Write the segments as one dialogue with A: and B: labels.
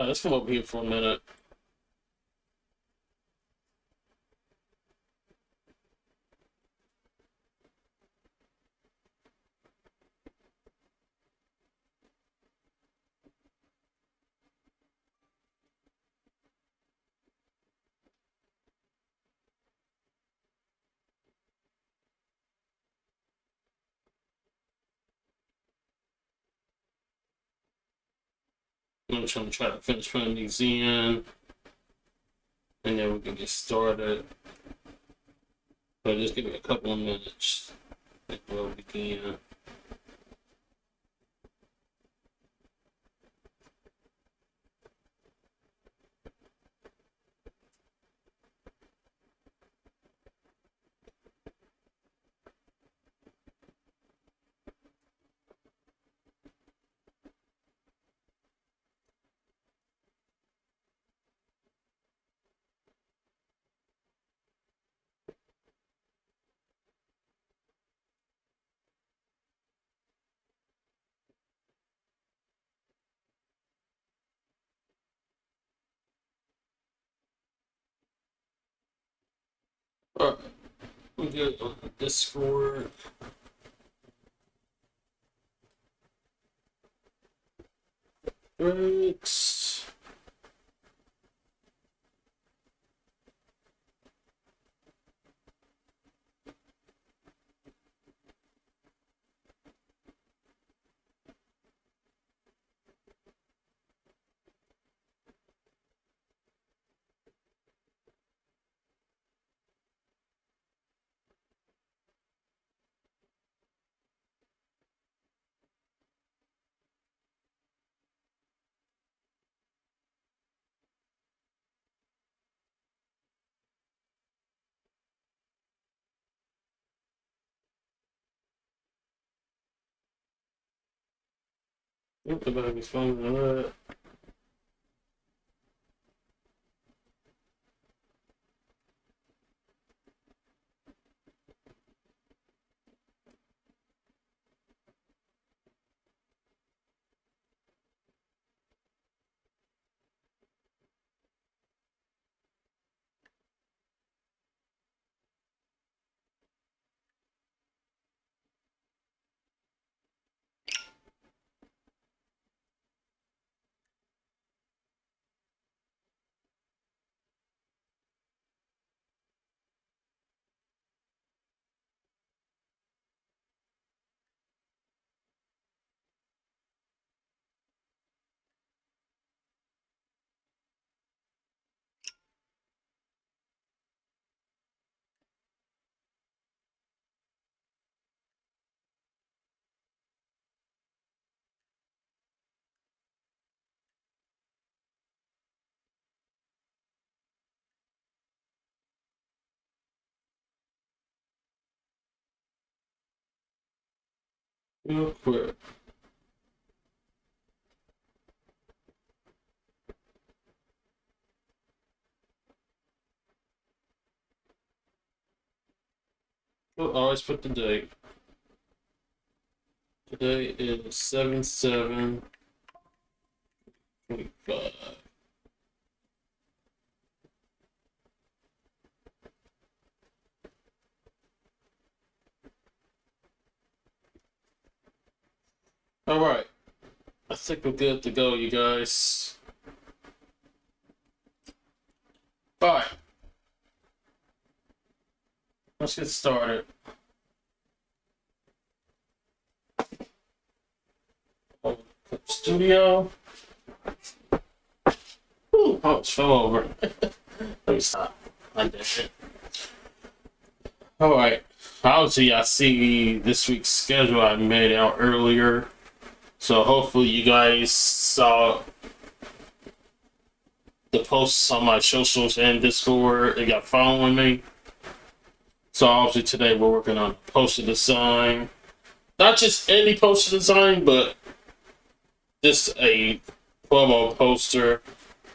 A: Let's come over here for a minute. I'm trying to finish putting these in, and then we can get started. But just give me a couple of minutes, and we'll begin. All right, we get on the Discord. Right. Yep, the baby's fine. All right. Real quick. We'll always put the date. Today is 7/7/25. All right. I think we're good to go, you guys. All right. Let's get started. Studio. Ooh, oh, it fell over. Let me stop. I did it. All right. Obviously, I see this week's schedule I made out earlier. So hopefully you guys saw the posts on my socials and Discord and got following me. So obviously today we're working on a poster design. Not just any poster design, but just a promo poster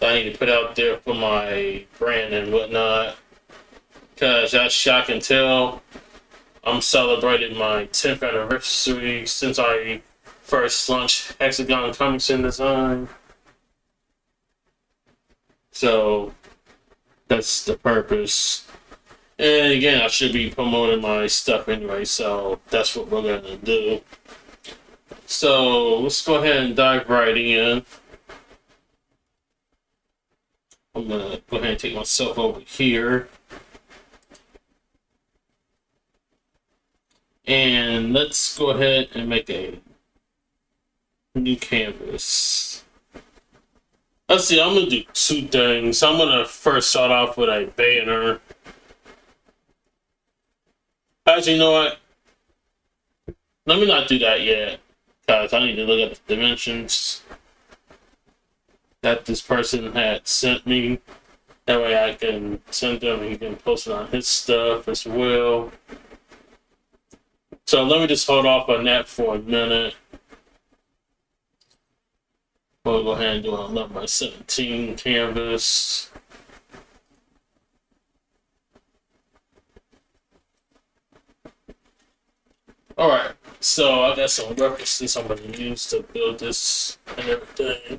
A: that I need to put out there for my brand and whatnot. Because as y'all can tell, I'm celebrating my 10th anniversary since I first launched Hexagon Comics and Design. So that's the purpose. And again, I should be promoting my stuff anyway, so that's what we're gonna do. So let's go ahead and dive right in. I'm gonna go ahead and take myself over here. And let's go ahead and make a new canvas. Let's see, I'm gonna do two things. I'm gonna first start off with a banner. Actually, you know what? Let me not do that yet, because I need to look at the dimensions that this person had sent me. That way I can send them and he can post it on his stuff as well. So let me just hold off on that for a minute. We'll go ahead and do an 11x17 canvas. Alright, so I got some references I'm going to use to build this and everything.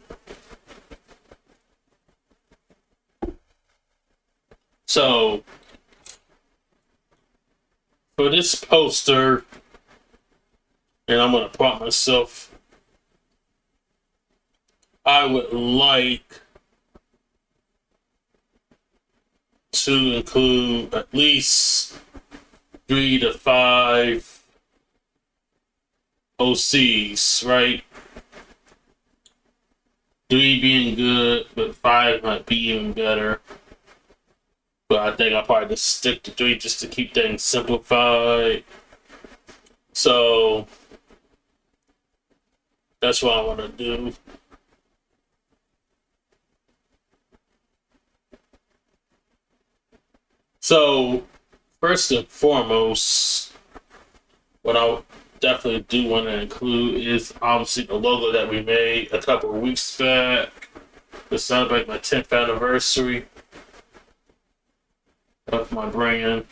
A: So, for this poster, and I'm going to prompt myself, I would like to include at least 3 to 5 OCs, right? 3 being good, but 5 might be even better. But I think I'll probably just stick to 3 just to keep things simplified. So that's what I want to do. So first and foremost, what I definitely do want to include is obviously the logo that we made a couple of weeks back to celebrate my 10th anniversary of my brand.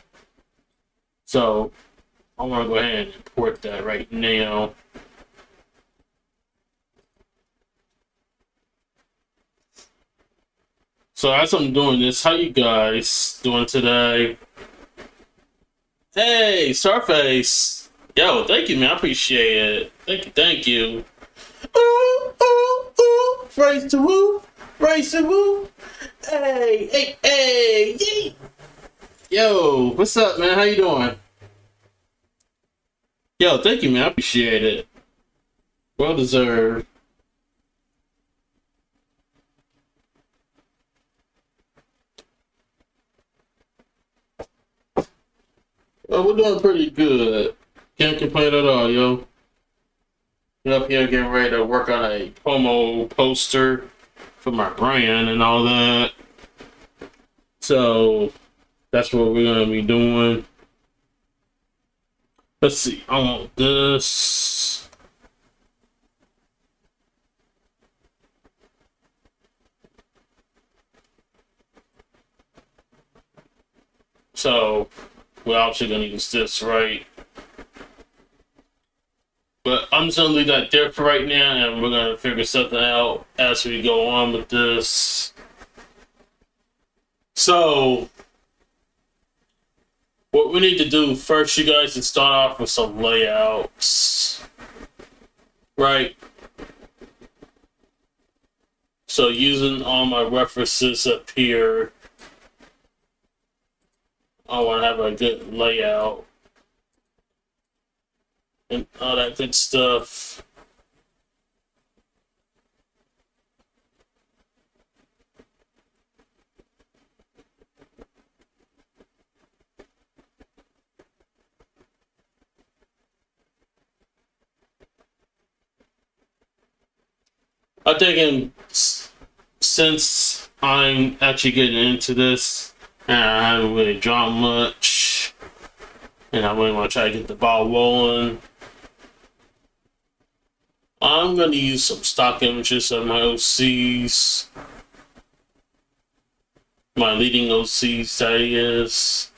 A: So I want to go ahead and import that right now. So as I'm doing this, how you guys doing today? Hey, Starface. Yo, thank you, man. I appreciate it. Thank you. Ooh, ooh, ooh. Raise the woo. Raise the woo. Hey, hey, hey, yay. Yo, what's up, man? How you doing? Yo, thank you, man. I appreciate it. Well deserved. Well, we're doing pretty good. Can't complain at all, yo. We're up here getting ready to work on a promo poster for my brand and all that. So that's what we're gonna be doing. Let's see. I want this. So we're obviously gonna use this, right? But I'm just gonna leave that there for right now, and we're gonna figure something out as we go on with this. So what we need to do first, you guys, is start off with some layouts, right? So using all my references up here, I want to have a good layout and all that good stuff. I think since I'm actually getting into this, and I haven't really drawn much, and I really want to try to get the ball rolling, I'm going to use some stock images of my OCs, my leading OCs, that is,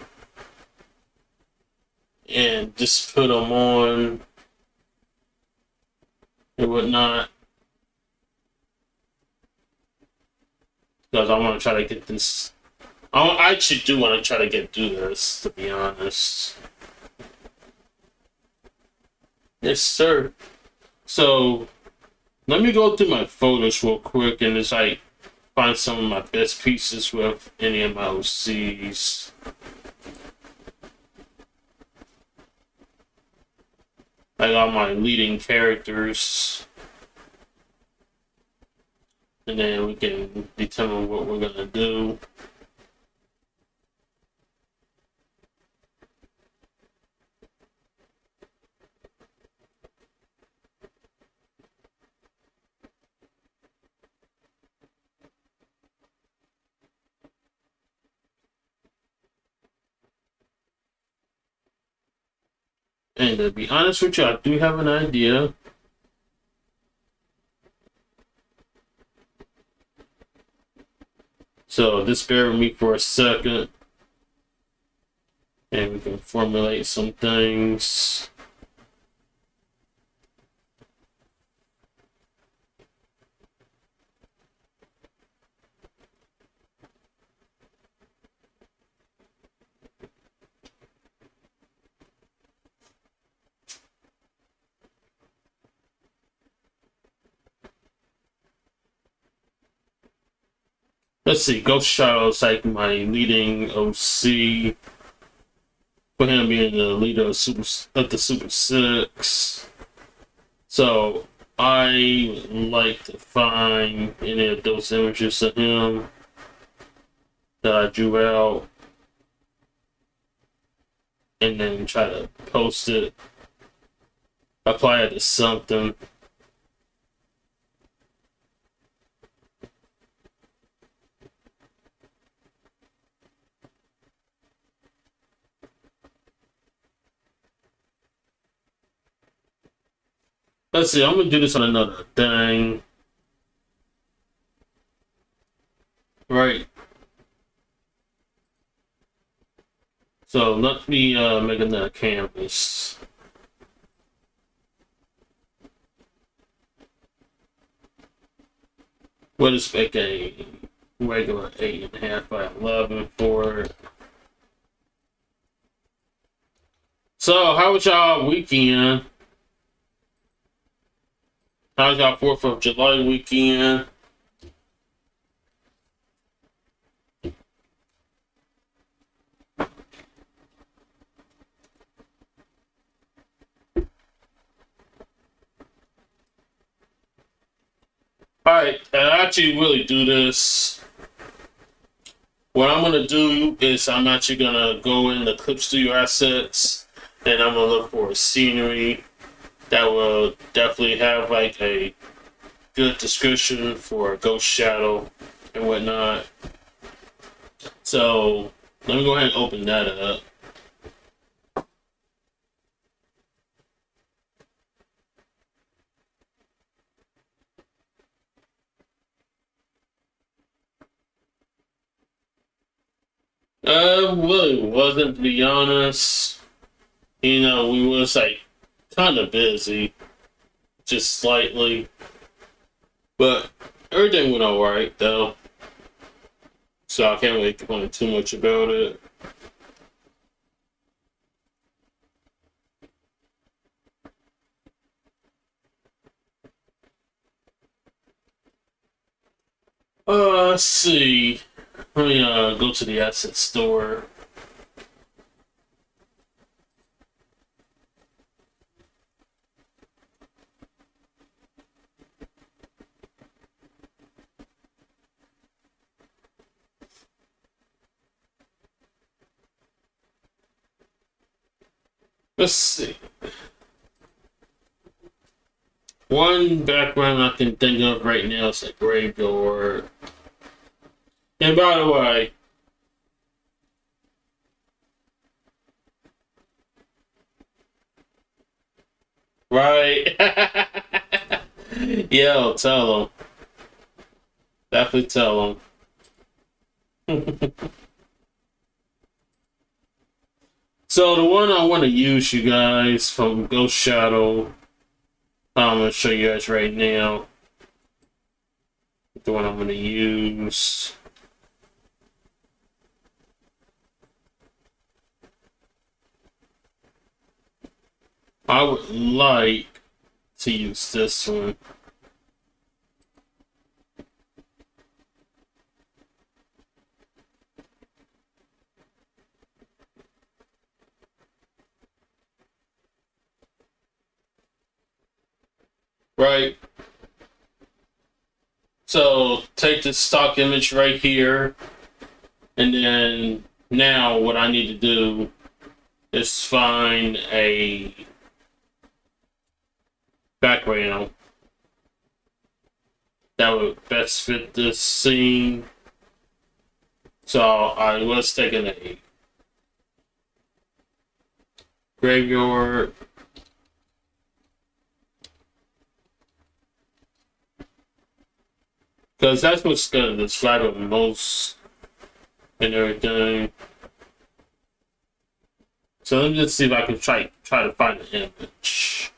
A: and just put them on and whatnot. because I want to try to get this. I actually do want to try to get through this, to be honest. Yes, sir. So let me go through my photos real quick and just like find some of my best pieces with any of my OCs. I got my leading characters. And then we can determine what we're gonna do. And to be honest with you, I do have an idea. So just bear with me for a second. And we can formulate some things. Let's see, Ghost Shadow's like my leading OC. For him being the leader of the Super Six. So I like to find any of those images of him that I drew out and then try to post it, apply it to something. Let's see, I'm gonna do this on another thing. Right. So let me make another canvas. We'll just make a regular 8.5 by 11 for it. So, how was y'all weekend? How's y'all 4th of July weekend? Alright, I actually really do this. What I'm going to do is I'm actually going to go in the Clip Studio assets and I'm going to look for a scenery that will definitely have like a good description for Ghost Shadow and whatnot. So let me go ahead and open that up. Really wasn't, to be honest. You know, we was like kind of busy, just slightly, but everything went alright though. So I can't really complain too much about it. Let's see. Let me go to the asset store. Let's see. One background I can think of right now is a graveyard. And by the way, right? Yo, tell them. Definitely tell them. So the one I want to use, you guys, from Ghost Shadow, I'm going to show you guys right now. The one I'm going to use. I would like to use this one. Right. So take this stock image right here, and then now what I need to do is find a background that would best fit this scene. So I was taking a graveyard. Because that's what's going to describe it most and everything. So let me just see if I can try to find an image.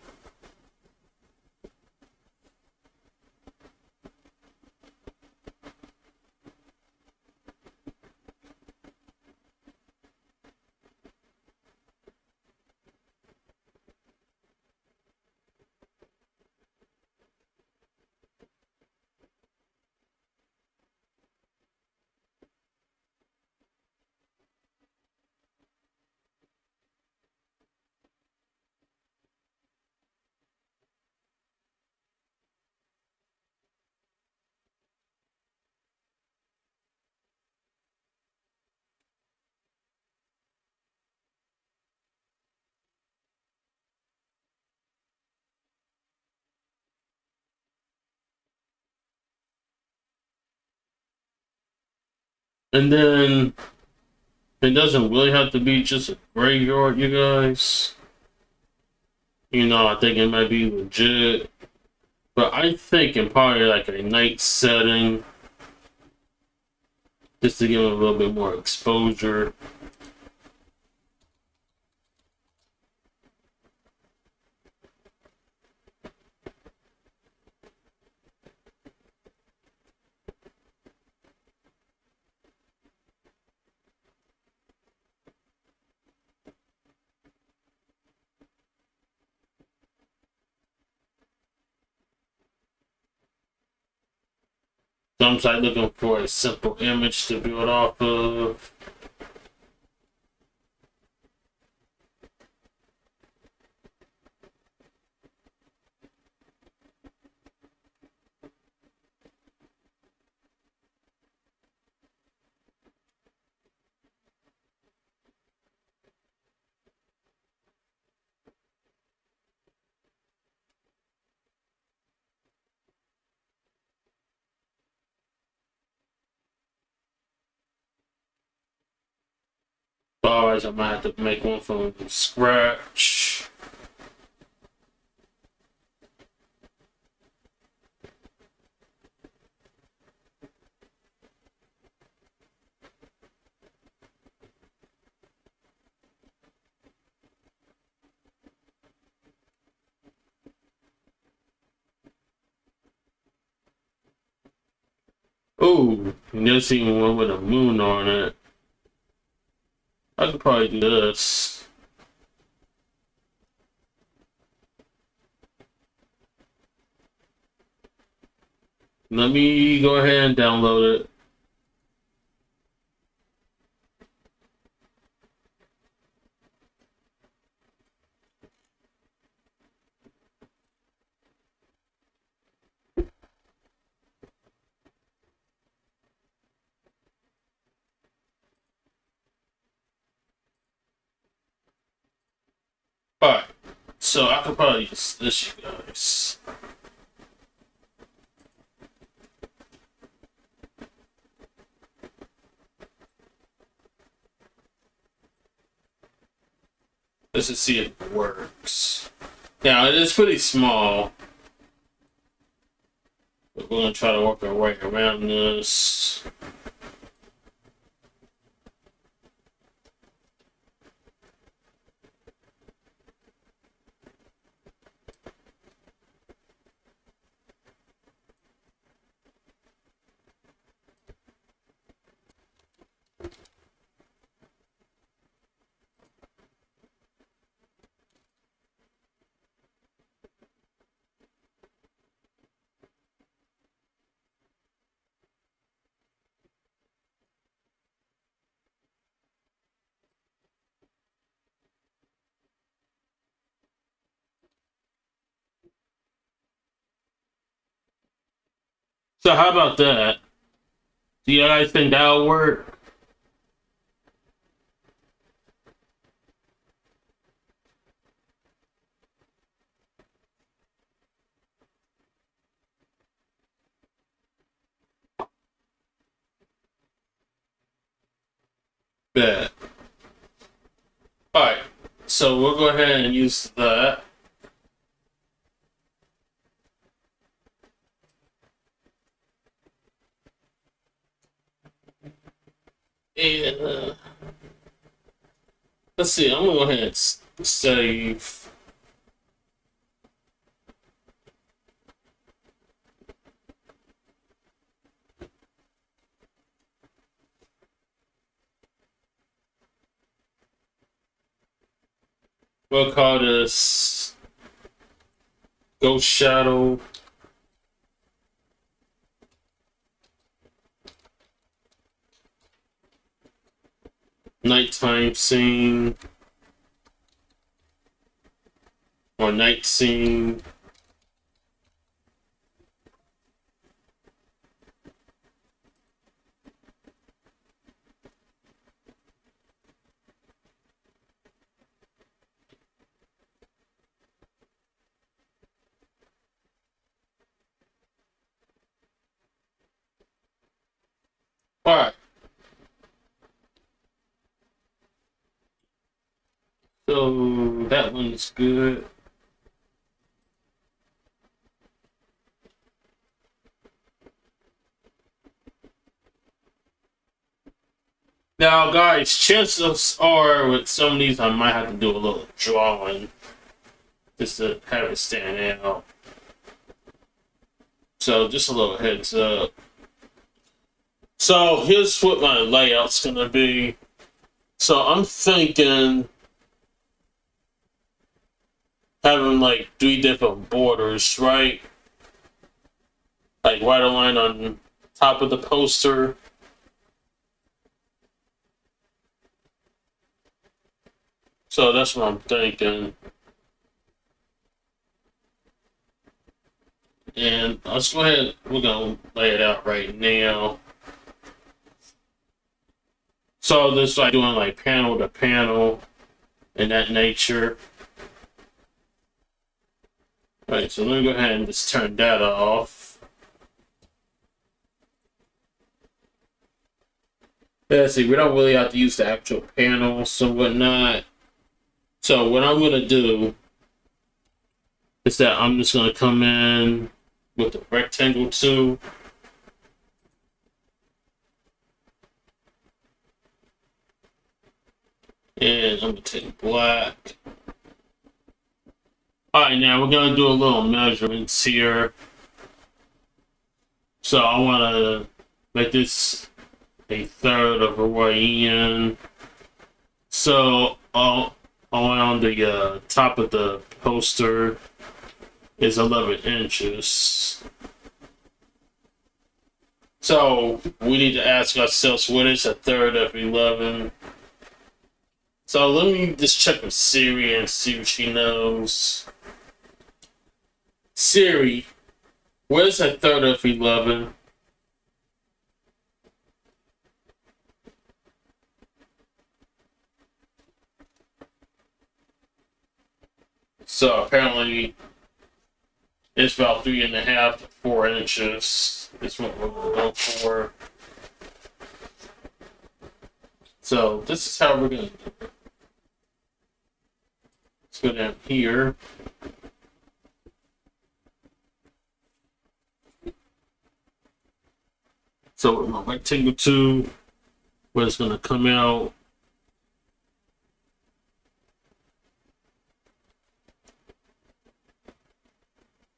A: And then it doesn't really have to be just a graveyard, you guys. You know, I think it might be legit. But I think in probably like a night setting, just to give it a little bit more exposure. So I'm just like looking for a simple image to build off of. Otherwise, I might have to make one from scratch. Ooh, and there's even one with a moon on it. I could probably do this. Let me go ahead and download it. Alright, so I could probably use this, you guys. Let's just see if it works. Now, it is pretty small. But we're going to try to work our way around this. So how about that? Do you guys think that'll work? Bet. Alright. So we'll go ahead and use that. And let's see, I'm gonna go ahead and save. We'll call this Ghost Shadow. Nighttime scene. Or night scene. Alright. So that one's good. Now, guys, chances are with some of these I might have to do a little drawing just to have it stand out. So, just a little heads up. So, here's what my layout's gonna be. So, I'm thinking having like 3 different borders, right? Like right line on top of the poster. So that's what I'm thinking. And let's go ahead, we're gonna lay it out right now. So this like doing like panel to panel in that nature. Alright, so let me go ahead and just turn that off. Yeah, see, we don't really have to use the actual panels and whatnot. So what I'm gonna do is that I'm just gonna come in with the rectangle tool. And I'm gonna take black. Alright, now we're gonna do a little measurements here. So I wanna make this a third of Hawaiian. So around the top of the poster is 11 inches. So we need to ask ourselves what is a third of 11. So let me just check with Siri and see what she knows. Siri, what is a third of 11? So apparently it's about 3.5 to 4 inches is what we're going to go for. So this is how we're going to do it. Let's go down here. So with my rectangle tool, where it's going to come out.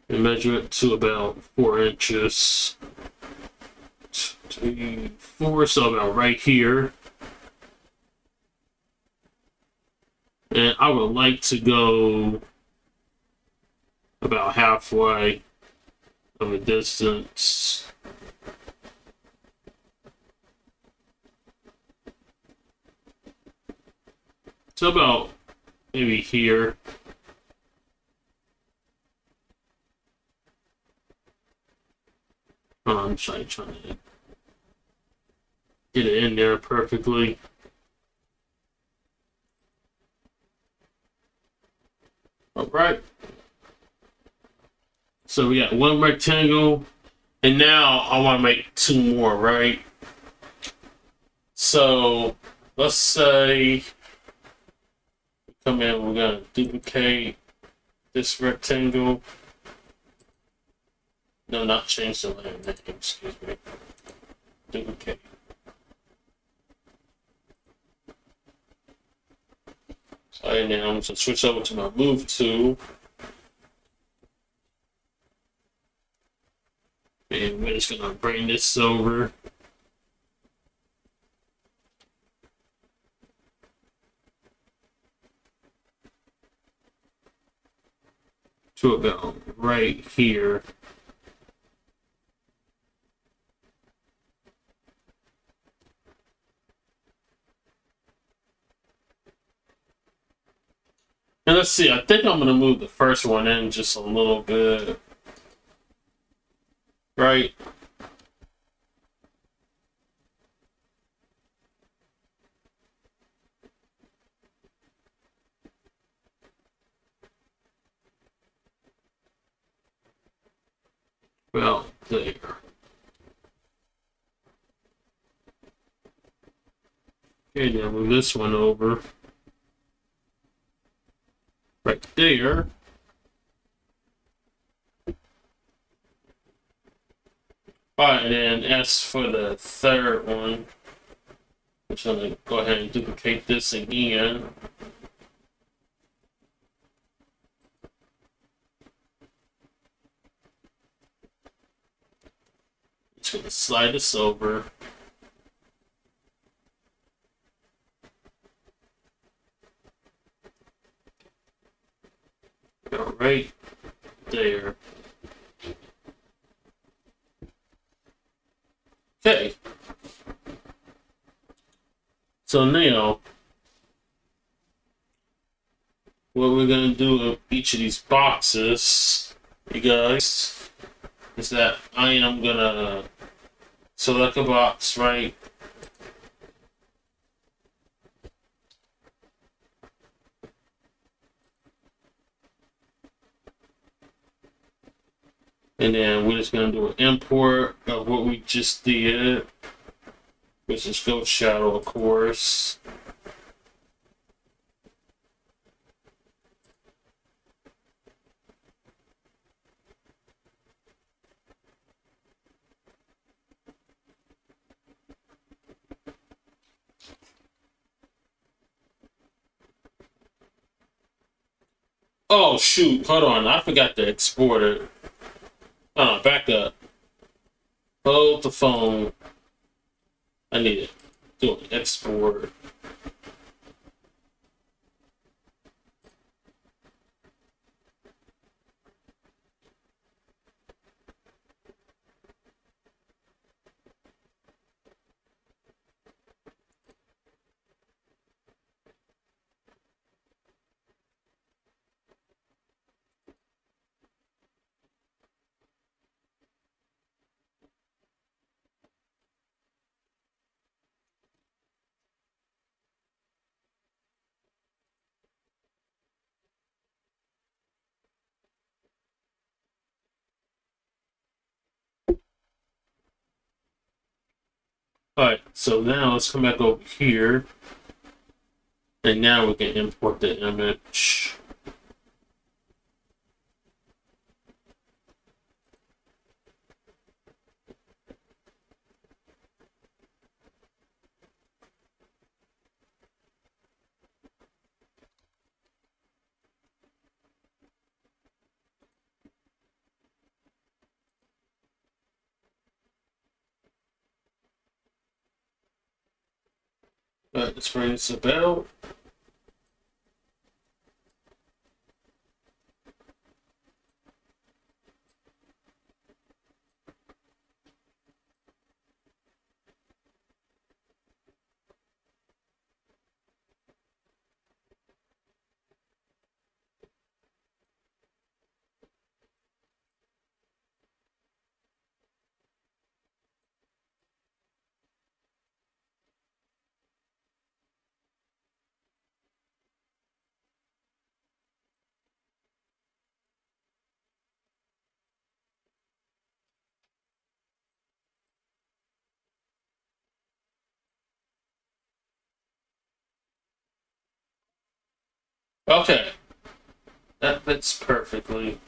A: And measure it to about 4 inches. 2, 4, so about right here. And I would like to go about halfway of a distance. So about maybe here. I'm trying to get it in there perfectly. All right. So we got one rectangle, and now I want to make two more, right? So let's say come in, we're gonna duplicate this rectangle. No, not change the layer name, excuse me. Duplicate. Alright, now I'm gonna switch over to my move tool. And we're just gonna bring this over. To about right here. And let's see, I think I'm gonna move the first one in just a little bit. Right? Well, there. Okay, now move this one over. Right there. Alright, and then as for the third one, I'm just gonna go ahead and duplicate this again. Just gonna slide this over. Go right there. Okay. So now, what we're gonna do with each of these boxes, you guys, is that I am gonna select a box, right? And then we're just gonna do an import of what we just did, which is Goat Shadow, of course. Oh shoot, hold on, I forgot to export it. Back up. Hold the phone. I need to do an export. Alright, so now let's come back over here. And now we can import the image. Let's bring this about. Okay, that fits perfectly.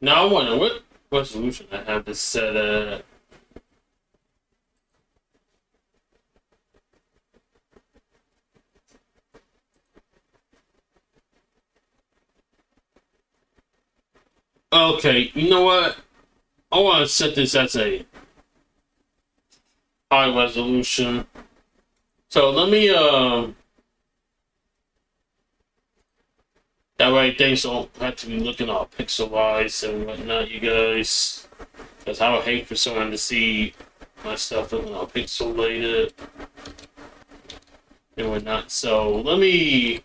A: Now I wonder what resolution I have this set at. Okay, you know what? I want to set this as a high resolution. So let me that way things don't have to be looking all pixelized and whatnot, you guys. Because I would hate for someone to see my stuff looking all pixelated and whatnot. So let me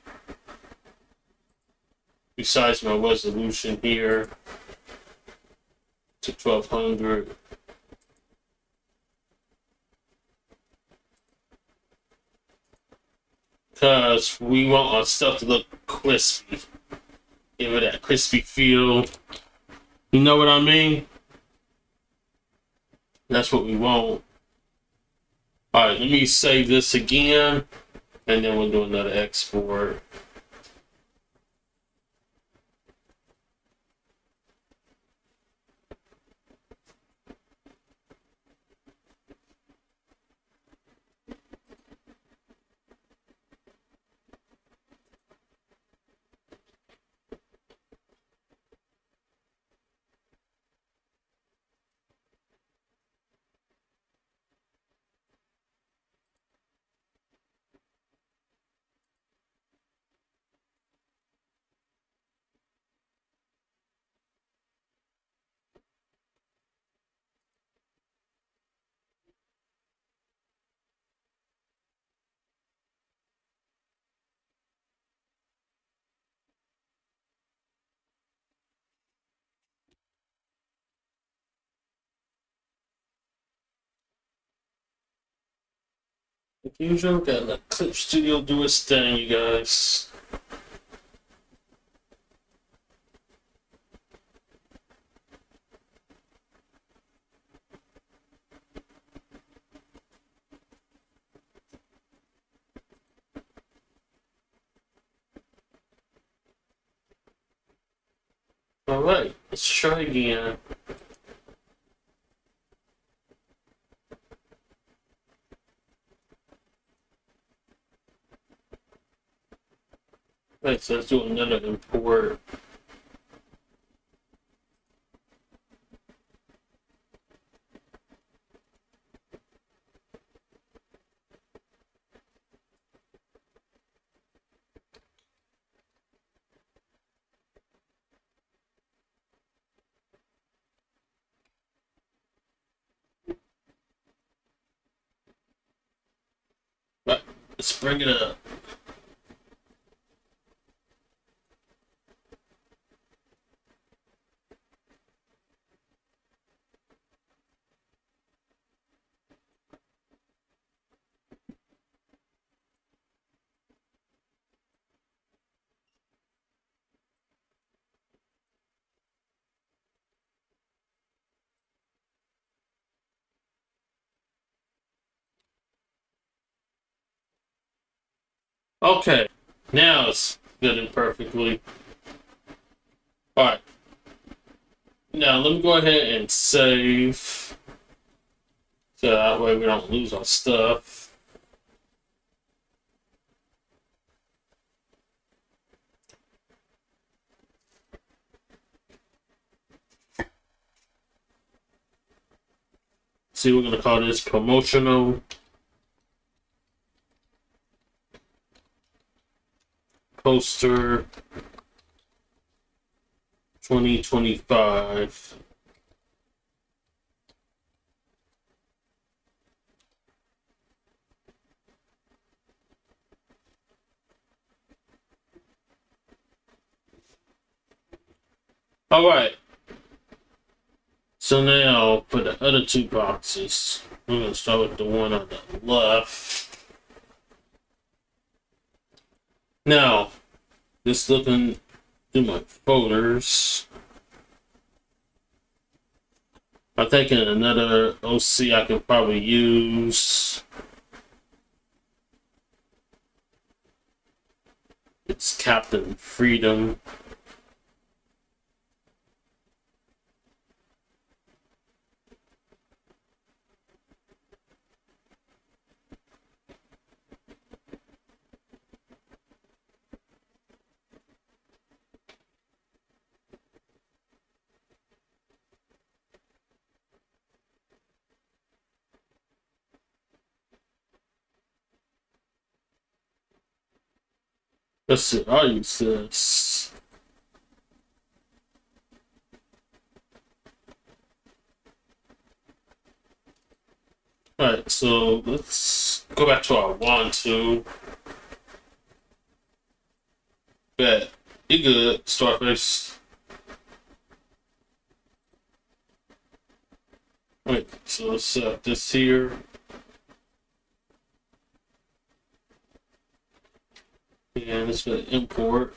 A: resize my resolution here to 1200. Because we want our stuff to look crispy. Give it that crispy feel. You know what I mean? That's what we want. Alright, let me save this again. And then we'll do another export. Like usual, gotta let Clip Studio do its thing, you guys. Alright, let's try again. Right, so let's do another import. Right, let's bring it up. Okay, now it's fitting perfectly. Alright, now let me go ahead and save. So that way we don't lose our stuff. See, we're gonna call this promotional poster 2025. Alright, so now for the other two boxes, we're gonna start with the one on the left. Now, just looking through my folders, I'm thinking another OC I could probably use. Captain Freedom. Let's see, I'll use this. Alright, so let's go back to our 1-2. Bet. You good, Starface. Alright, so let's set this here. And it's going to import.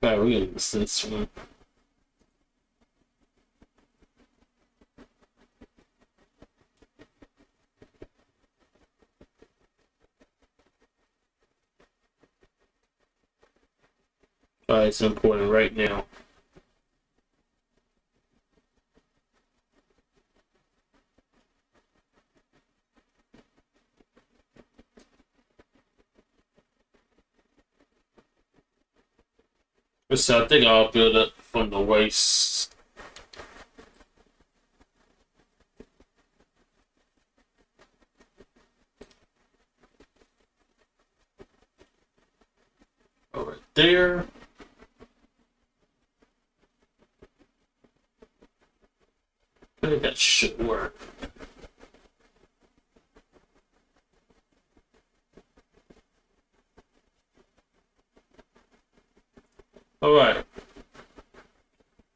A: Alright, we're going to use this one. Alright, it's importing right now. So I think I'll build up from the waist. Right there. I think that should work. Alright.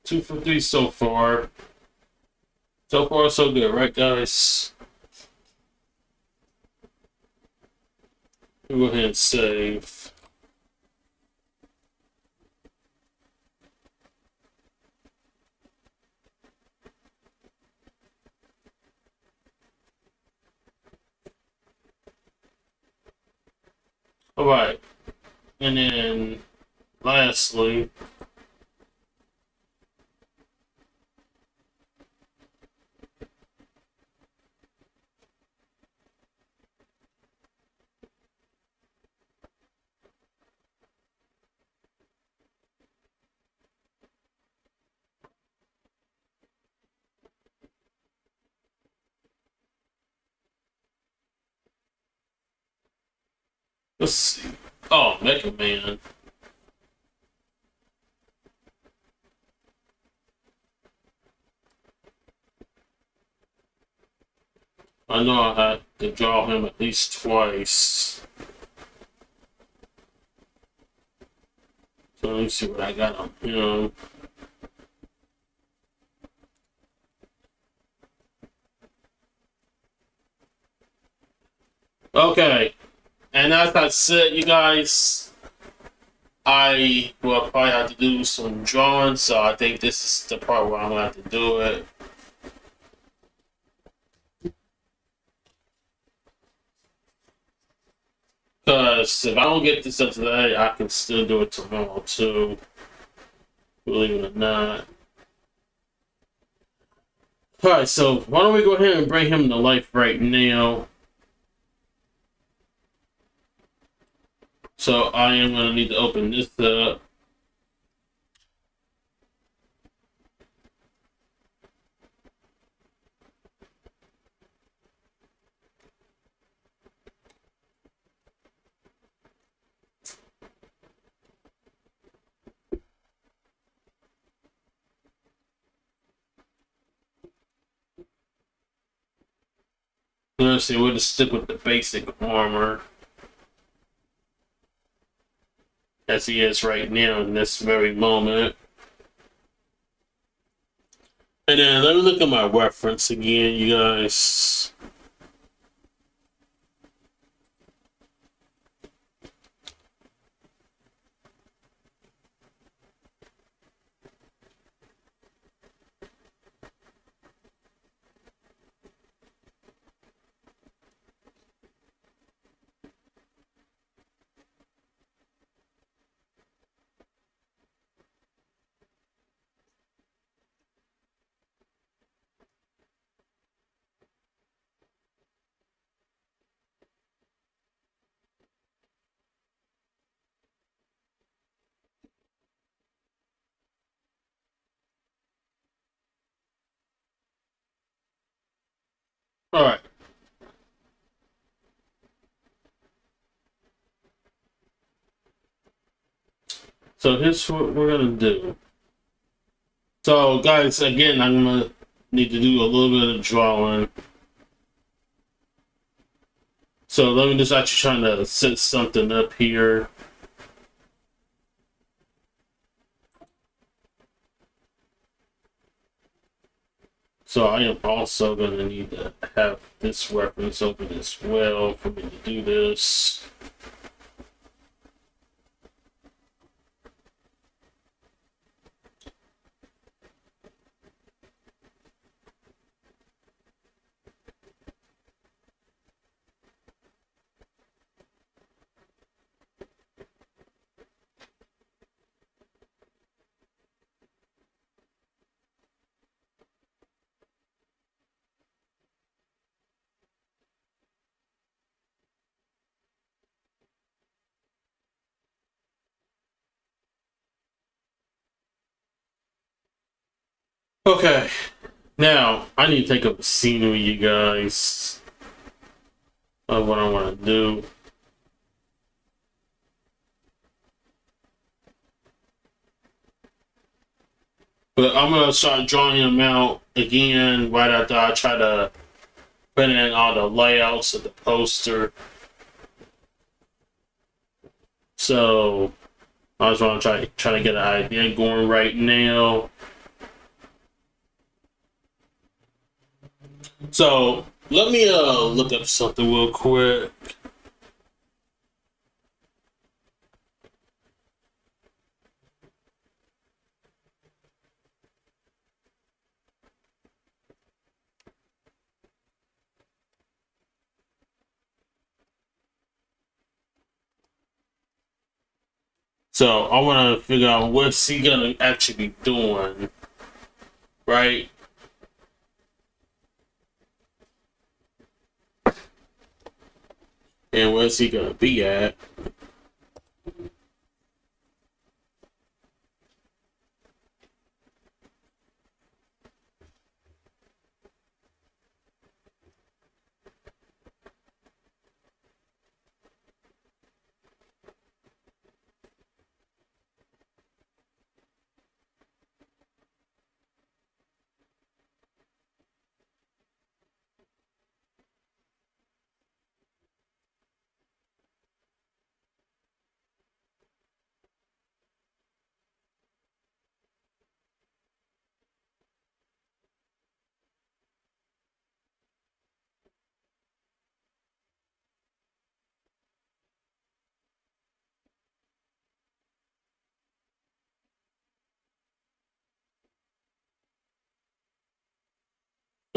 A: 2 for 3 so far. So far, so good, right, guys? We'll go ahead and save. Alright. And then, lastly, let's see. Oh, Mega Man. I know I had to draw him at least twice. So let me see what I got on him. Okay. And as I said, you guys, I will probably have to do some drawing, so I think this is the part where I'm going to have to do it. Because if I don't get this up today, I can still do it tomorrow too. Believe it or not. Alright, so why don't we go ahead and bring him to life right now. So I am going to need to open this up. Let's see, we'll just stick with the basic armor. as he is right now in this very moment. And then let me look at my reference again, you guys. All right. So here's what we're gonna do. So guys, again, I'm gonna need to do a little bit of drawing. So let me just actually trying to set something up here. So I am also going to need to have this reference open as well for me to do this. Okay, now I need to take up a scene with you guys of what I want to do. But I'm going to start drawing them out again right after I try to put in all the layouts of the poster. So I just want to try to get an idea going right now. So let me look up something real quick. So I want to figure out what's he gonna actually be doing, right? And where's he gonna be at?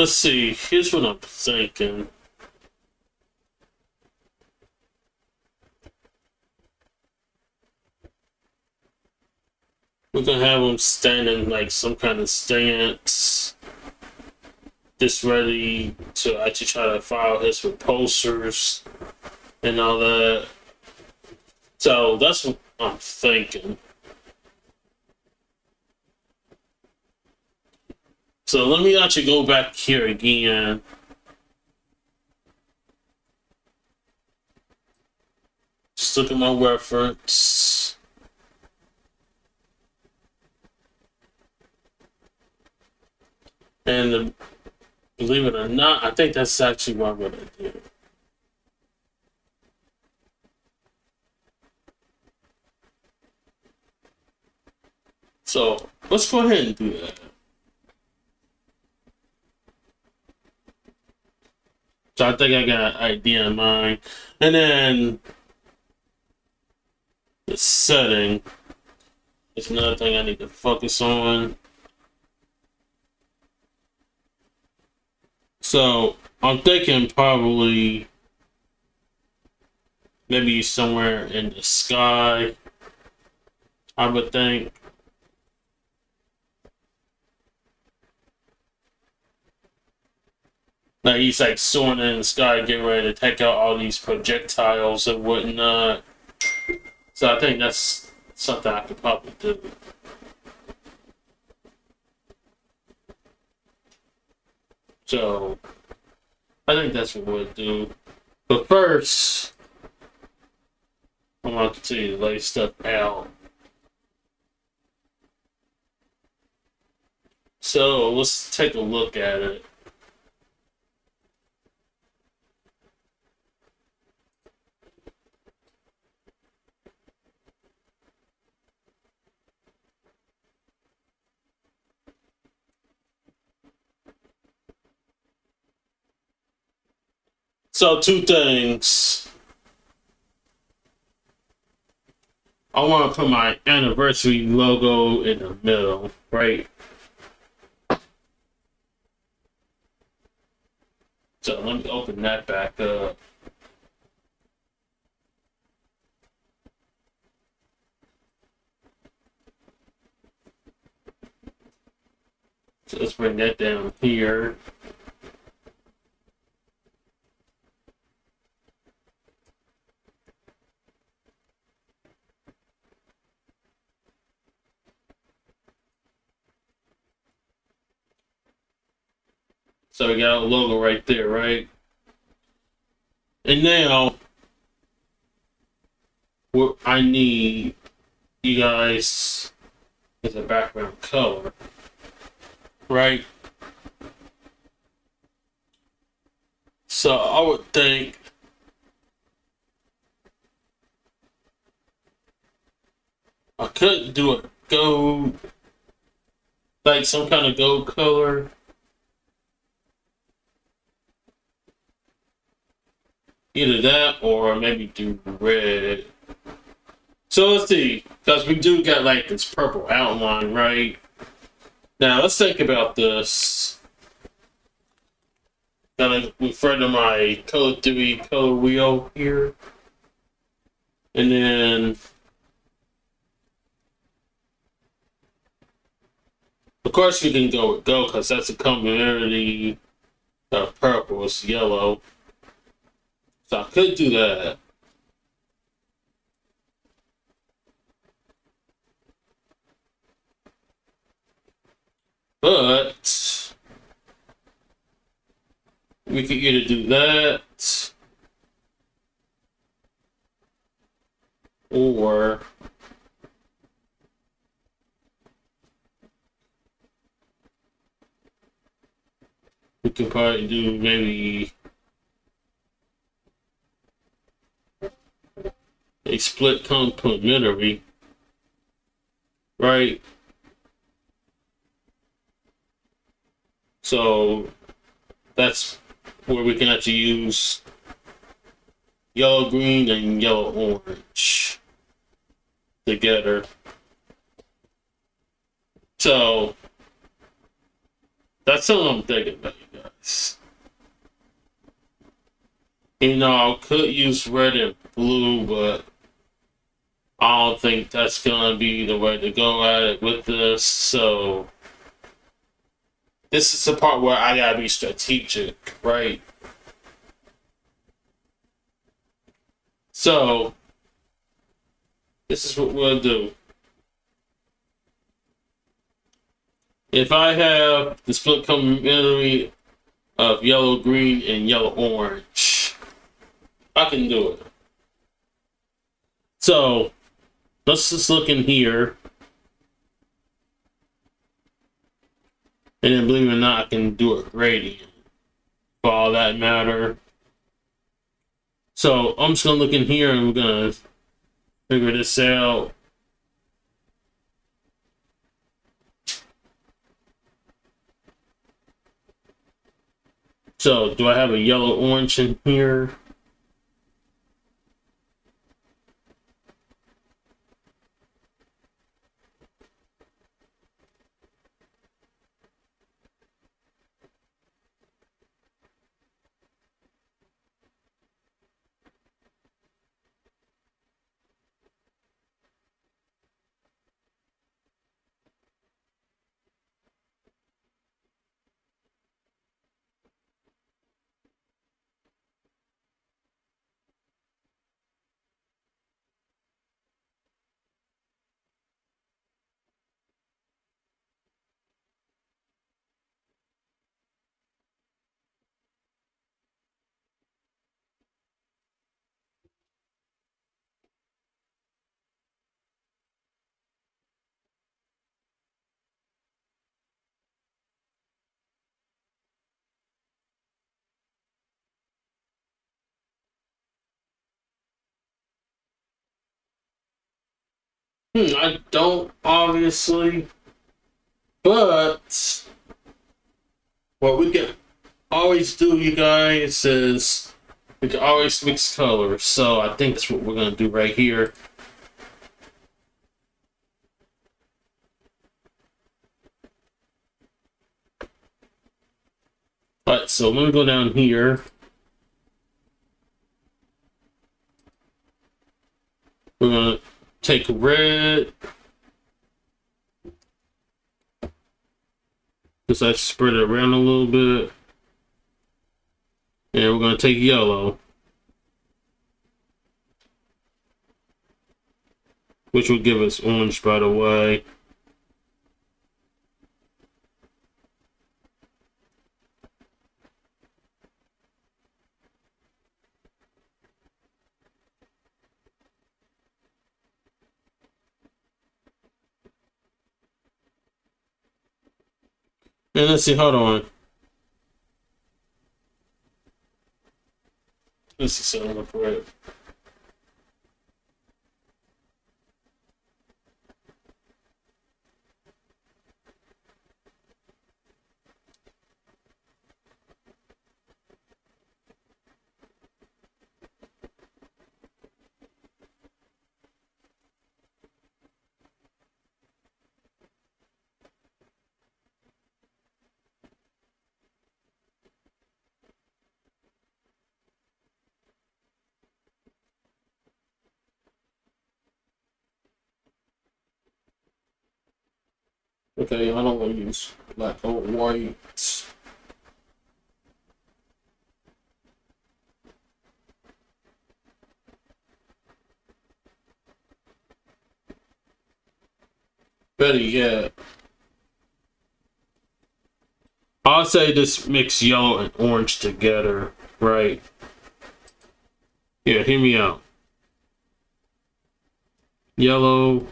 A: Let's see. Here's what I'm thinking. We're gonna have him standing like some kind of stance, just ready to actually try to file his proposals and all that. So that's what I'm thinking. So let me actually go back here again. Just look at my reference. And believe it or not, I think that's actually what I'm going to do. So let's go ahead and do that. So I think I got an idea in mind. And then the setting is another thing I need to focus on. So I'm thinking probably maybe somewhere in the sky, I would think. Like he's like soaring in the sky, getting ready to take out all these projectiles and whatnot. So I think that's something I could probably do. So I think that's what we'll do. But first, I'm going to continue to lay stuff out. So let's take a look at it. So two things. I want to put my anniversary logo in the middle, right? So let me open that back up. So let's bring that down here. So we got a logo right there, right? And now, what I need you guys as a background color, right? So I would think I could do a gold, like some kind of gold color. Either that or maybe do red. So let's see, because we do got like this purple outline, right? Now let's think about this. Gonna refer to my color theory color wheel here. And then of course we can go with gold because that's a complementary purple, it's yellow. So I could do that. But we could either do that or we could probably do maybe a split complementary, right? So that's where we can actually use yellow green and yellow orange together. So that's something I'm thinking about, you guys. You know, I could use red and blue, but I don't think that's gonna be the way to go at it with this. So this is the part where I gotta be strategic, right? So this is what we'll do. If I have the split complementary of yellow green and yellow orange, I can do it. So let's just look in here. And then believe it or not, I can do a gradient for all that matter. So I'm just gonna look in here and we're gonna figure this out. So, do I have a yellow orange in here? I don't, obviously. But what we can always do, you guys, is we can always mix colors. So I think that's what we're going to do right here. Alright, so let me go down here. We're going to take red. Just I spread it around a little bit. And we're going to take yellow, which will give us orange, by the way. And let's see, hold on. Let's see something up right. Okay, I don't want to use black or white. Better yet, I'll say just mix yellow and orange together, right? Yeah, hear me out. Yellow,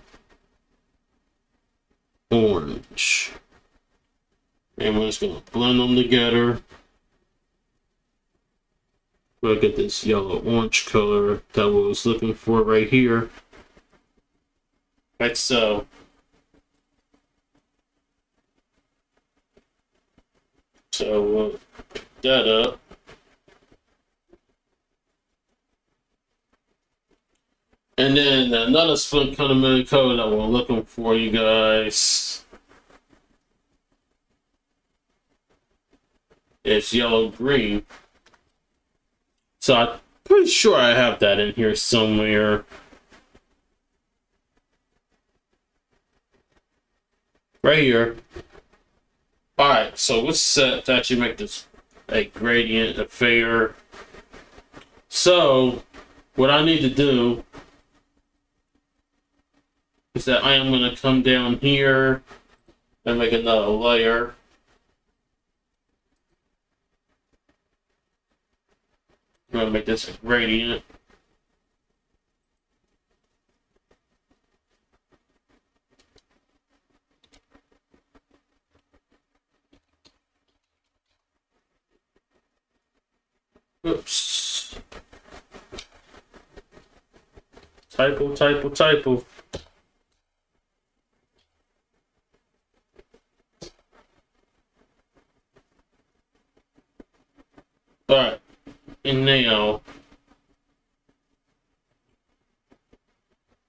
A: orange. And we're just gonna blend them together. We'll get this yellow orange color that we was looking for right here. Like so. So we'll pick that up. And then another split complementary color that we're looking for, you guys, is yellow green. So I'm pretty sure I have that in here somewhere. Right here. Alright, so we're set to actually make this a gradient affair. So, what I need to do is that I am going to come down here and make another layer. I'm going to make this a gradient. Oops. Typo. Alright, and now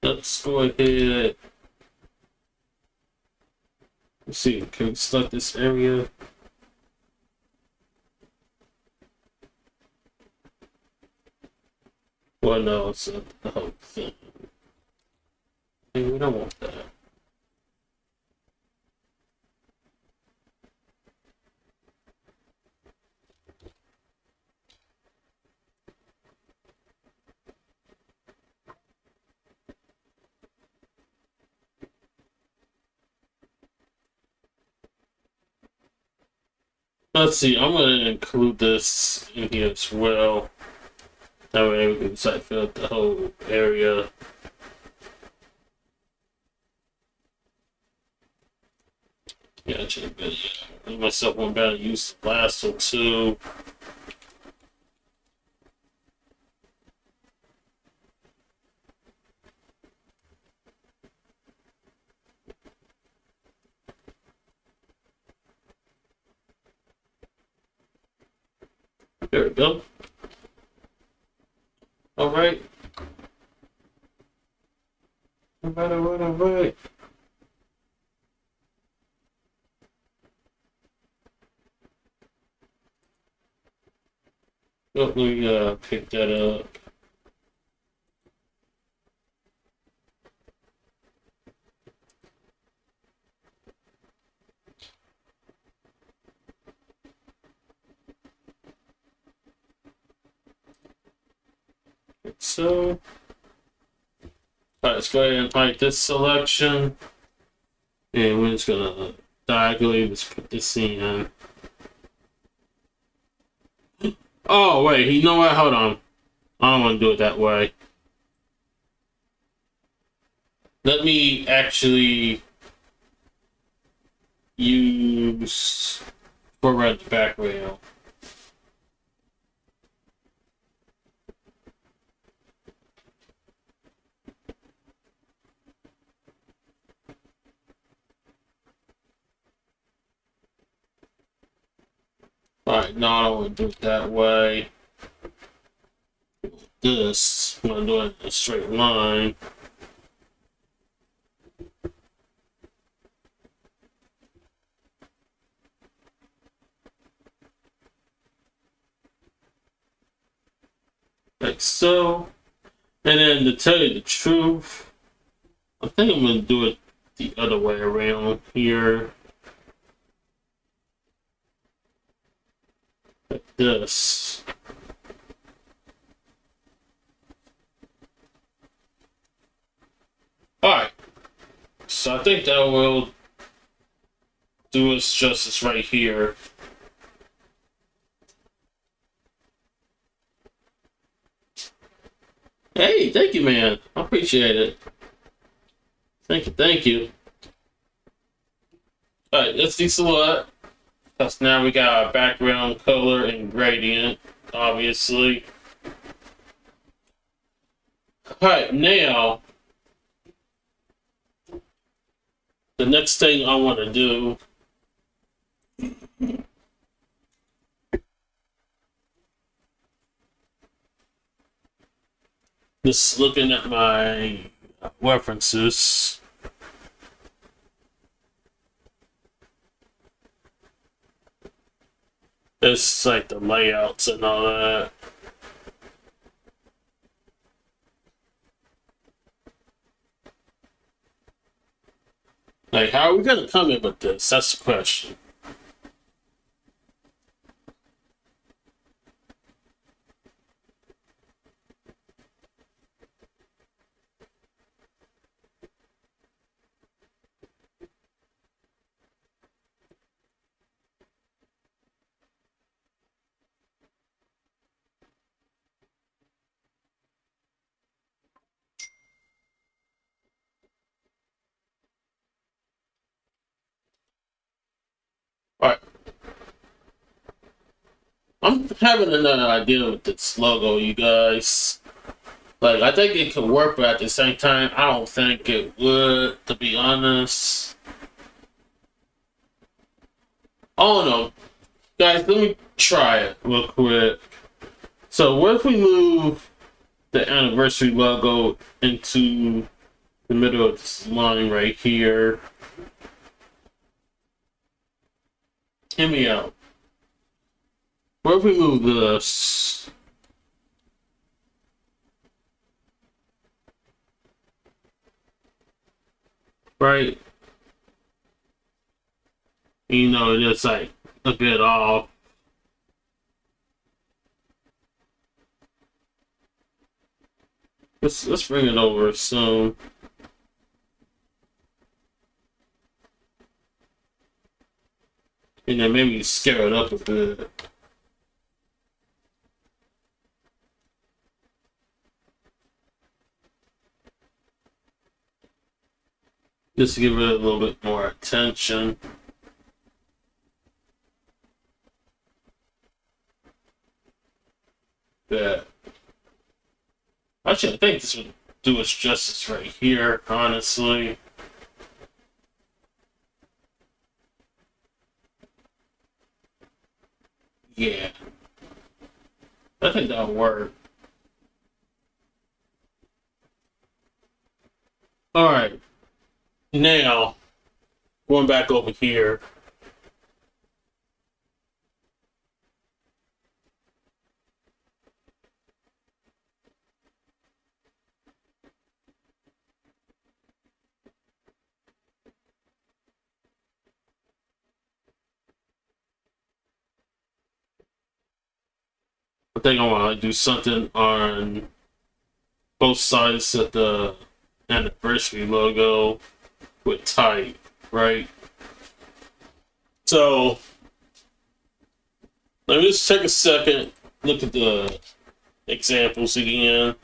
A: let's go ahead. Let's see, can we select this area? Well, no, it's the whole thing. Hey, we don't want that. Let's see, I'm going to include this in here as well. That way we can site fill up the whole area. Yeah, I should have been. Give myself one better use the last one too. There we go. Alright. Alright. Let me pick that up. So, alright, let's go ahead and hide this selection. And we're just gonna diagonally just put this in. Oh, wait, you know what? Hold on. I don't want to do it that way. Let me actually use foreground to background. Alright, no, I don't want to do it that way. This, I'm going to do it in a straight line. Like so. And then to tell you the truth, I think I'm going to do it the other way around here. Like this. Alright. So I think that will do us justice right here. Hey, thank you, man. I appreciate it. Thank you. Alright, let's deselect. Because now we got our background color and gradient, obviously. Alright, now the next thing I want to do is looking at my references. It's like the layouts and all that. Like, how are we gonna come in with this? That's the question. Alright. I'm having another idea with this logo, you guys. Like, I think it could work, but at the same time, I don't think it would, to be honest. I don't know. Guys, let me try it real quick. So what if we move the anniversary logo into the middle of this line right here? Hear me out. What if we move this? Right? You know, it's like a bit off. Let's bring it over soon. And then maybe scare it up a bit. Just to give it a little bit more attention. Yeah. Actually, I think this would do us justice right here, honestly. Yeah. I think that'll work. Alright. Now, going back over here. I think I want to do something on both sides of the anniversary logo with type, right? So, let me just take a second, look at the examples again.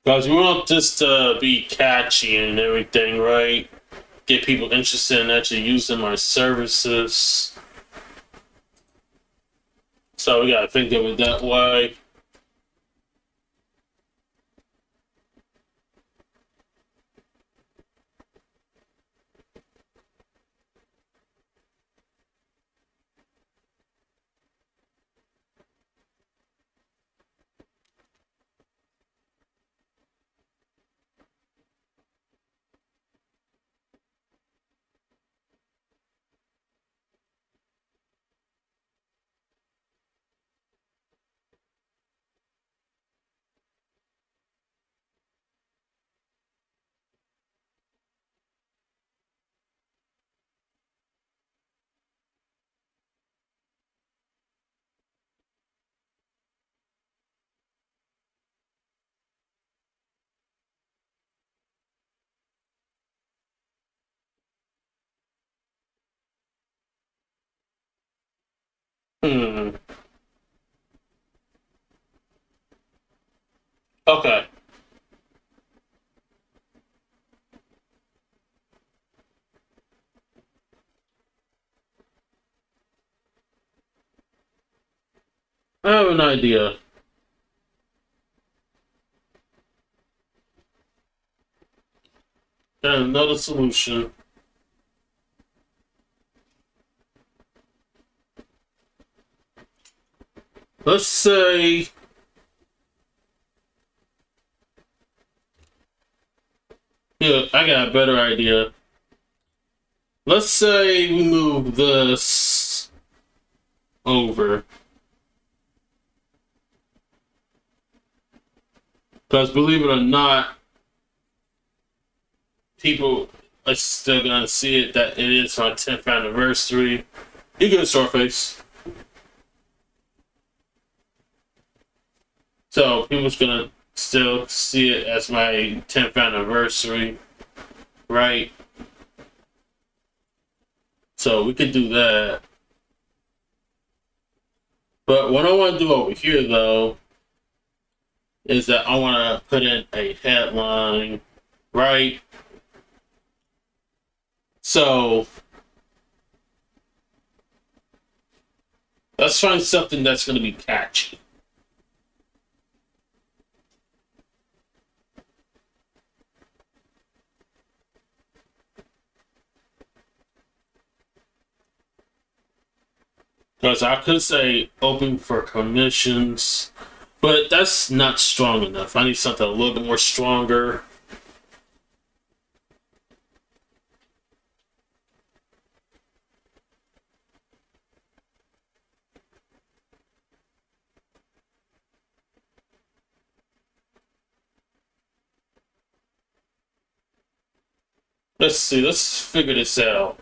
A: Guys, we want this to be catchy and everything, right? Get people interested in actually using my services. So we gotta think of it that way. Hmm. Okay. I have an idea. And another solution. Let's say yeah, I got a better idea. Let's say we move this over. Because believe it or not, people are still gonna see it that it is my 10th anniversary. You get a sore face. So people's gonna still see it as my 10th anniversary, right? So we could do that. But what I want to do over here, though, is that I want to put in a headline, right? So let's find something that's going to be catchy. Because I could say open for commissions, but that's not strong enough. I need something a little bit more stronger. Let's see, let's figure this out.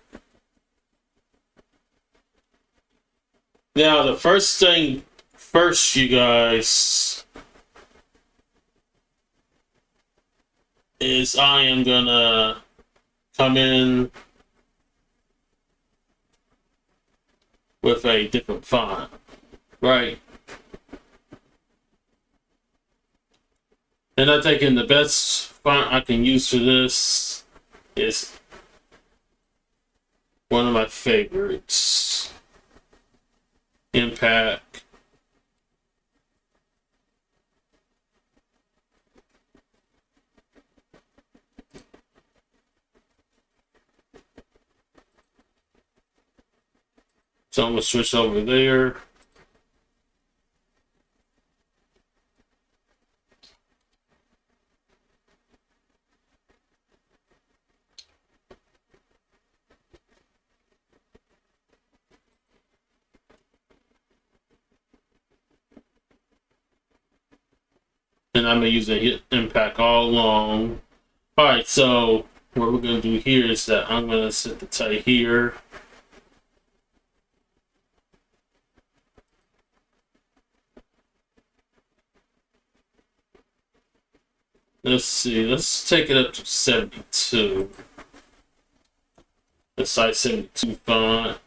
A: Now, the first thing first, you guys, is I am gonna come in with a different font, right? And I'm thinking the best font I can use for this is one of my favorites, Impact. So I'm gonna switch over there. And I'm gonna use a hit impact all along. Alright, so what we're gonna do here is that I'm gonna set the type here. Let's see, let's take it up to 72. The size 72 font.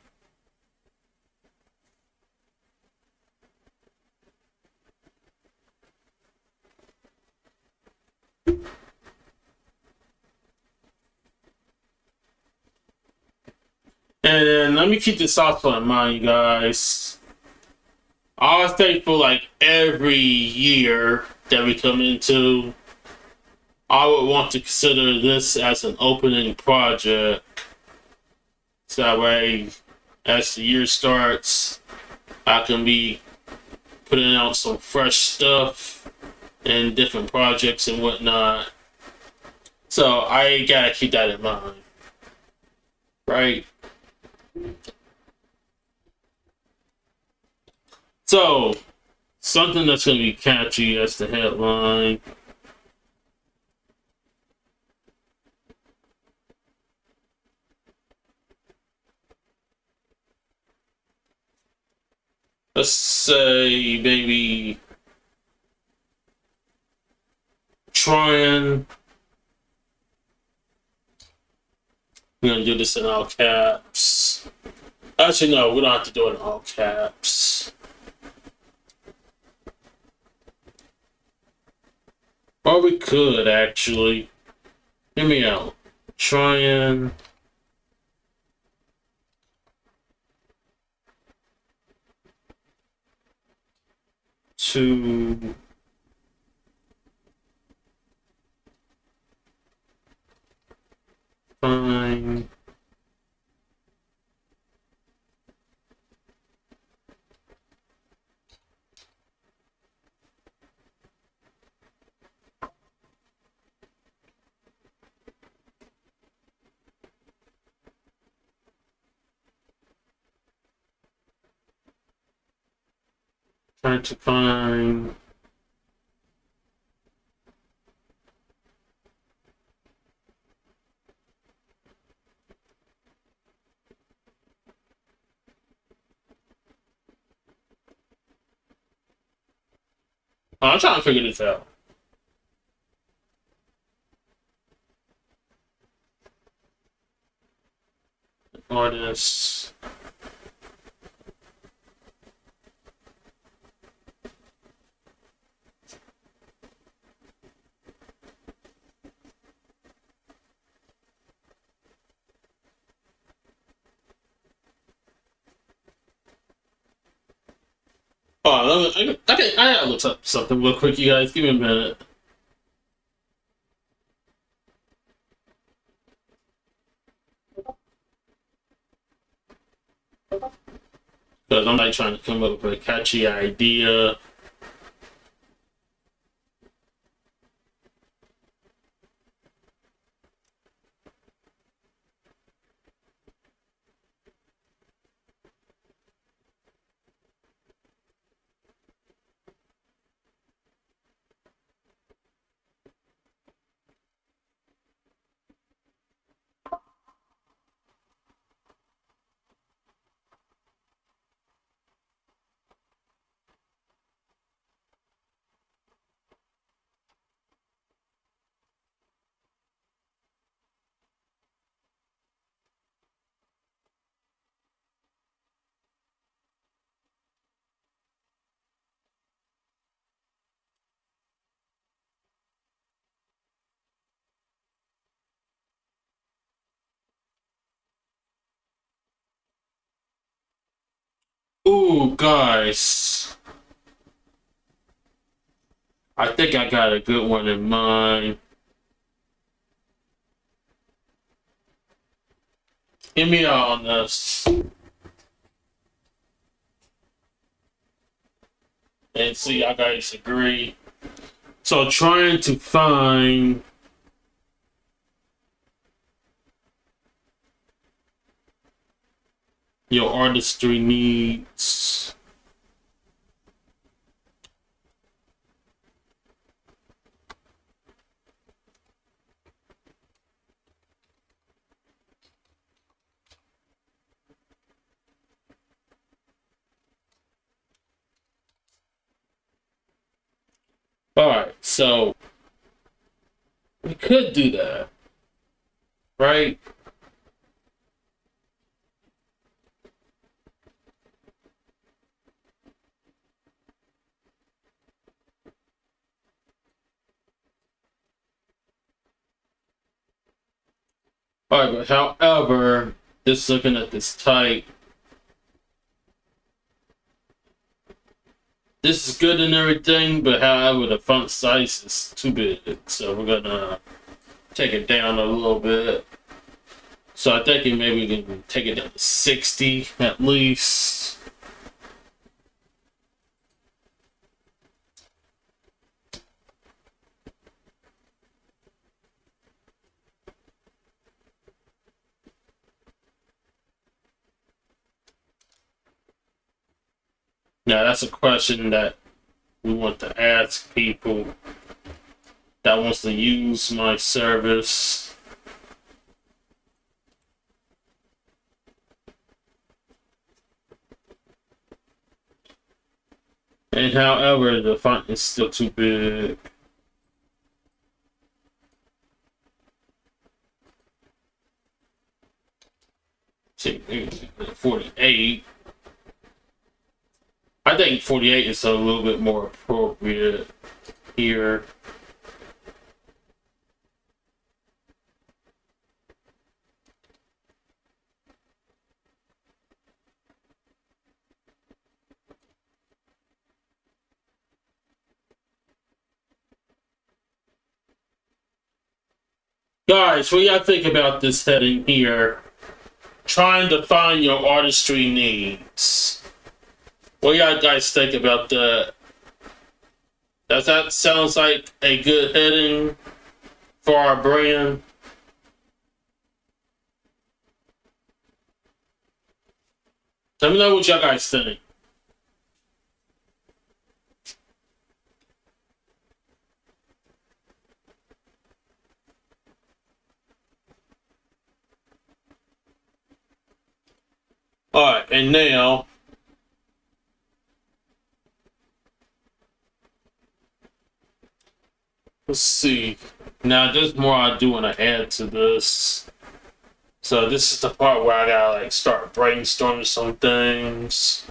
A: And then let me keep this also in mind, you guys. I think for like every year that we come into, I would want to consider this as an opening project. So that way, as the year starts, I can be putting out some fresh stuff and different projects and whatnot. So I gotta keep that in mind. Right? So, something that's gonna be catchy as the headline. Let's say maybe trying. We're gonna do this in all caps. Actually, no, we don't have to do it in all caps. Or we could actually. Hear me out. Trying to find trying to find I'm trying to figure this out. Artists. Oh, I gotta look up something real quick, you guys. Give me a minute. Because I'm like trying to come up with a catchy idea. Ooh, guys. I think I got a good one in mind. Hear me out on this. And see, y'all guys agree. So, trying to find your artistry needs. Alright, so we could do that, right? Alright, but however, just looking at this type, this is good and everything, but however, the font size is too big. So we're gonna take it down a little bit. So I think maybe we can take it down to 60 at least. Now that's a question that we want to ask people that wants to use my service. And however, the font is still too big. See, 48. I think 48 is a little bit more appropriate here. Guys, what y'all think about this heading here? Trying to find your artistry needs. What y'all guys think about that? Does that sounds like a good heading for our brand? Let me know what y'all guys think. Alright, and now let's see. Now there's more I do want to add to this. So this is the part where I gotta like start brainstorming some things.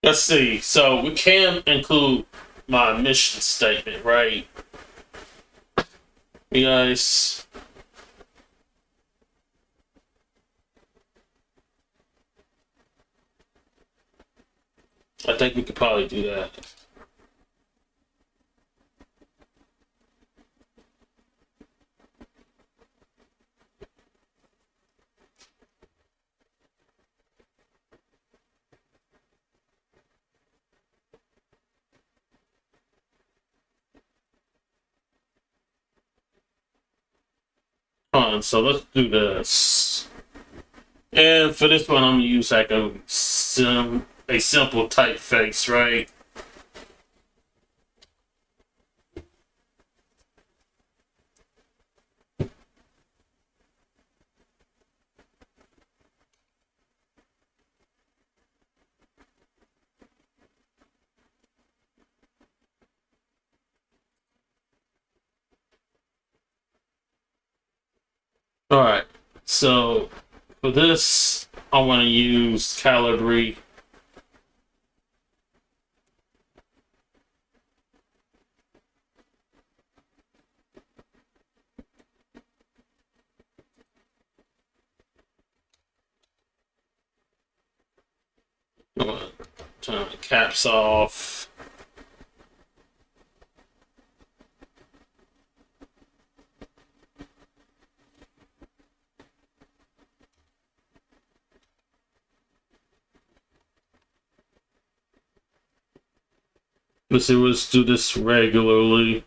A: Let's see. So we can include my mission statement, right? You guys, I think we could probably do that. So let's do this. And for this one, I'm gonna use like a simple typeface, right? All right. So for this, I want to use Calibri. I'm gonna turn the caps off. Let's do this regularly.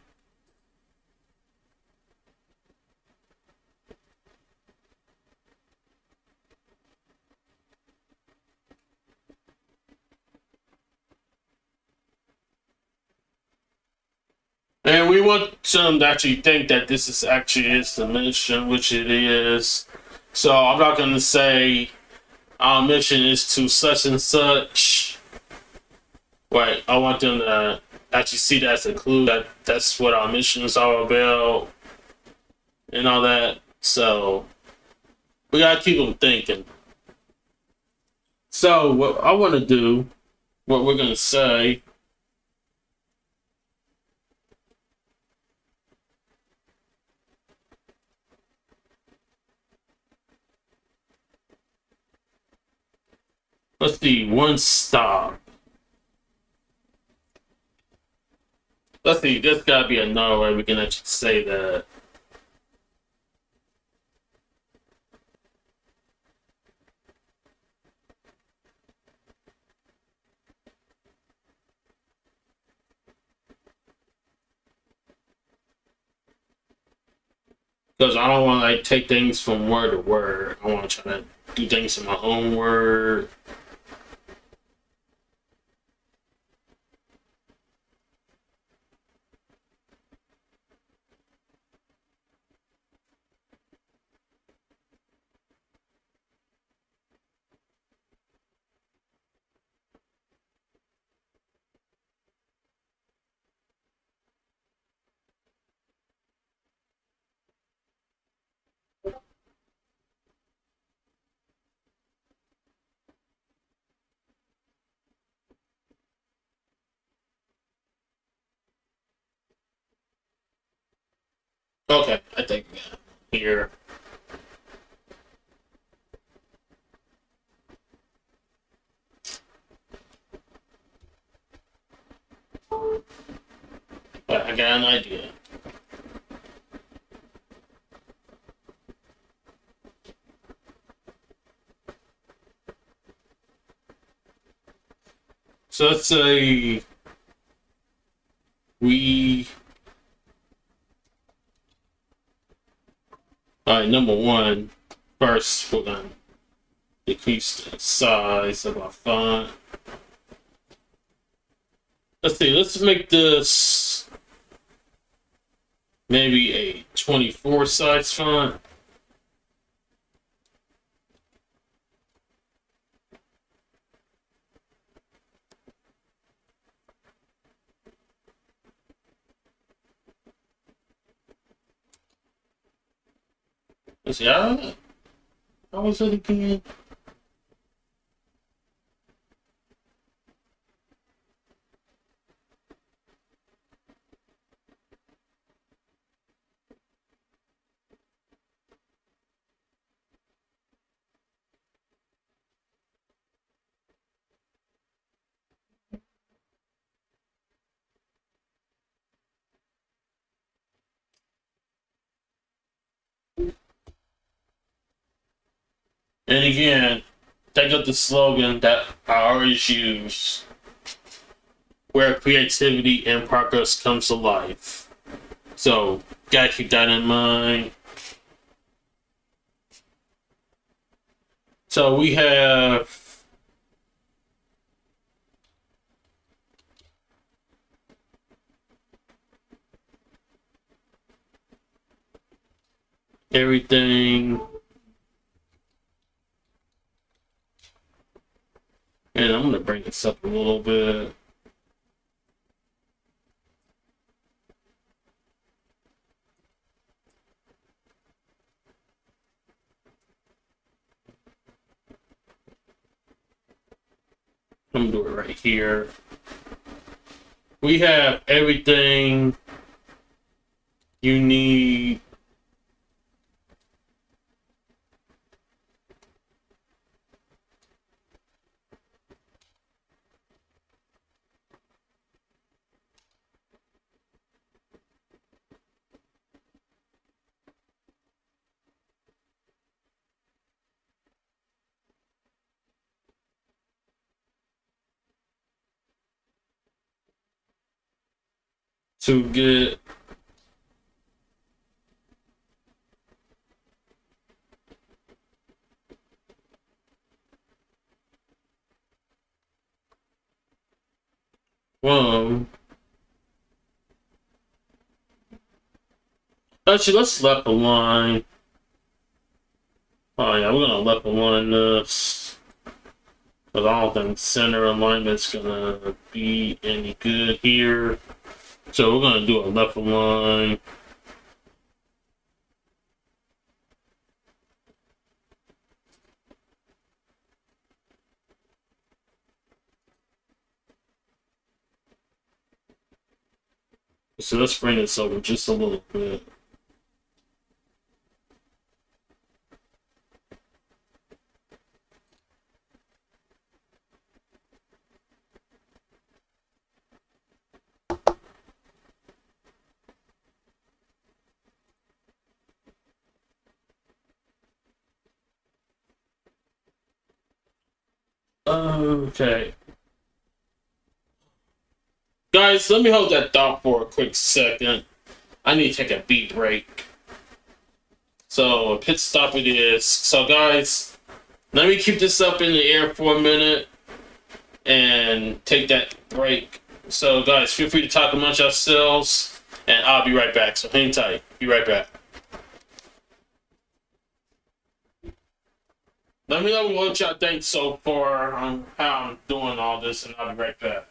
A: And we want them to actually think that this is actually is the mission, which it is. So I'm not going to say our mission is to such and such. Right. I want them to actually see that as a clue that that's what our mission is all about and all that. So we got to keep them thinking. So what I want to do, what we're going to say, let's see, one stop. Let's see, there's got to be another way we can actually say that. Because I don't want to like take things from word to word. I want to try to do things in my own word. Okay, I think here. But I got an idea. So let's say we. All right, number one. First, we're gonna decrease the size of our font. Let's see. Let's make this maybe a 24 size font. Let's see. How was it again? And again, take up the slogan that I always use, where creativity and progress comes to life. So, gotta keep that in mind. So we have everything, and I'm gonna bring this up a little bit. I'm gonna do it right here. We have everything you need to get from. Actually, let's left align. Oh yeah, we're gonna left align this. But I don't think center alignment's gonna be any good here. So we're gonna do a left align. So let's bring this over just a little bit. Okay. Guys, let me hold that thought for a quick second. I need to take a beat break. So, a pit stop it is. So, guys, let me keep this up in the air for a minute and take that break. So, guys, feel free to talk amongst yourselves, and I'll be right back. So, hang tight. Be right back. Let me know what y'all think so far on how I'm doing all this, and I'll be right back.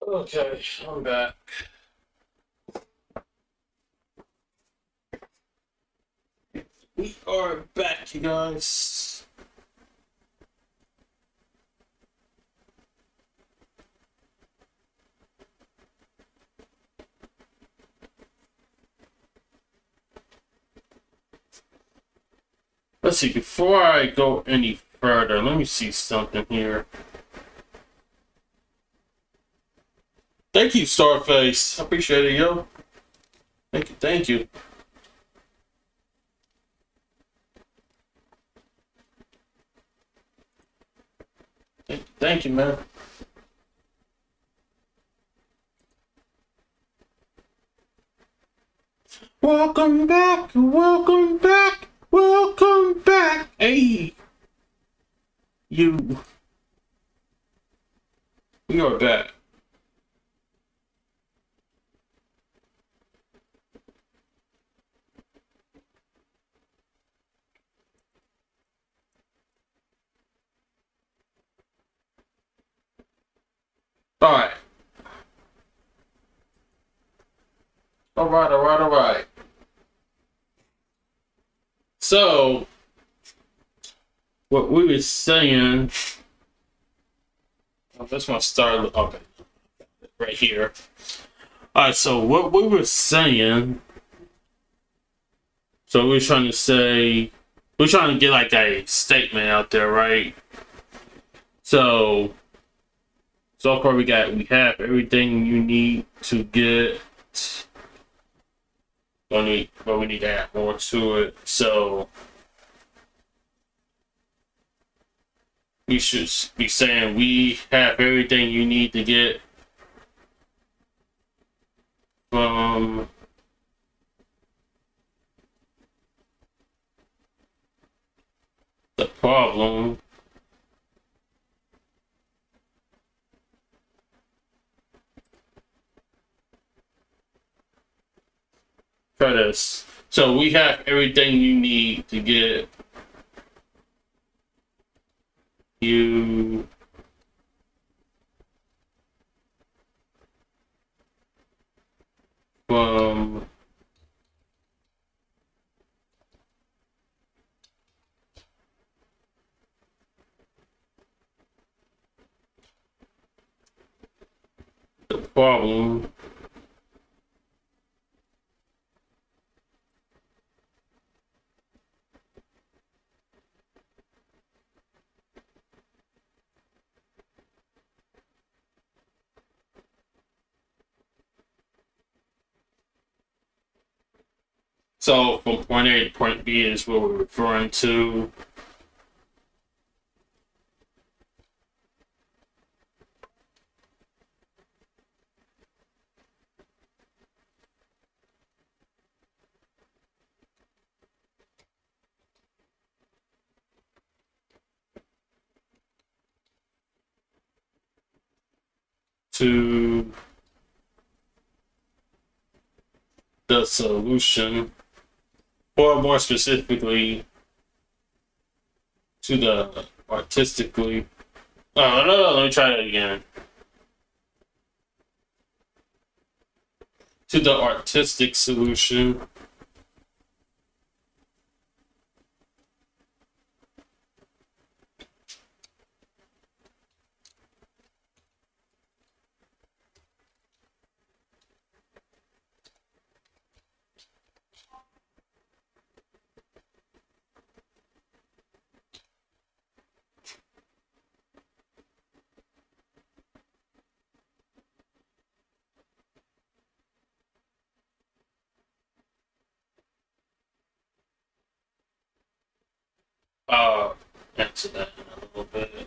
A: Okay, I'm back. We are back, you guys. Let's see, before I go any further, let me see something here. Thank you, Starface. I appreciate it, yo. Thank you, thank you. Thank you, man. Welcome back, welcome back, welcome back. Hey, you. We are back. All right. All right, all right, all right. So, what we were saying, I just want to start, okay, right here. All right, so what we were saying, so we are trying to say, we're trying to get like a statement out there, right? So far we have everything you need to get. But we need to add more to it. So we should be saying we have everything you need to get from the problem for this. So we have everything you need to get you from the problem so from point A to point B is what we're referring to. To the solution, or more specifically, to the artistically. Oh, no, let me try that again. To the artistic solution. Uh, answer that in a little bit.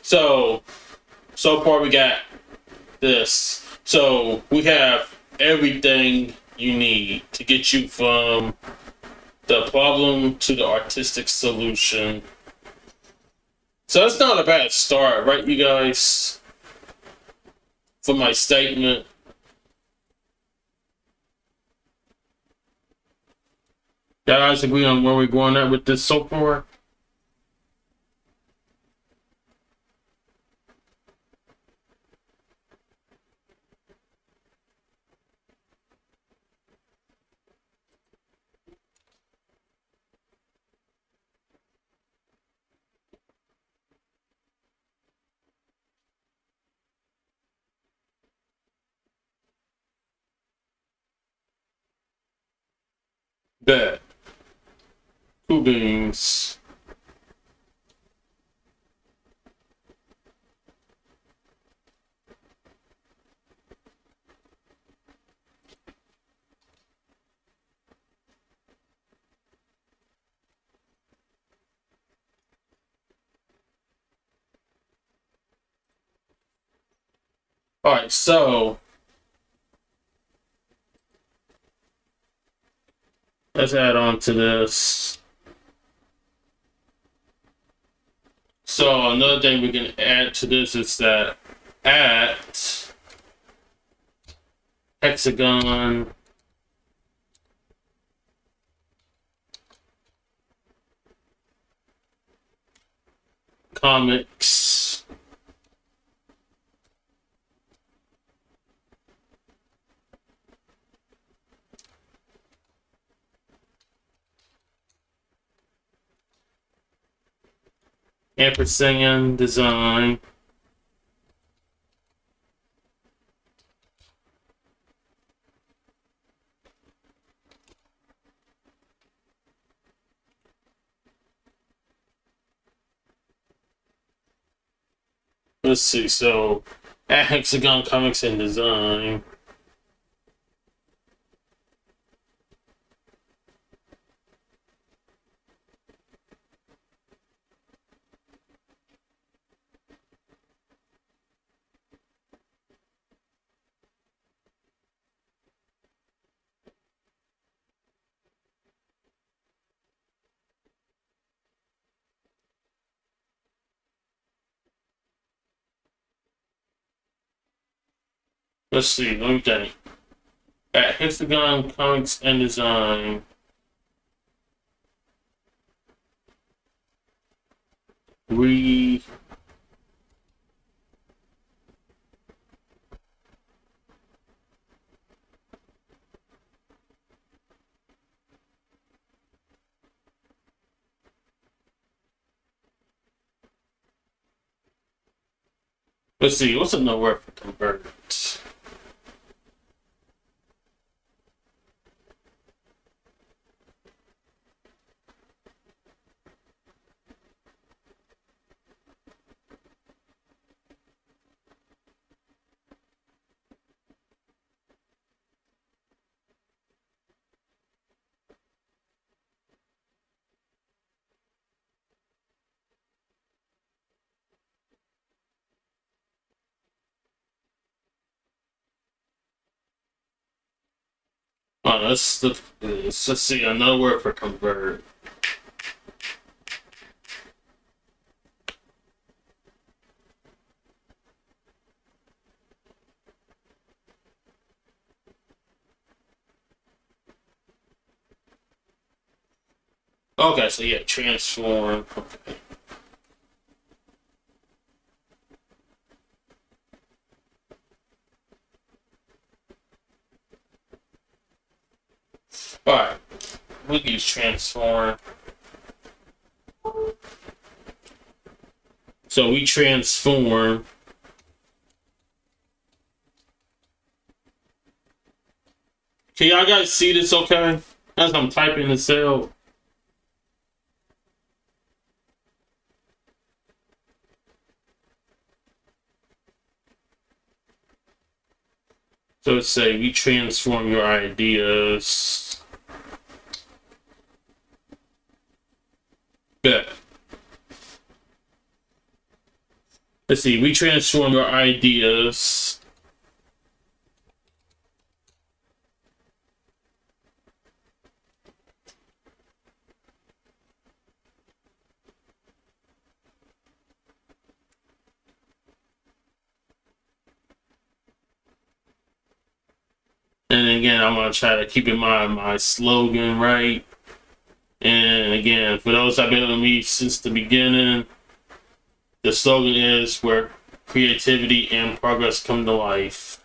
A: So, so far we got this. So we have everything you need to get you from the problem to the artistic solution. So that's not a bad start, right, you guys? For my statement. Guys, agree on where we're going at with this so far? Bet. Two beans. Alright, so let's add on to this. So another thing we can add to this is that at Hexagon Comics ampersand design. Let's see. So at Hexagon Comics and Design. Let's see. Let me think. At Hexagon Comics and Design. We let's see. What's another word for convert? Let's see another word for convert. Okay, so yeah, transform. Okay. Alright, we can use transform. So we transform. Can y'all guys see this okay? As I'm typing this out. So let's say we transform your ideas. Bet. Let's see, we transform your ideas. And again, I'm gonna try to keep in mind my slogan right. And again, for those that have been with me since the beginning, the slogan is where creativity and progress come to life.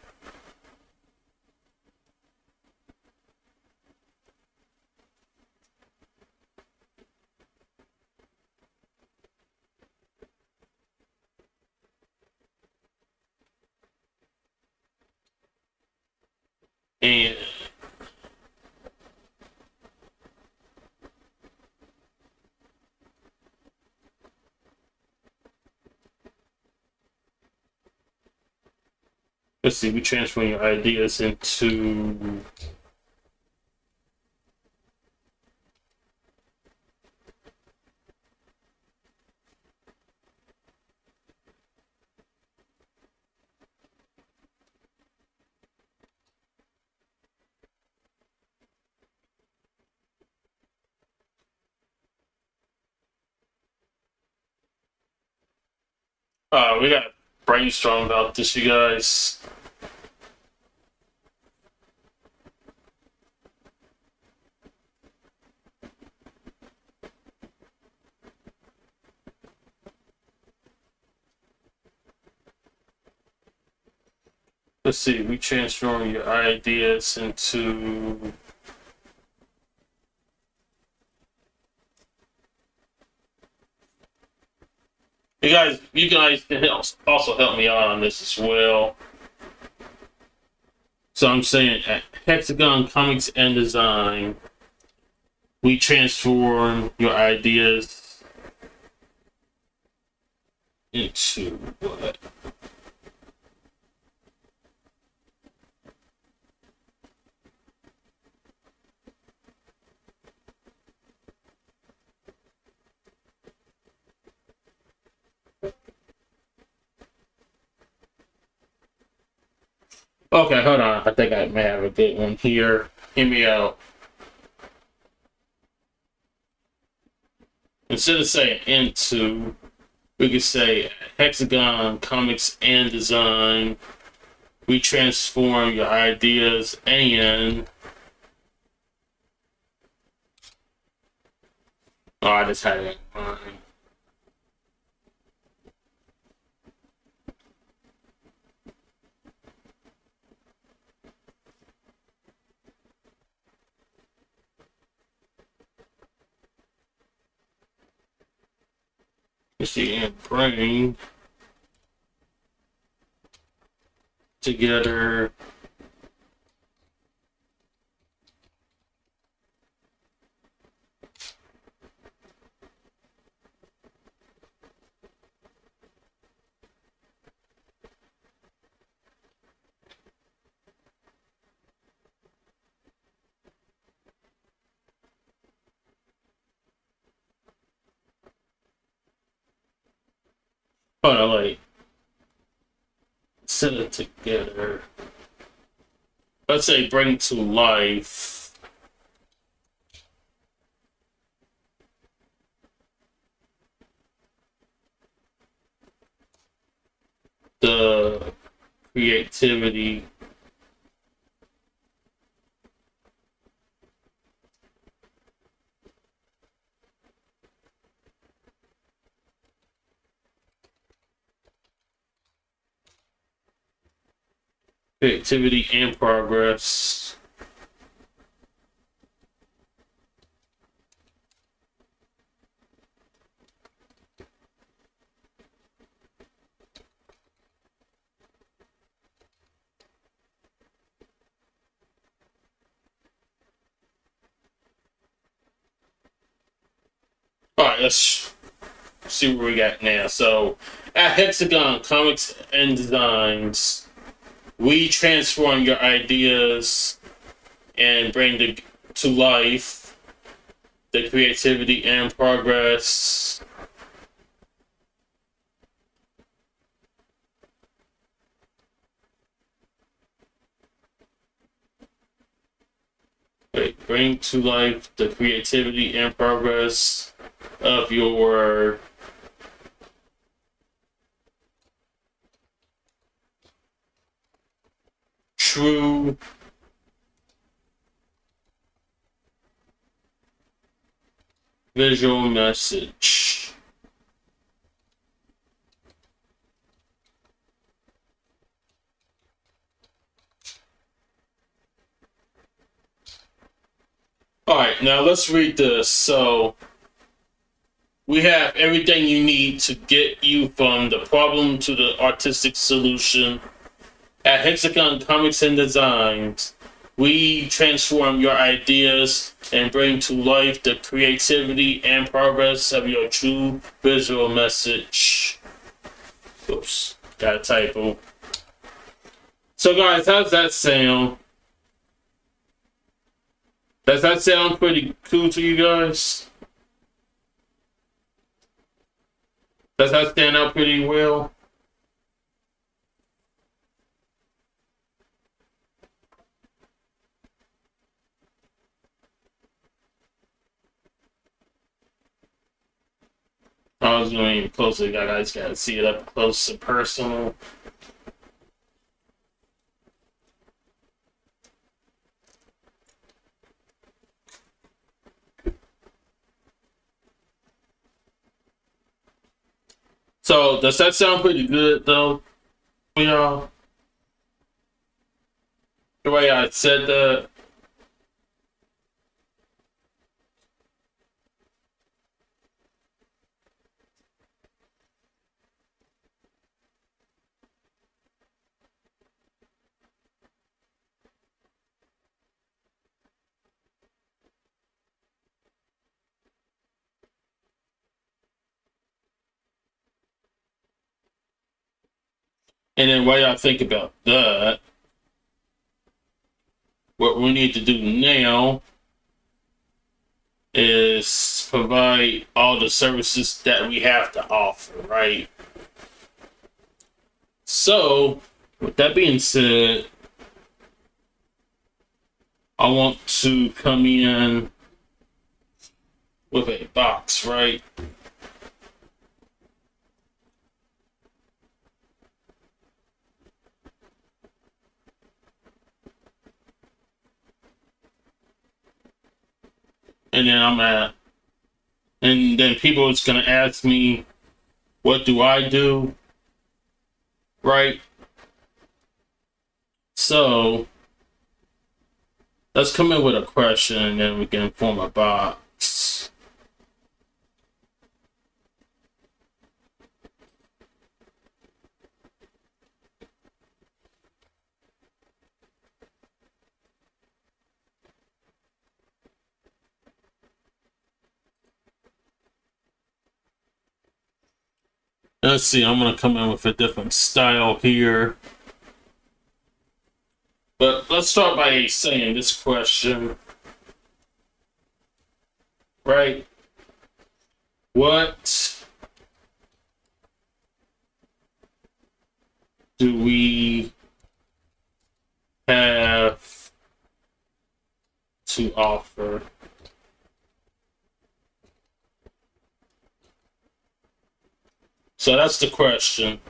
A: And Let's see, we transfer your ideas into. We got to brainstorm about this, you guys. Let's see, we transform your ideas into. You guys can also help me out on this as well. So I'm saying at Hexagon Comics and Design, we transform your ideas into what? Okay, hold on. I think I may have a good one here. Hear me out. Instead of saying into, we could say Hexagon Comics and Design. We transform your ideas and. Oh, I just had it in mind. Let's see, and bring together hold on, like set it together. Let's say bring to life the creativity and progress. All right, let's see what we got now. So, at Hexagon Comics and Designs, we transform your ideas and bring to life the creativity and progress. Wait, bring to life the creativity and progress of your true visual message. All right, now let's read this. So, we have everything you need to get you from the problem to the artistic solution. At Hexagon Comics and Designs, we transform your ideas and bring to life the creativity and progress of your true visual message. Oops, got a typo. So guys, how's that sound? Does that sound pretty cool to you guys? Does that stand out pretty well? I was going even closer. You guys gotta see it up close and personal. So does that sound pretty good though? For y'all? The way I said that. And then while y'all think about that, what we need to do now is provide all the services that we have to offer, right? So, with that being said, I want to come in with a box, right? And then and then people is gonna ask me, what do I do? Right? So let's come in with a question and then we can form a box. Let's see, I'm gonna come in with a different style here. But let's start by saying this question, right? What do we have to offer? So that's the question.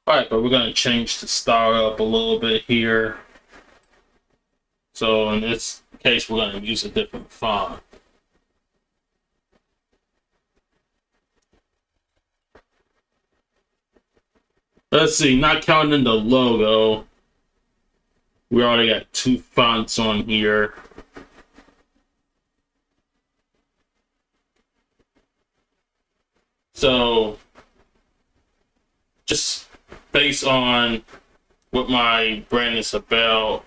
A: Alright, but we're gonna change the style up a little bit here. So in this case, we're gonna use a different font. Let's see, not counting the logo, we already got 2 fonts on here. So, just based on what my brand is about,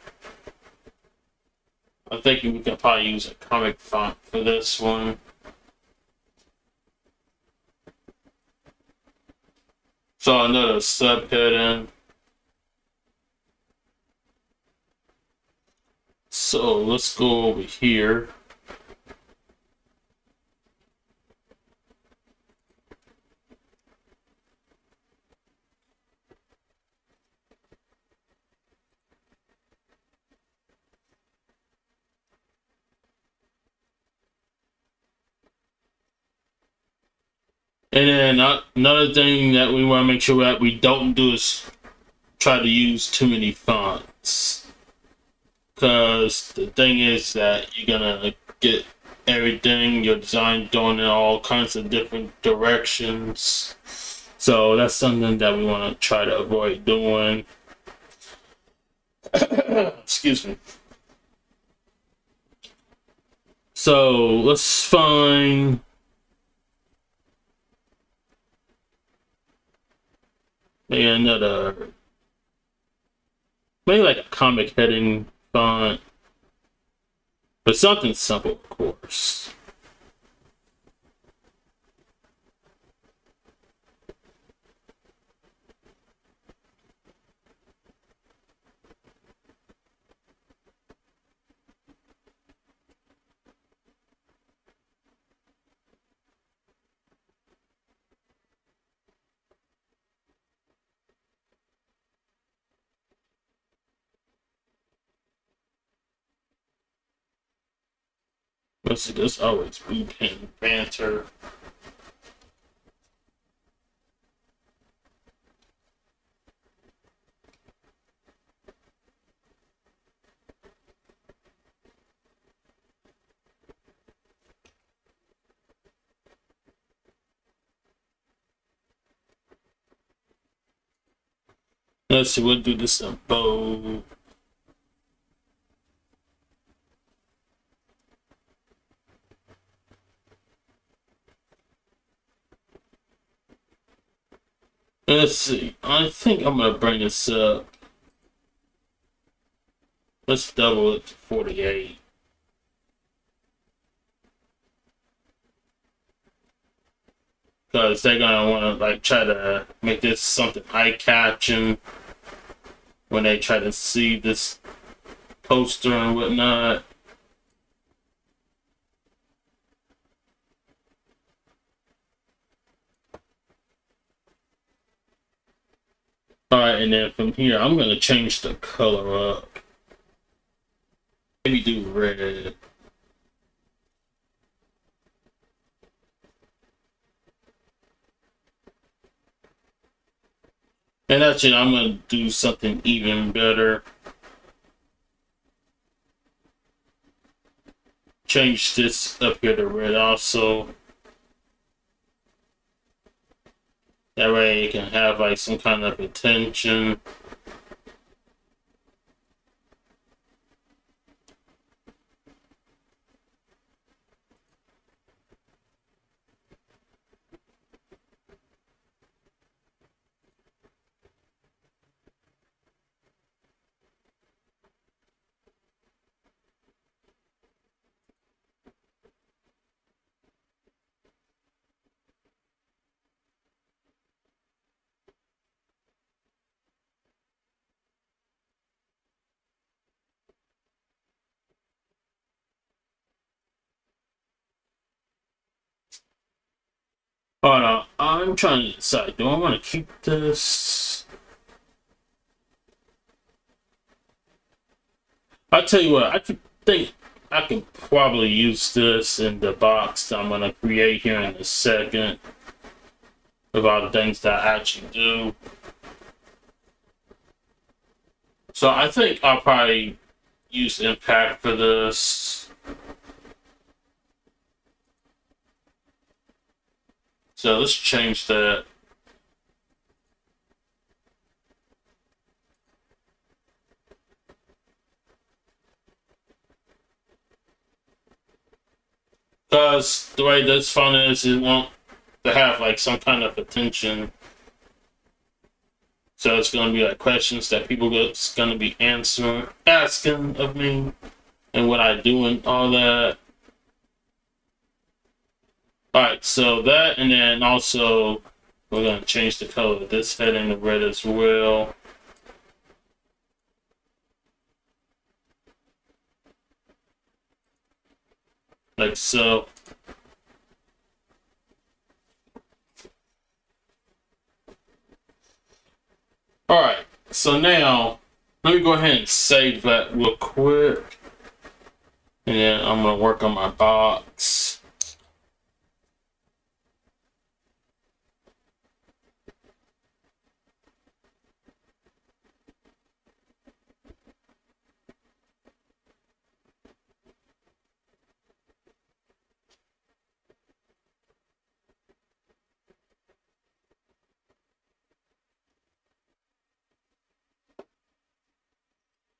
A: I'm thinking we can probably use a comic font for this one. So another subheading. So let's go over here. And then another thing that we want to make sure that we don't do is try to use too many fonts. Because the thing is that you're gonna get everything, your design going in all kinds of different directions. So that's something that we want to try to avoid doing. Excuse me. So let's find maybe another, maybe like a comic heading font, but something simple, of course. Let's see, this always be pen banter. Let's see, we'll do this in bold. Let's see, I think I'm gonna bring this up. Let's double it to 48. Because they're gonna want to like try to make this something eye-catching when they try to see this poster and whatnot. Alright, and then from here, I'm gonna change the color up. Maybe do red. And actually, I'm gonna do something even better. Change this up here to red also. That way it can have like some kind of attention. Hold on, I'm trying to decide. Do I want to keep this? I'll tell you what, I could think I could probably use this in the box that I'm gonna create here in a second with all the things that I actually do. So I think I'll probably use impact for this. So let's change that. Because the way this font is, it won't to have like some kind of attention. So it's gonna be like questions that people is gonna be asking of me, and what I do and all that. All right, so that, and then also we're gonna change the color of this heading to red as well. Like so. Alright, so now let me go ahead and save that real quick. And then I'm gonna work on my box.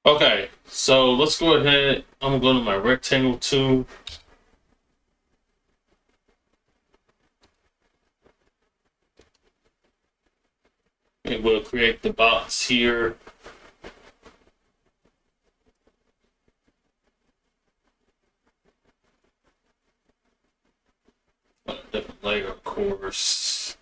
A: Okay, so let's go ahead. I'm gonna go to my rectangle tool. It will create the box here. A different layer, of course.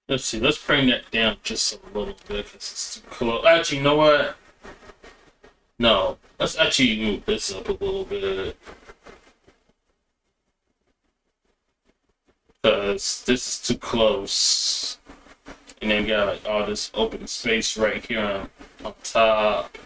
A: Let's see, let's bring that down just a little bit because it's too close. Actually, you know what? No, let's actually move this up a little bit. Because this is too close. And then got like all this open space right here on top.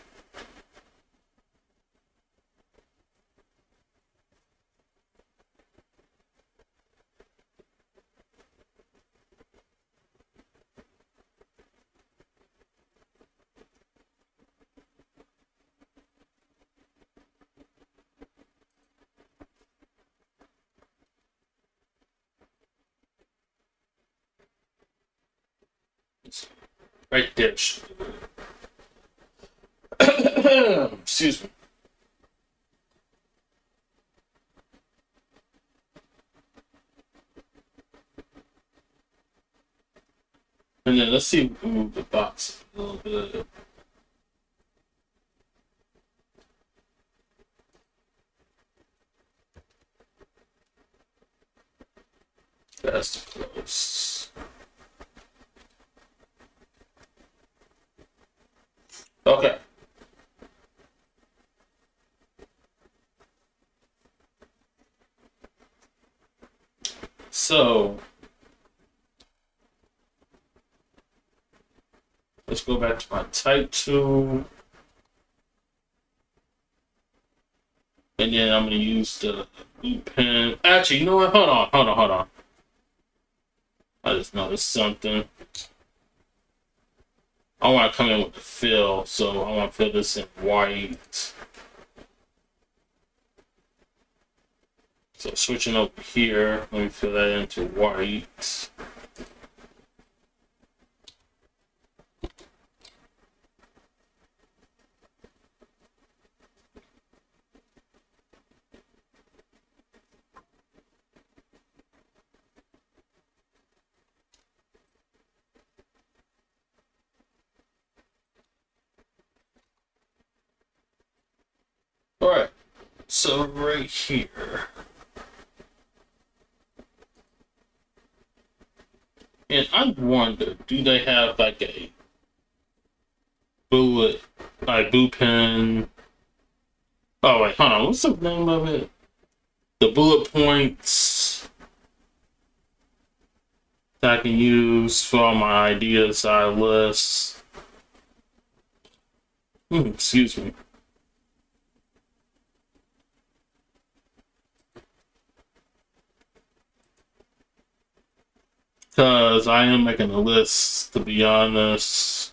A: Right there. Excuse me. And then let's see if we can move the box a little bit. That's too close. Okay. So let's go back to my type tool. And then I'm gonna use the blue pen. Actually, you know what? Hold on. I just noticed something. I want to come in with the fill, so I want to fill this in white. So switching over here, let me fill that into white. All right, so right here. And I wonder, do they have like a bullet, like blue pen? Oh wait, hold on. What's the name of it? The bullet points that I can use for all my ideas I list. Excuse me. Because I am making a list, to be honest.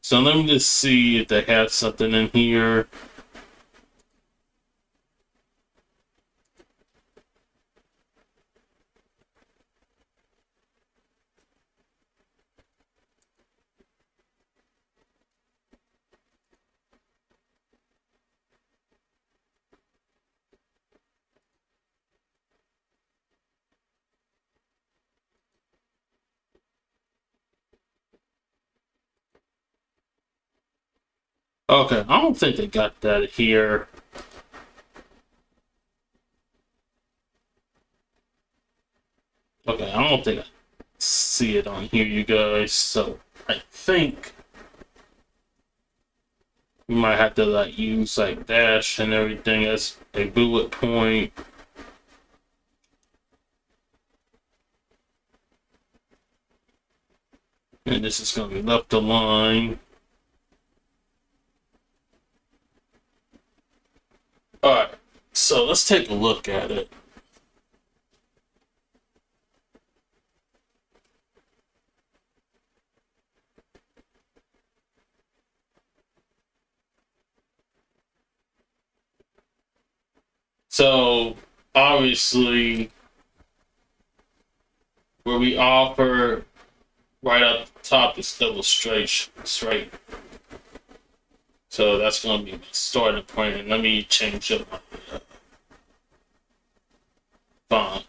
A: So let me just see if they have something in here. Okay, I don't think they got that here. Okay, I don't think I see it on here, you guys. So I think we might have to like use like dash and everything as a bullet point. And this is going to be left align. Alright, so let's take a look at it. So, obviously, where we offer right up top is illustrations, right? So that's going to be my starting point. And let me change up my font.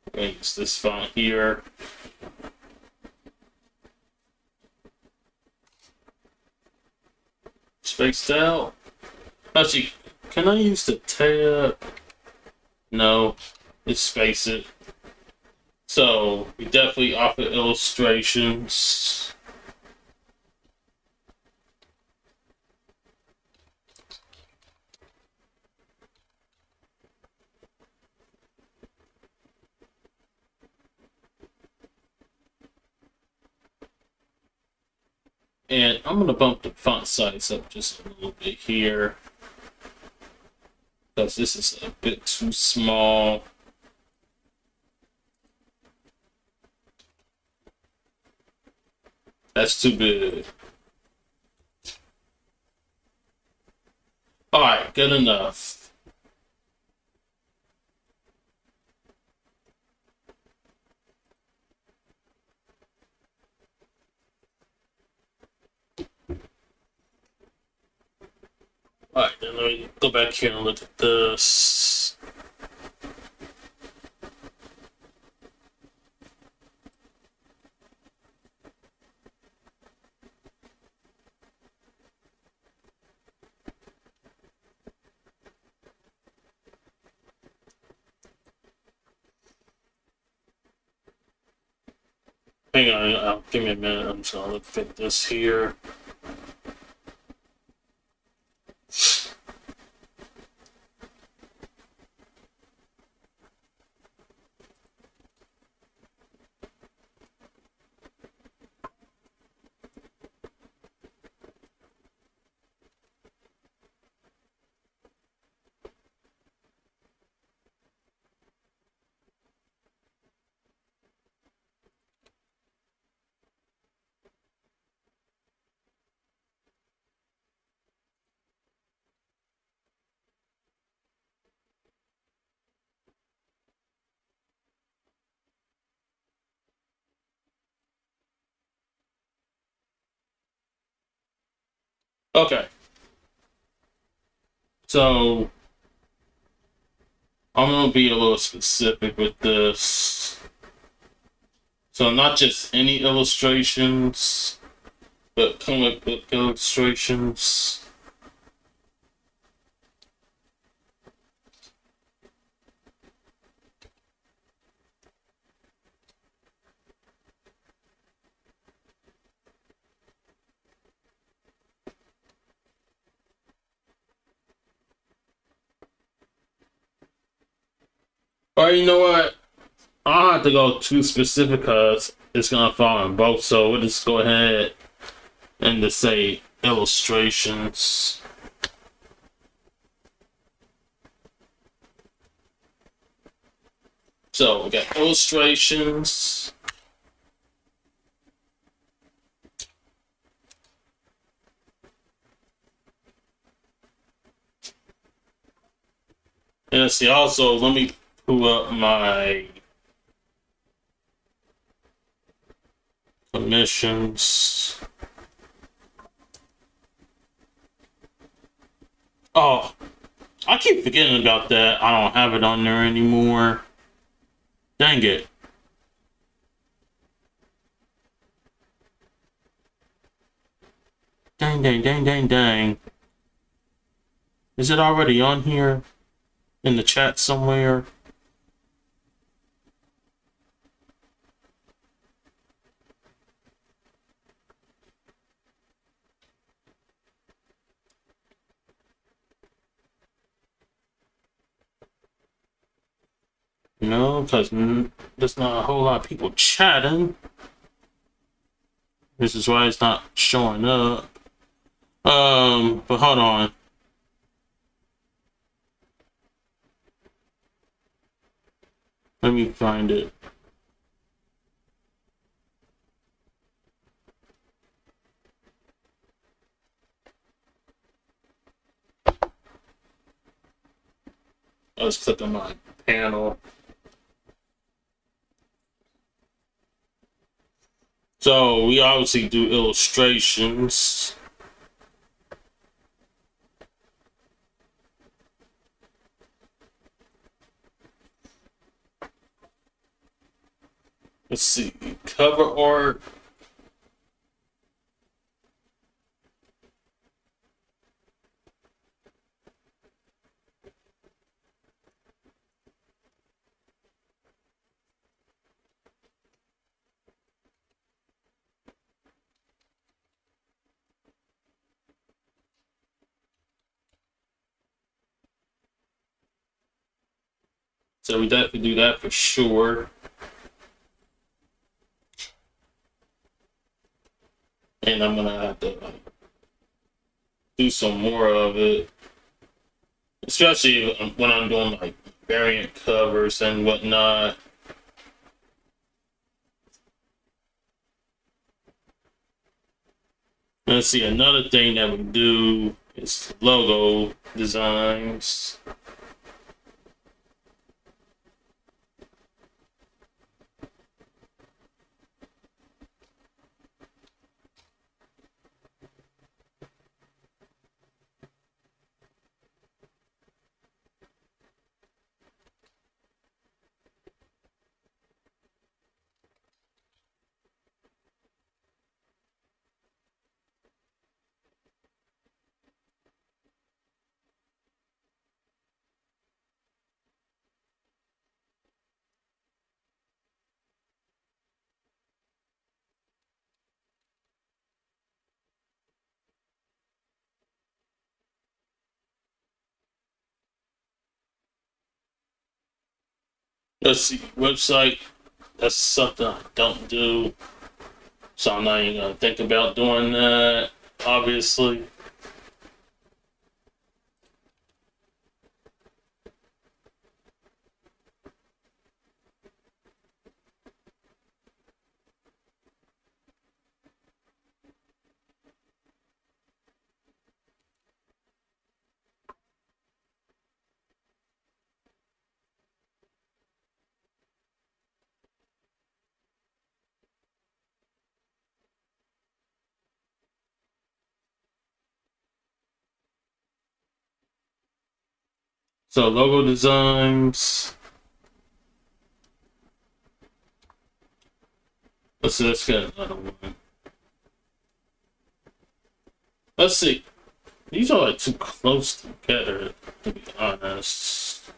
A: I'm going to use this font here. Spaced out. Actually, can I use the tab? No, it's space it. So we definitely offer illustrations. And I'm going to bump the font size up just a little bit here, because this is a bit too small. That's too big. Alright, good enough. Alright, then let me go back here and look at this. Hang on, give me a minute. I'm just gonna look at this here. Okay. So I'm gonna be a little specific with this. So not just any illustrations, but comic book illustrations. Or you know what? I don't have to go too specific because it's gonna fall on both. So we'll just go ahead and just say illustrations. So we got illustrations. And let's see, also, let me pull up my commissions. Oh, I keep forgetting about that. I don't have it on there anymore. Dang it. Dang, dang, dang, dang, dang. Is it already on here? In the chat somewhere? No, because there's not a whole lot of people chatting. This is why it's not showing up. But hold on. Let me find it. Let's click on my panel. So we obviously do illustrations. Let's see, cover art. So we definitely do that for sure. And I'm gonna have to do some more of it, especially when I'm doing like variant covers and whatnot. Let's see, another thing that we do is logo designs. Let's see, website. That's something I don't do, so I'm not even gonna think about doing that. Obviously. So logo designs. Let's get another one. Let's see. These are like too close together, to be honest.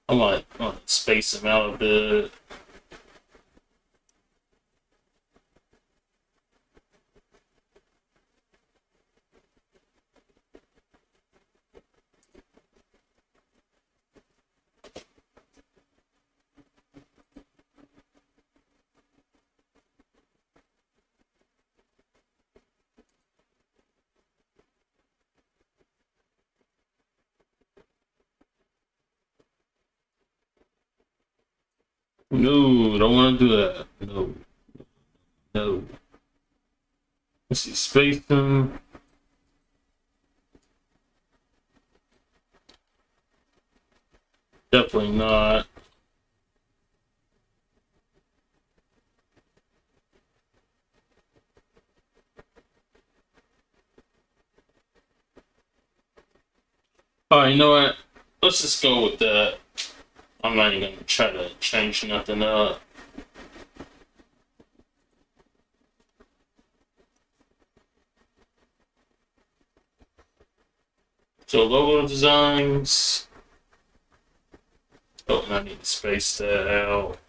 A: I want to space them out a bit. No, don't want to do that. No, no. Let's see, space them. Definitely not. Alright, you know what? Let's just go with that. I'm not even gonna try to change nothing up. So logo designs. Oh, and I need to space that out.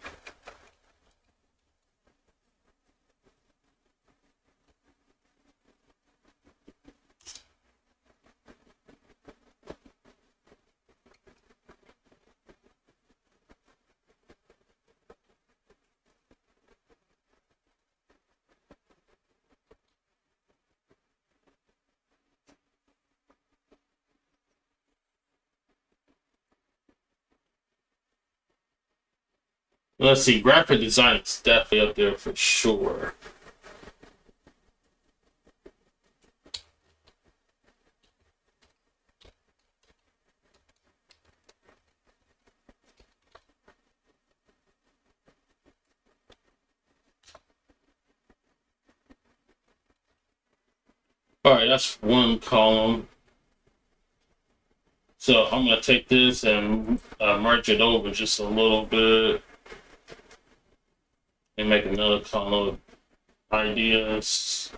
A: Let's see, graphic design is definitely up there for sure. All right, that's one column. So I'm gonna take this and merge it over just a little bit and make another column of ideas.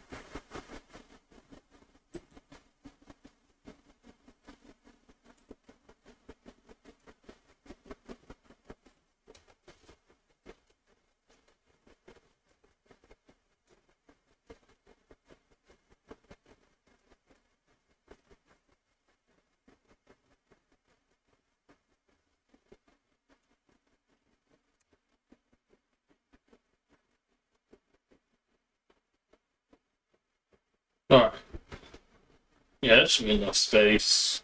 A: All right, yeah, that should be enough space.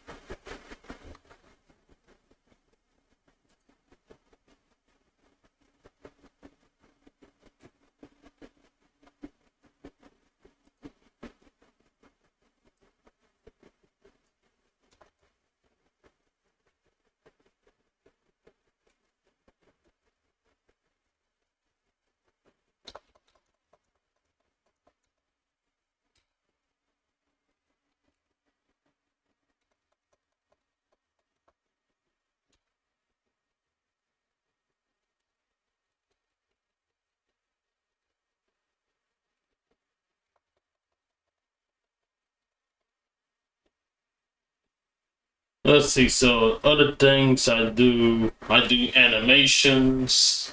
A: Let's see. So other things I do animations.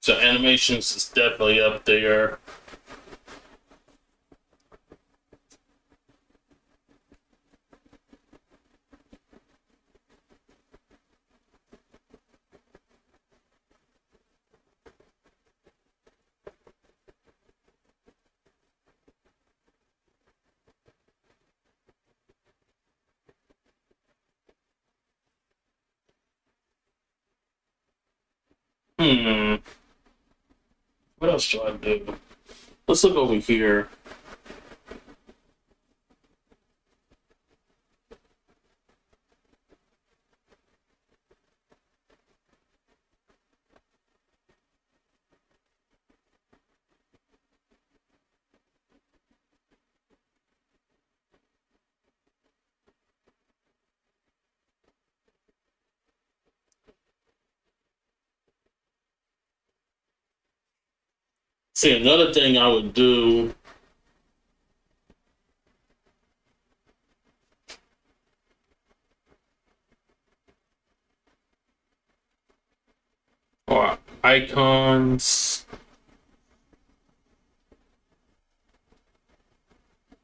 A: So animations is definitely up there. Hmm. What else do I do? Let's look over here. See, another thing I would do. Or icons.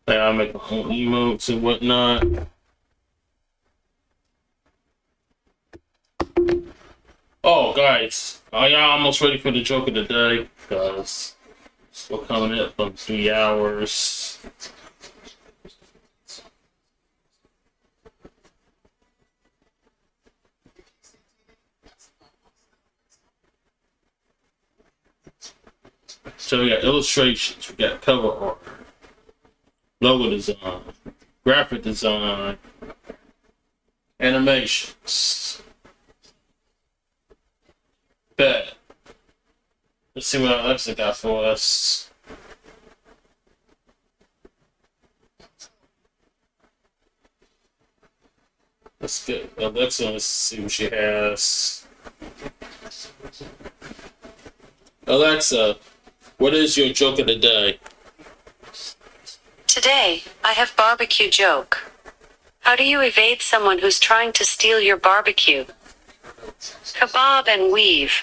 A: Like I make my own emotes and whatnot. Oh, guys, are y'all almost ready for the joke of the day? Because we're coming up on 3 hours. So we got illustrations, we got cover art, logo design, graphic design, animations. Bet. Let's see what Alexa got for us. Let's get Alexa. Let's see what she has. Alexa, what is your joke of the day?
B: Today, I have barbecue joke. How do you evade someone who's trying to steal your barbecue? Kebab and weave.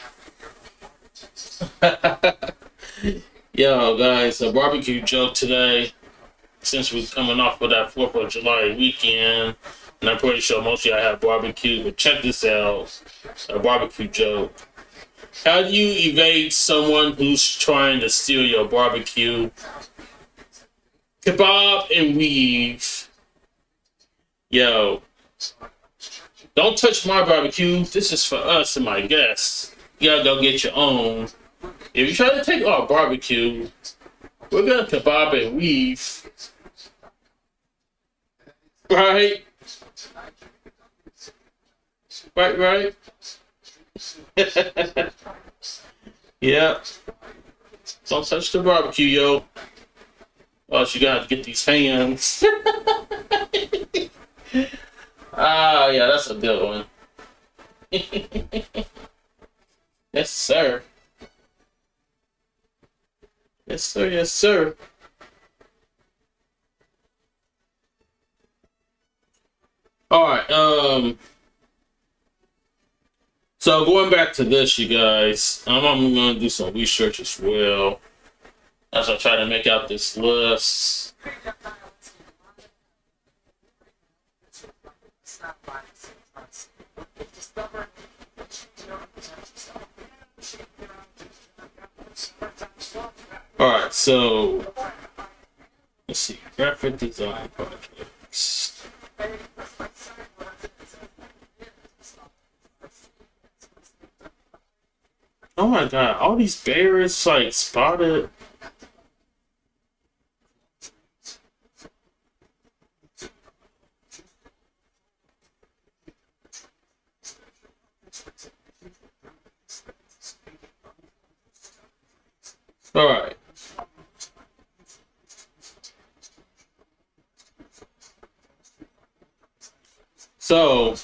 A: Yo, guys, a barbecue joke today. Since we're coming off of that 4th of July weekend, and I'm pretty sure most of y'all have barbecue, but check this out. A barbecue joke. How do you evade someone who's trying to steal your barbecue? Kebab and weave. Yo, don't touch my barbecue. This is for us and my guests. You gotta go get your own. If you try to take our barbecue, we're gonna kebab and weave. Right? Right? Yeah. Don't touch the barbecue, yo. Oh, you gotta get these hands. Ah, yeah, that's a good one. Yes, sir. Yes, sir. Yes, sir. All right. So going back to this, you guys, I'm gonna do some research as well as I try to make out this list. All right, so let's see, graphic design projects. Oh my god, all these bears like spotted. All right. So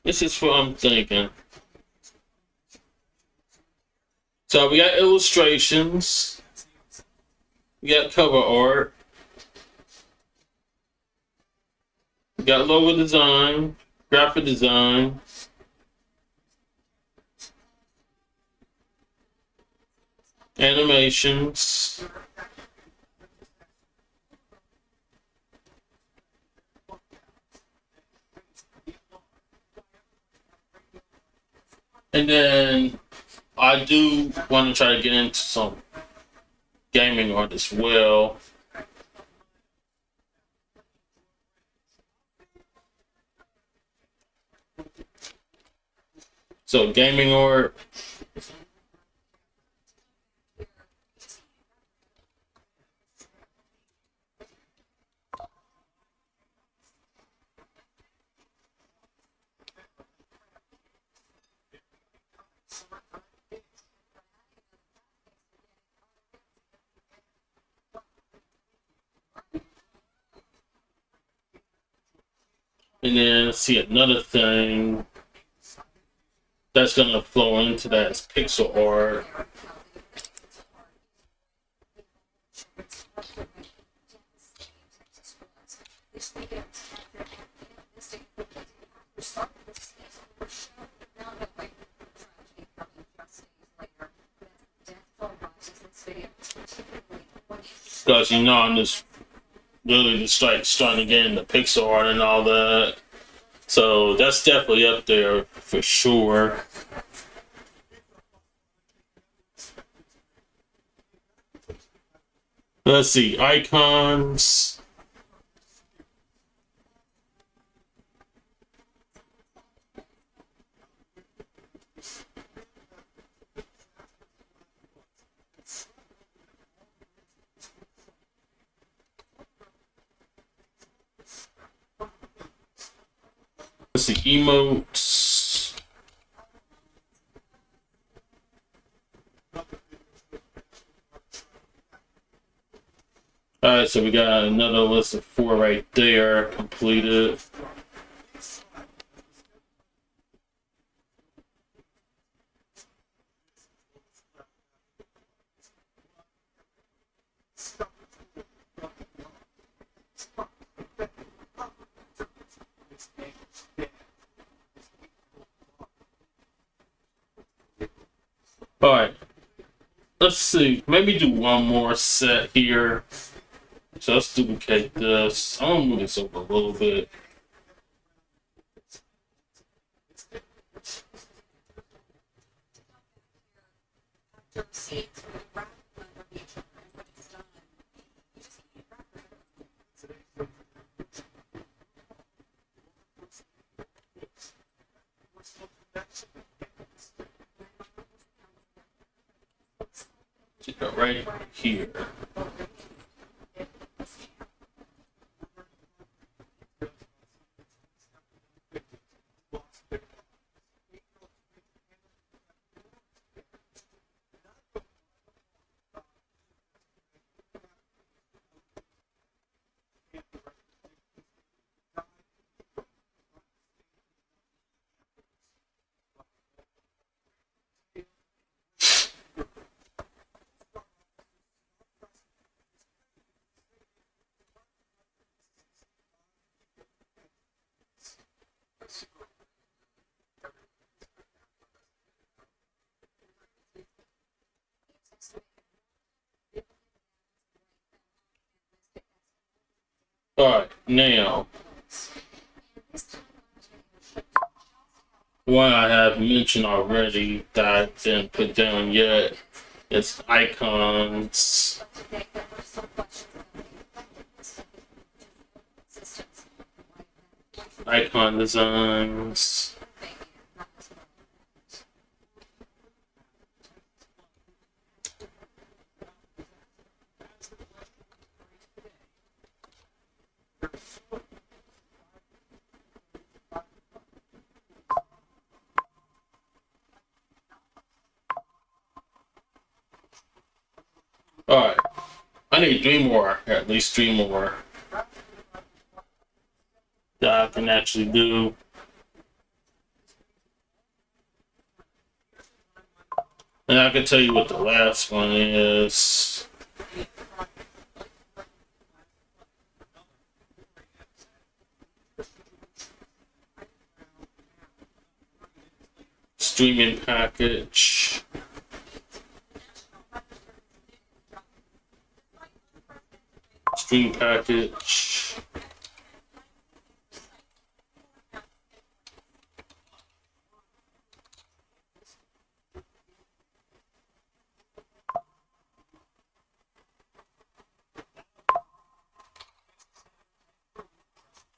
A: this is what I'm thinking. So we got illustrations, we got cover art, we got logo design, graphic design, animations, and then I do want to try to get into some gaming art as well. So gaming art. And then let's see another thing that's gonna flow into that is pixel art. Because you know I'm just really just like starting to get into pixel art and all that. So that's definitely up there for sure. Let's see, icons. Let's see, emotes. Alright, so we got another list of 4 right there completed. Alright, let's see, maybe do one more set here. So let's duplicate this. I'm gonna move this over a little bit. To go right here. Alright, now, one I have mentioned already that I didn't put down yet is icons. Icon designs. Alright, I need 3 more, at least 3 more that I can actually do. And I can tell you what the last one is. Streaming package. Stream package.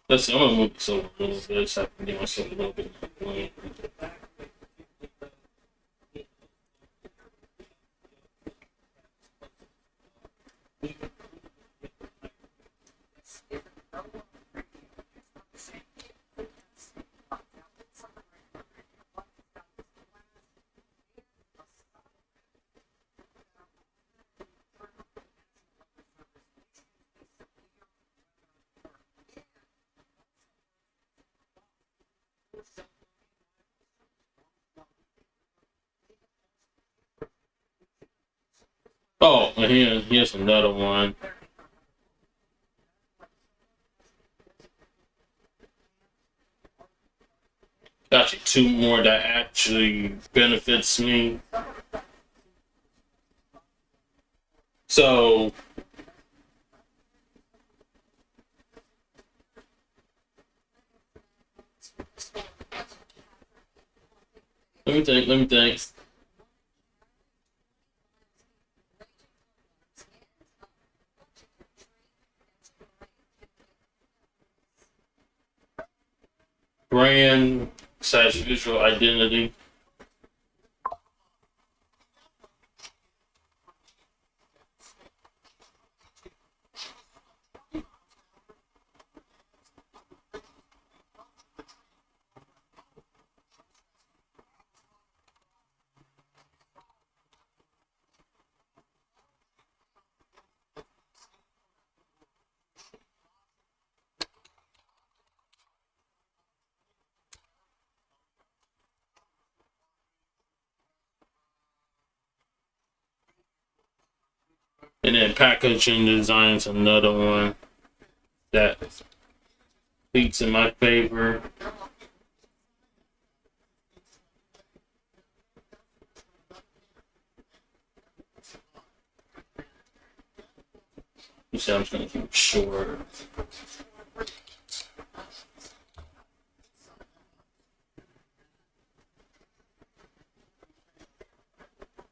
A: Let's see, I'm gonna move this over a little bit so I can get myself a little bit more. Oh, and here's another one. Actually, 2 more that actually benefits me. So, let me think. Brand / visual identity. And then packaging design is another one that speaks in my favor. You see, I'm just gonna keep it short.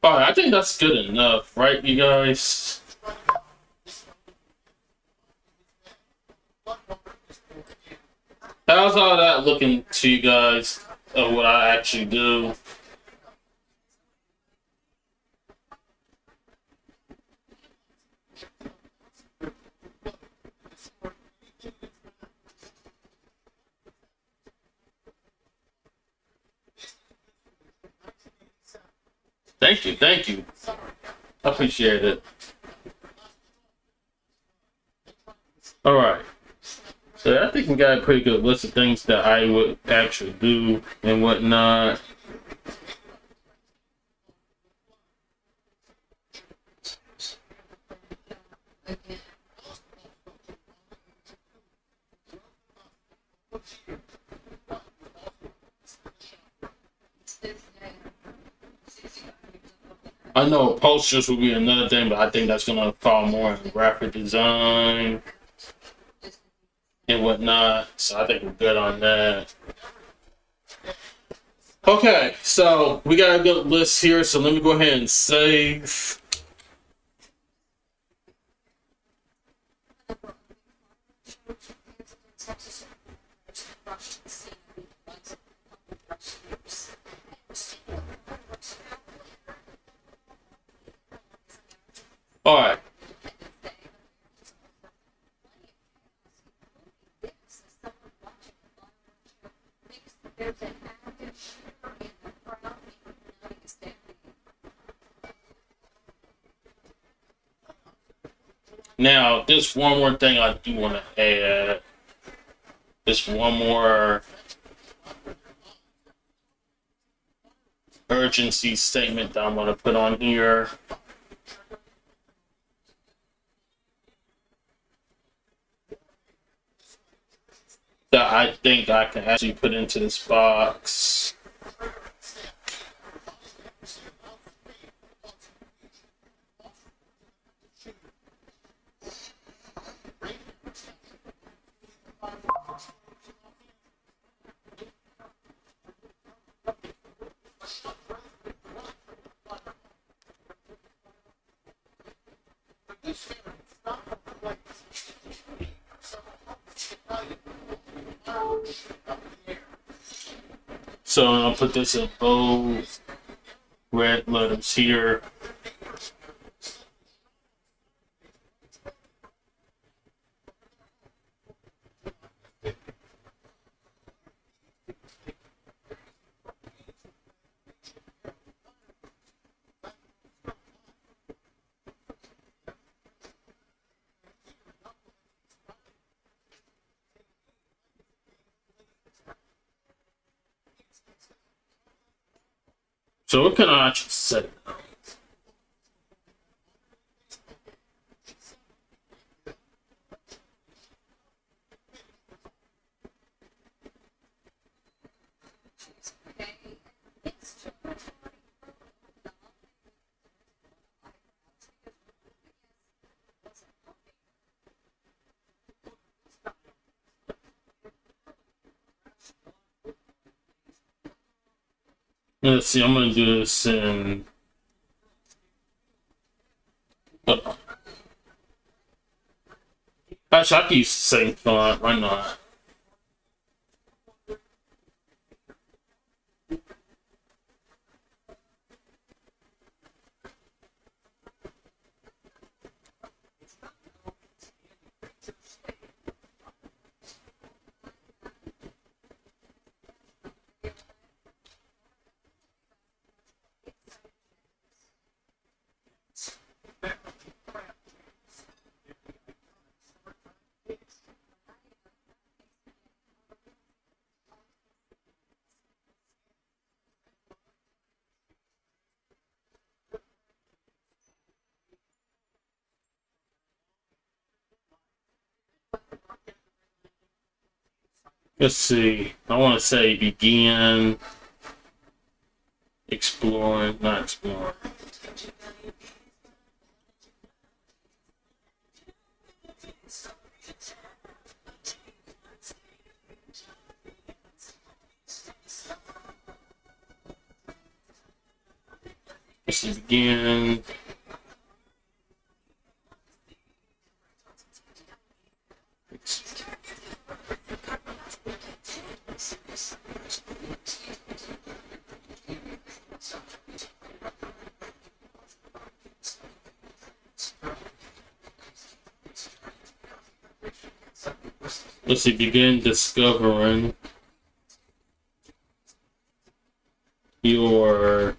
A: Alright, I think that's good enough, right, you guys? How's all that looking to you guys of what I actually do? Thank you, thank you. I appreciate it. Alright. So I think we got a pretty good list of things that I would actually do and whatnot. I know posters will be another thing, but I think that's gonna fall more in graphic design and whatnot. So I think we're good on that. Okay, so we got a good list here, so let me go ahead and save. Alright. Now, there's one more thing I do want to add. Just one more urgency statement that I'm going to put on here. That I think I can actually put into this box. So I'll put this in bold red letters here. So what can I actually say? Let's see, I'm going to do this in... Actually, I can use the same font. Why not? Let's see. I want to say begin exploring, not exploring. Let's begin. Let's see, begin discovering your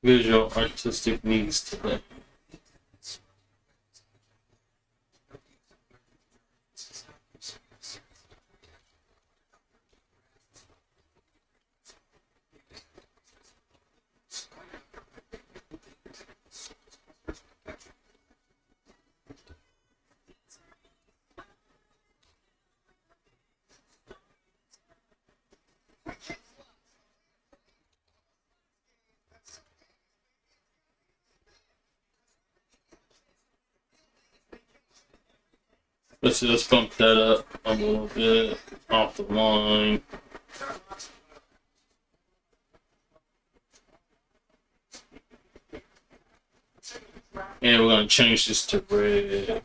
A: visual artistic needs today. Let's see, let's bump that up a little bit off the line. And we're gonna change this to red.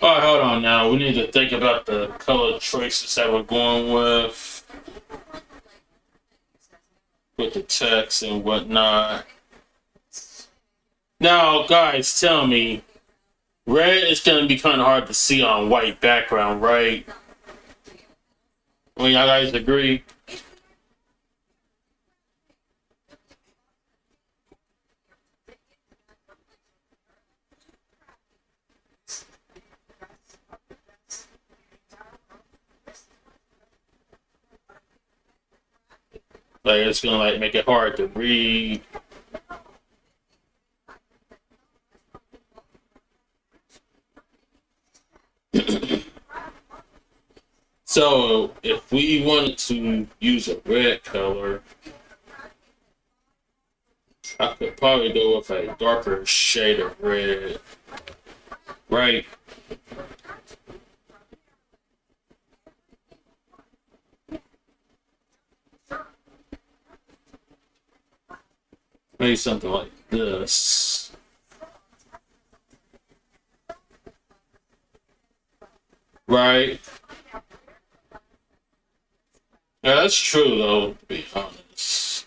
A: Alright, hold on now. We need to think about the color choices that we're going with the text and whatnot. Now, guys, tell me, red is going to be kind of hard to see on white background, right? Y'all guys agree? Like, it's gonna like make it hard to read. So if we wanted to use a red color, I could probably go with a darker shade of red, right? Maybe something like this. Right? Yeah, that's true though, to be honest.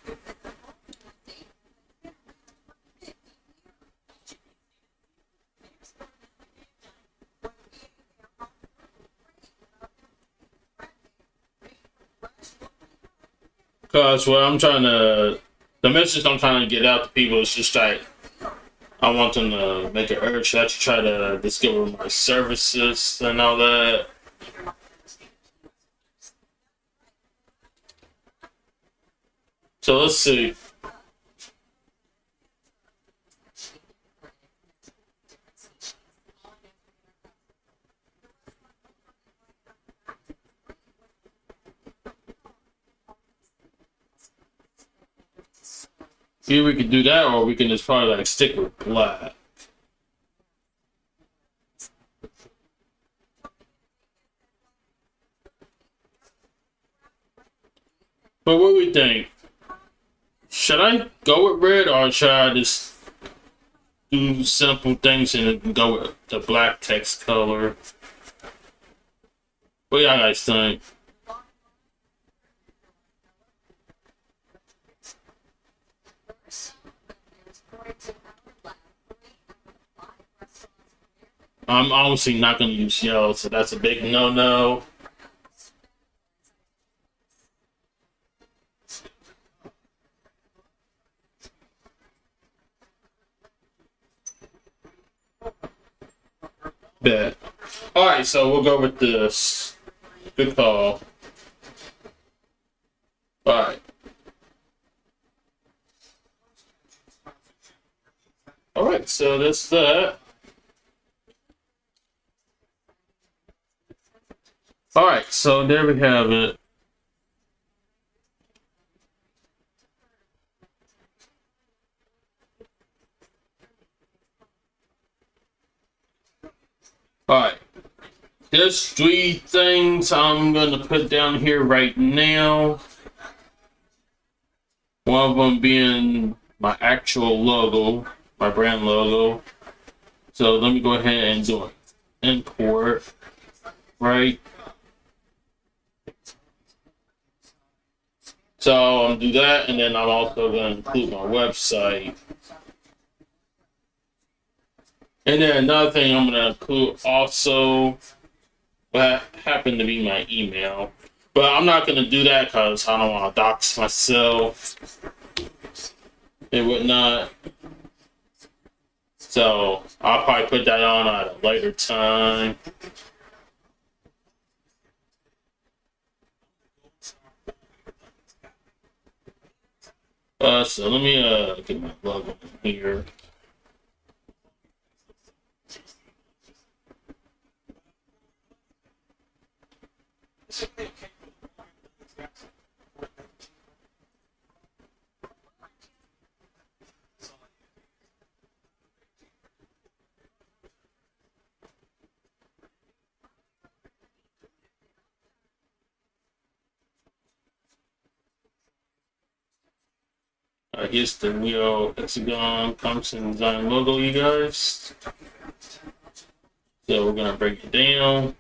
A: Cause what I'm trying to, the message I'm trying to get out to people is just like, I want them to make an urge to try to discover my services and all that. So let's see. Either we can do that or we can just probably like stick with black. But what do we think? Should I go with red or should I just do simple things and go with the black text color? What do y'all guys think? I'm obviously not going to use yellow, so that's a big no-no. Bet. Alright, so we'll go with this. Good call. Alright. All right, so that's that. All right, so there we have it. All right, there's 3 things I'm gonna put down here right now. One of them being my actual logo, my brand logo. So let me go ahead and do an import, right? So I'll do that, and then I'm also going to include my website. And then another thing I'm going to include also what happened to be my email. But I'm not going to do that because I don't want to dox myself and whatnot. So I'll probably put that on at a later time. So let me get my logo here. Here's the Neo Hexagon Thompson design logo, you guys. So we're gonna break it down,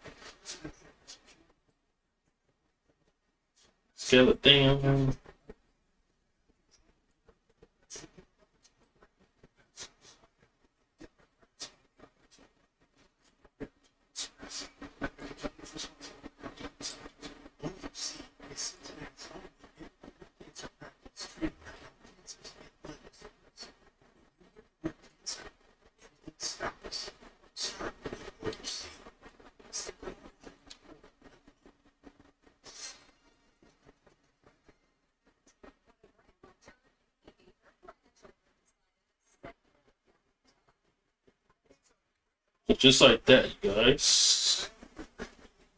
A: scale it down. Just like that, you guys.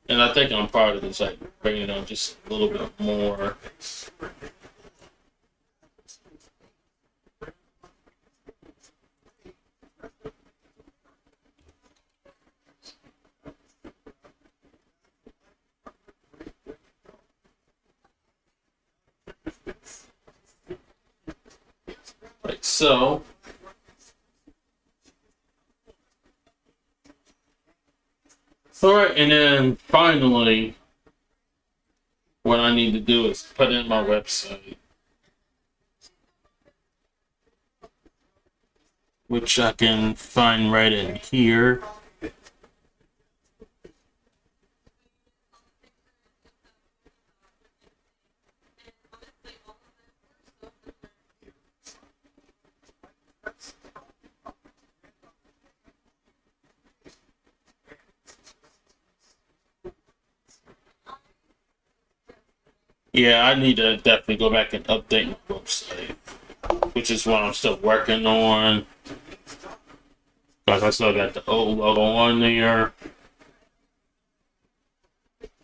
A: And I think I'm part of this, like bringing it on just a little bit more. Like so. Alright, and then finally, what I need to do is put in my website, which I can find right in here. Yeah, I need to definitely go back and update my website, which is what I'm still working on. Because I still got the old logo on there.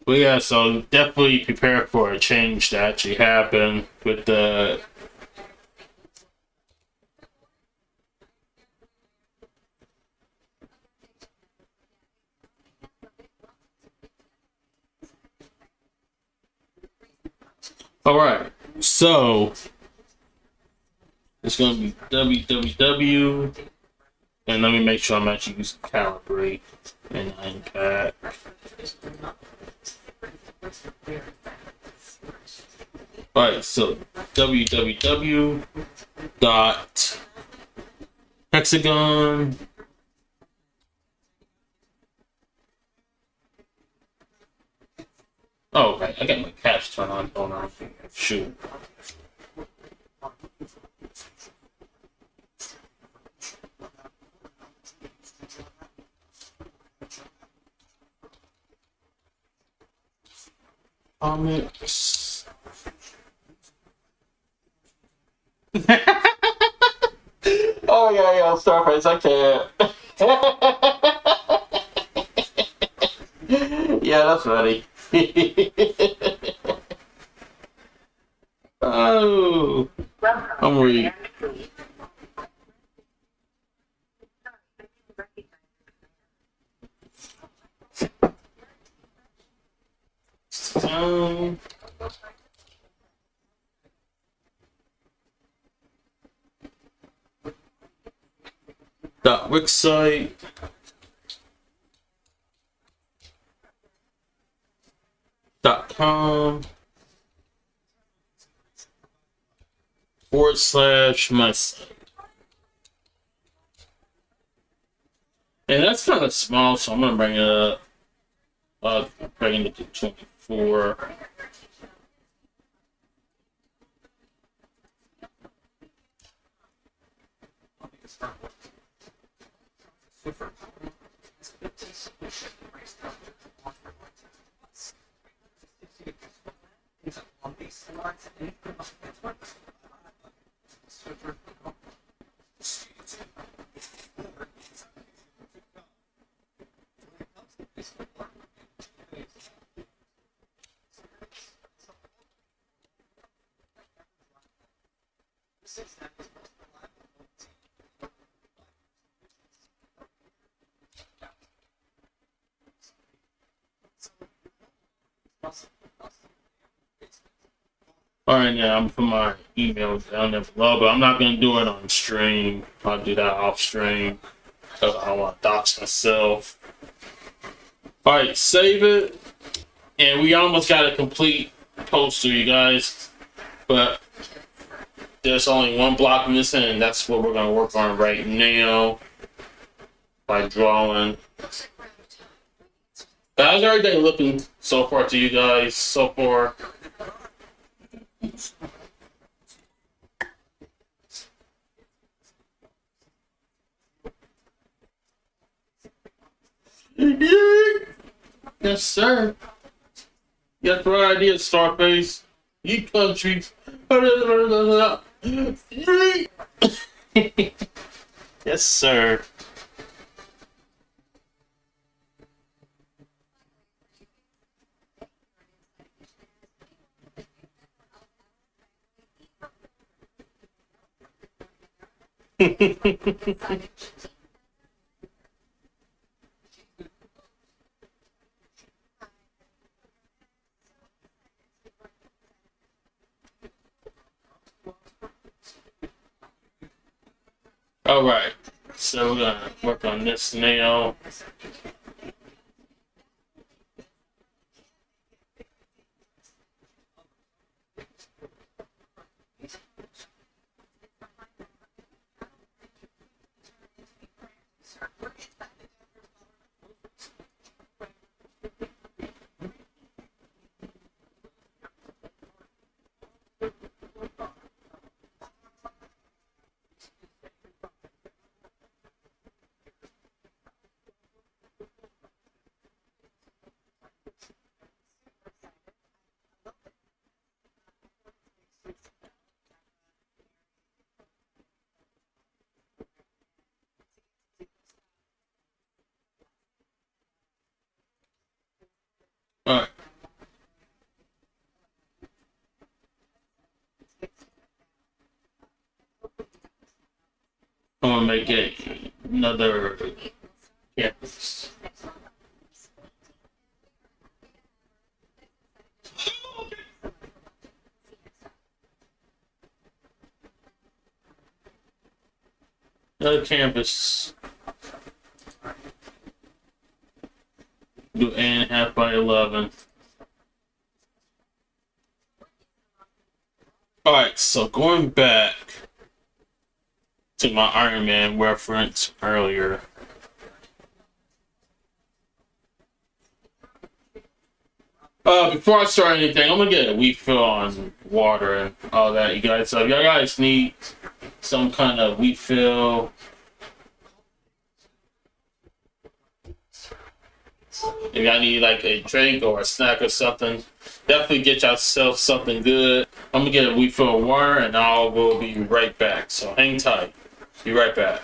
A: But yeah, so definitely prepare for a change to actually happen with the. Alright, so it's going to be www, and let me make sure I'm actually using Calibrate and Unpack. Alright, so www.hexagon. Oh, right, I got my caps turned on. Hold on. Shoot. Comics. All yeah, Starface, I can't. Yeah, that's funny. Oh, I'm reading. Um, dot wixsite. .com / my site. And that's kind of small, so I'm gonna bring it up. Bring it to 24. Alright, yeah, I'm putting my email down there below, but I'm not gonna do it on stream. I'll do that off stream because I don't want to dox myself. Alright, save it. And we almost got a complete poster, you guys. But there's only one block missing, and that's what we're gonna work on right now by drawing. How's everything looking so far to you guys? So far? Yes, sir. You got the right idea, Starface. You countries. Yes, sir. All right, so we're gonna work on this now. All right. I'm gonna make it another campus. Another campus. Do 8.5 by 11. Alright, so going back to my Iron Man reference earlier. Before I start anything, I'm gonna get a refill on water and all that, you guys. So if y'all guys need some kind of refill, if y'all need like a drink or a snack or something, definitely get yourself something good. I'm gonna get a refill of water and I will be right back. So hang tight. Be right back.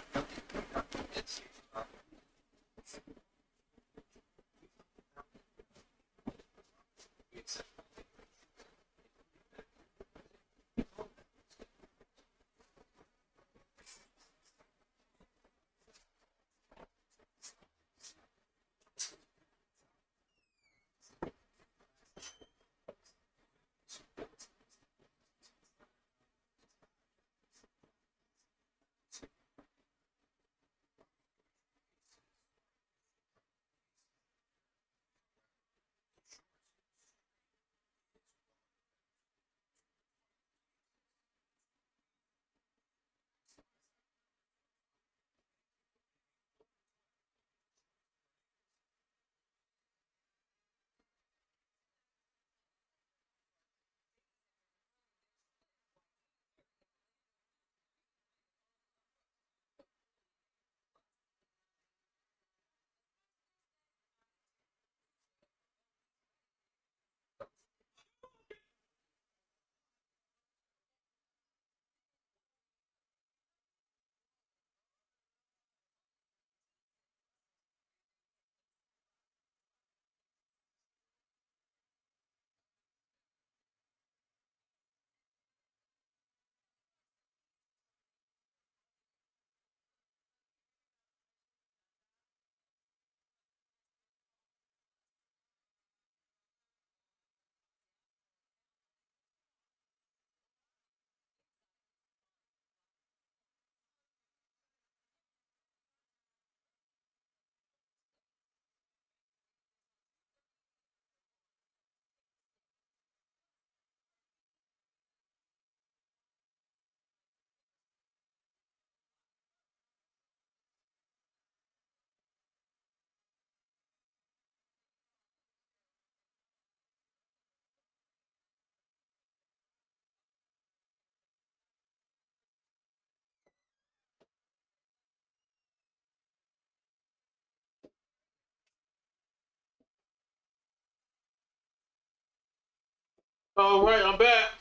A: All right, I'm back.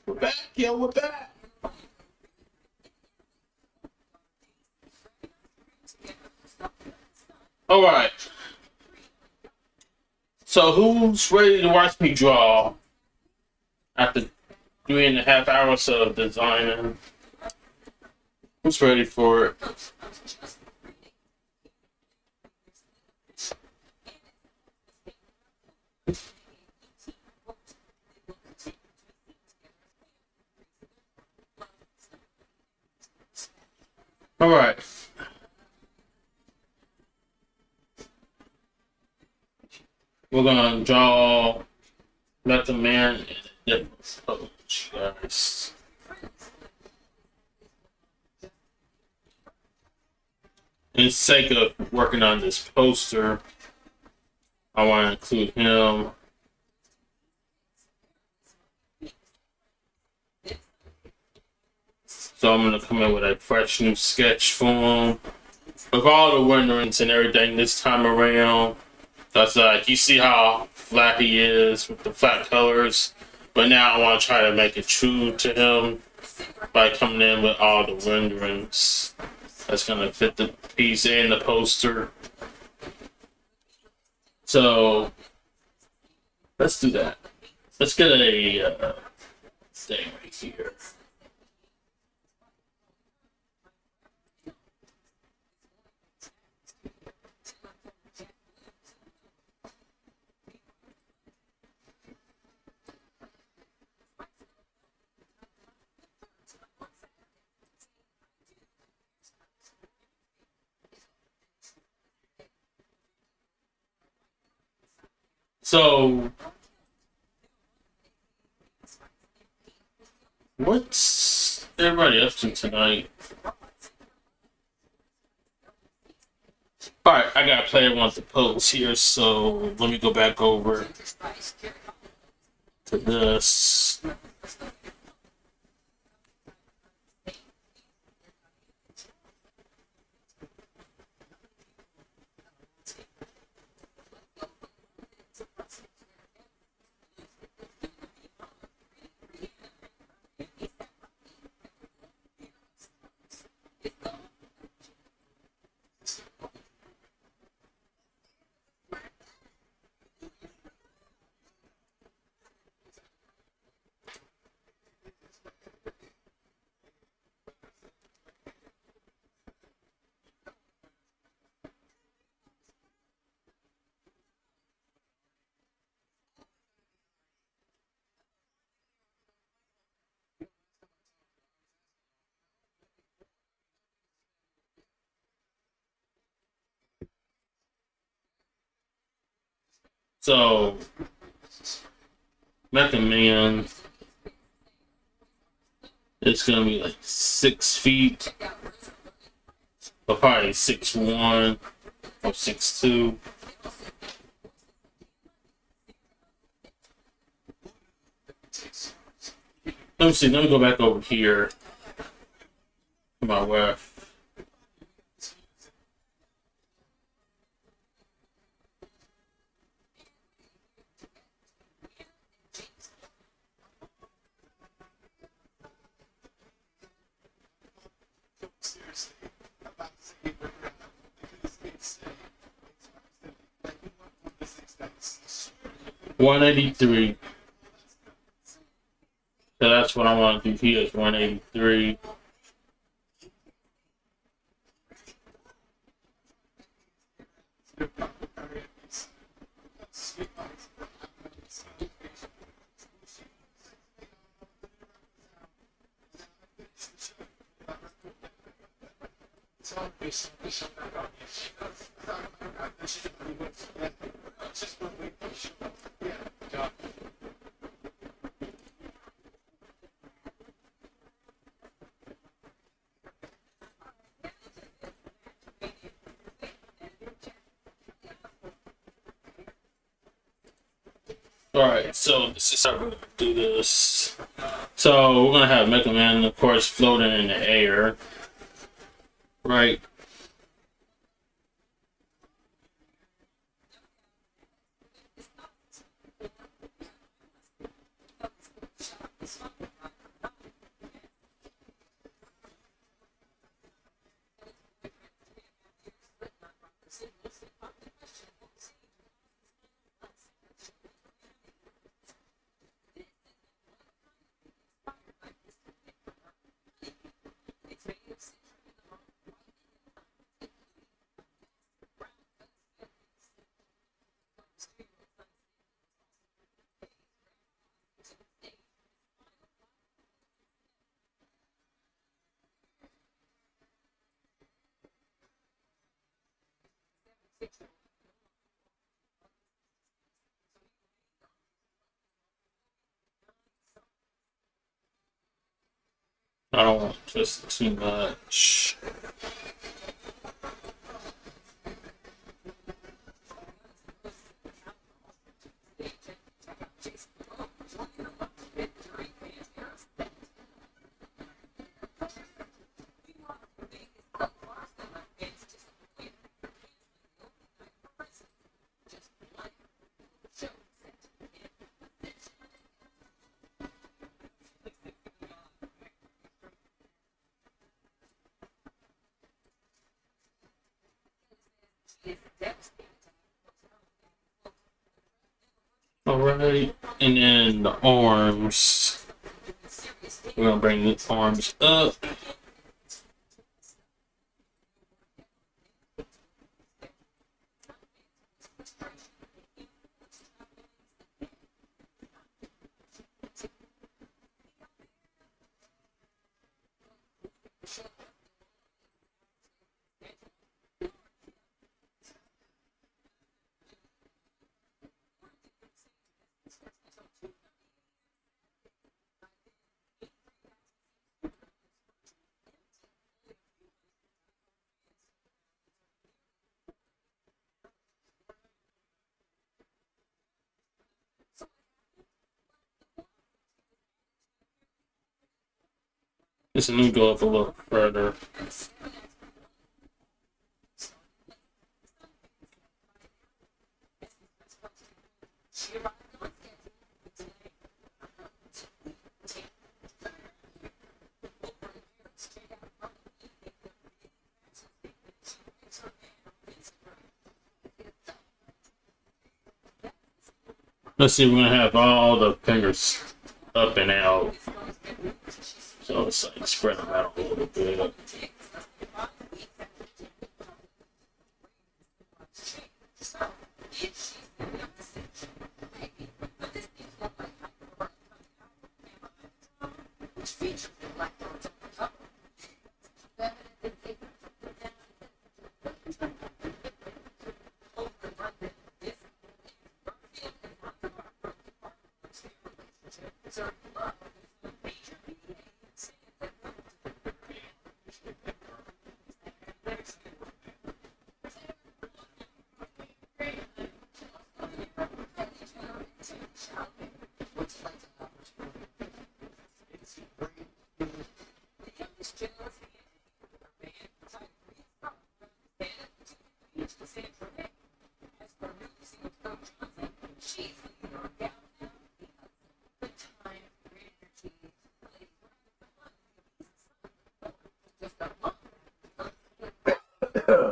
A: We're back, yo. We're back. All right. So who's ready to watch me draw after 3.5 hours of designing? Who's ready for it? All right. We're gonna draw Metal Man in a different approach, guys. In the sake of working on this poster, I want to include him. So I'm gonna come in with a fresh new sketch for him with all the renderings and everything this time around. That's like you see how flat he is with the flat colors, but now I want to try to make it true to him by coming in with all the renderings that's gonna fit the piece and the poster. So let's do that. Let's get a thing right here. So, what's everybody up to tonight? Alright, I got player wants to pose here, so let me go back over to this. So, Mecha Man is gonna be like 6 feet, or probably 6'1" or 6'2". Let me see. Let me go back over here to my left.
C: Seriously, about to say we're because it's
A: 183. So that's what I want to do here is 183. Alright, so this is how we're gonna do this. So we're gonna have Mecha Man, of course, floating in the air. Right. I don't want just too much. Alright, and then the arms. We're gonna bring the arms up. Just let me go up a little further. Let's see, we're gonna have all the fingers up and out. So it's like spread them out a little bit.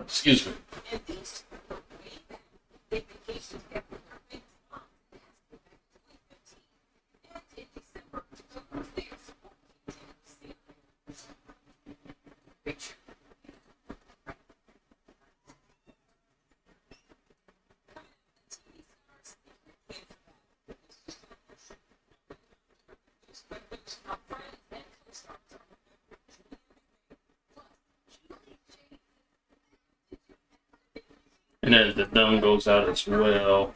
A: Excuse me. And then the dung goes out as well.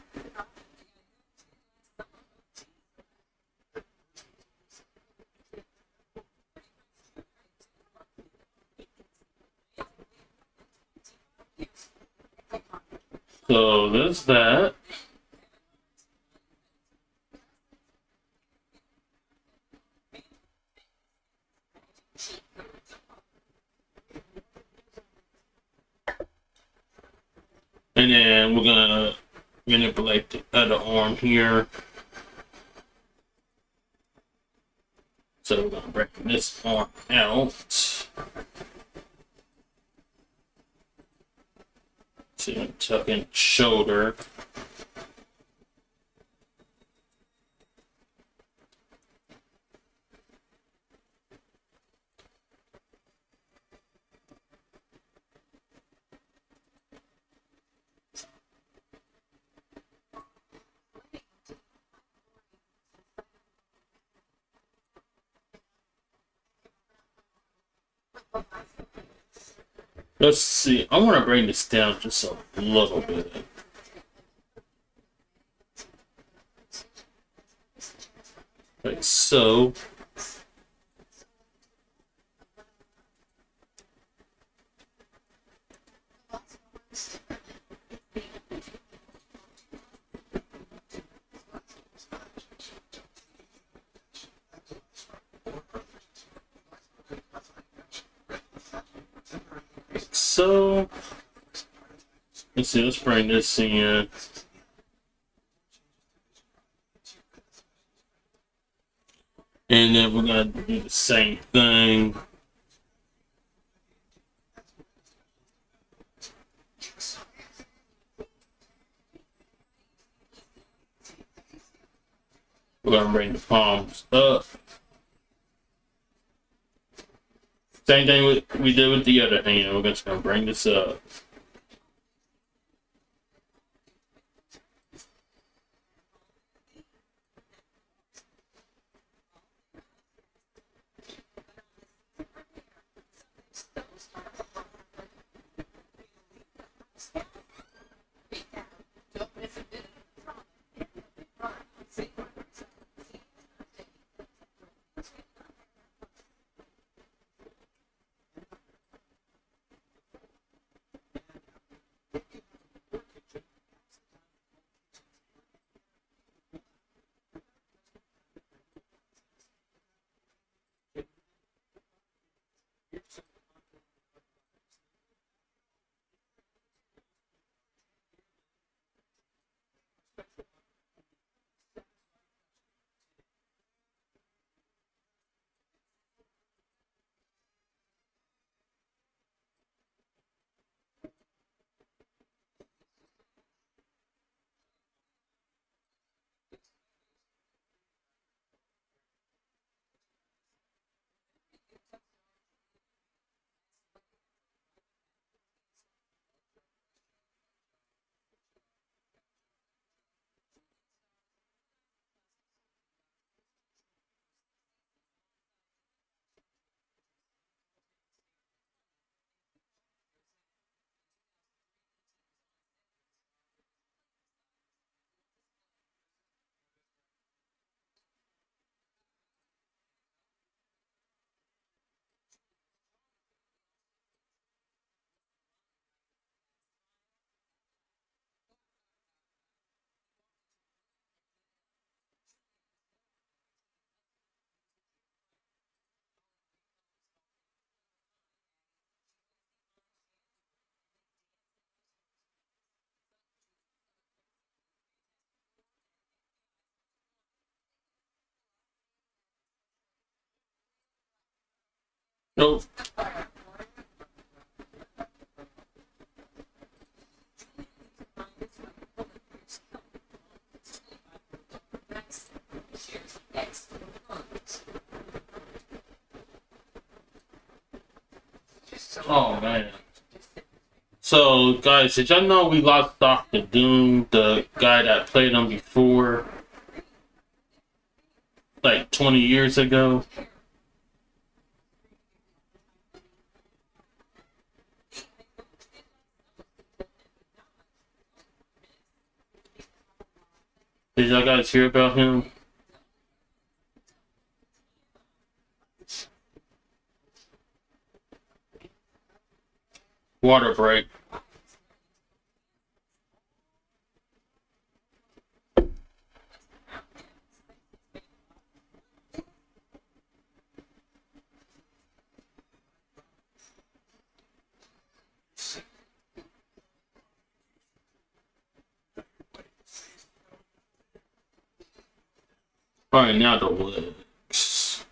A: So there's that. And then we're gonna manipulate the other arm here. So we're gonna break this arm out. So tuck in shoulder. Let's see. I want to bring this down just a little bit. Like so. So, let's see, let's bring this in. And then we're going to do the same thing. We're going to bring the palms up. Same thing we did with the other hand. We're just going to bring this up. Nope. Oh man. So guys, did y'all know we lost Doctor Doom, the guy that played him before, like 20 years ago? Did y'all guys hear about him? Water break. Alright, now the legs.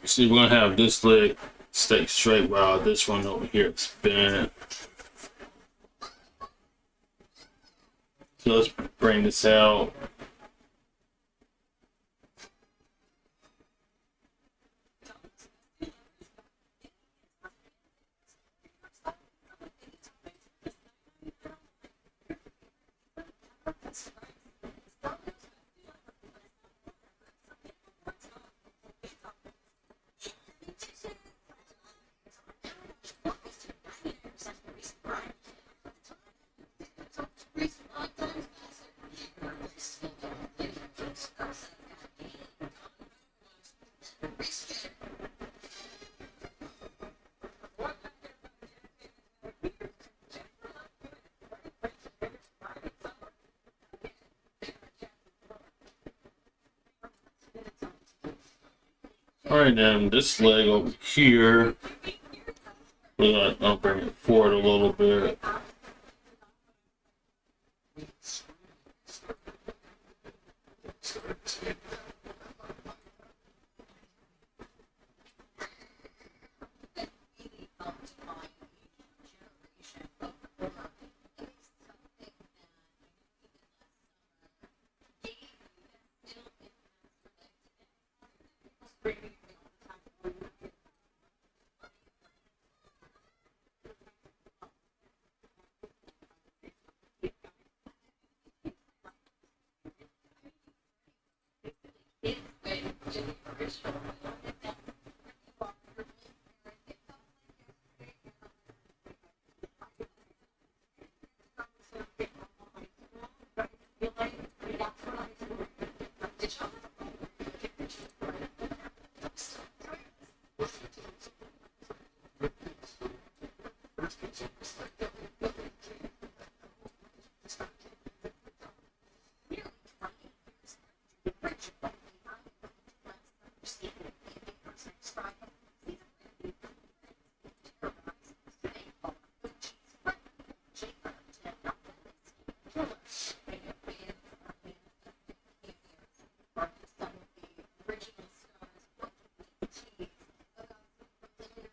A: See, we're gonna have this leg stay straight while this one over here is bent. So let's bring this out. Alright, then this leg over here. I'll bring it forward a little bit.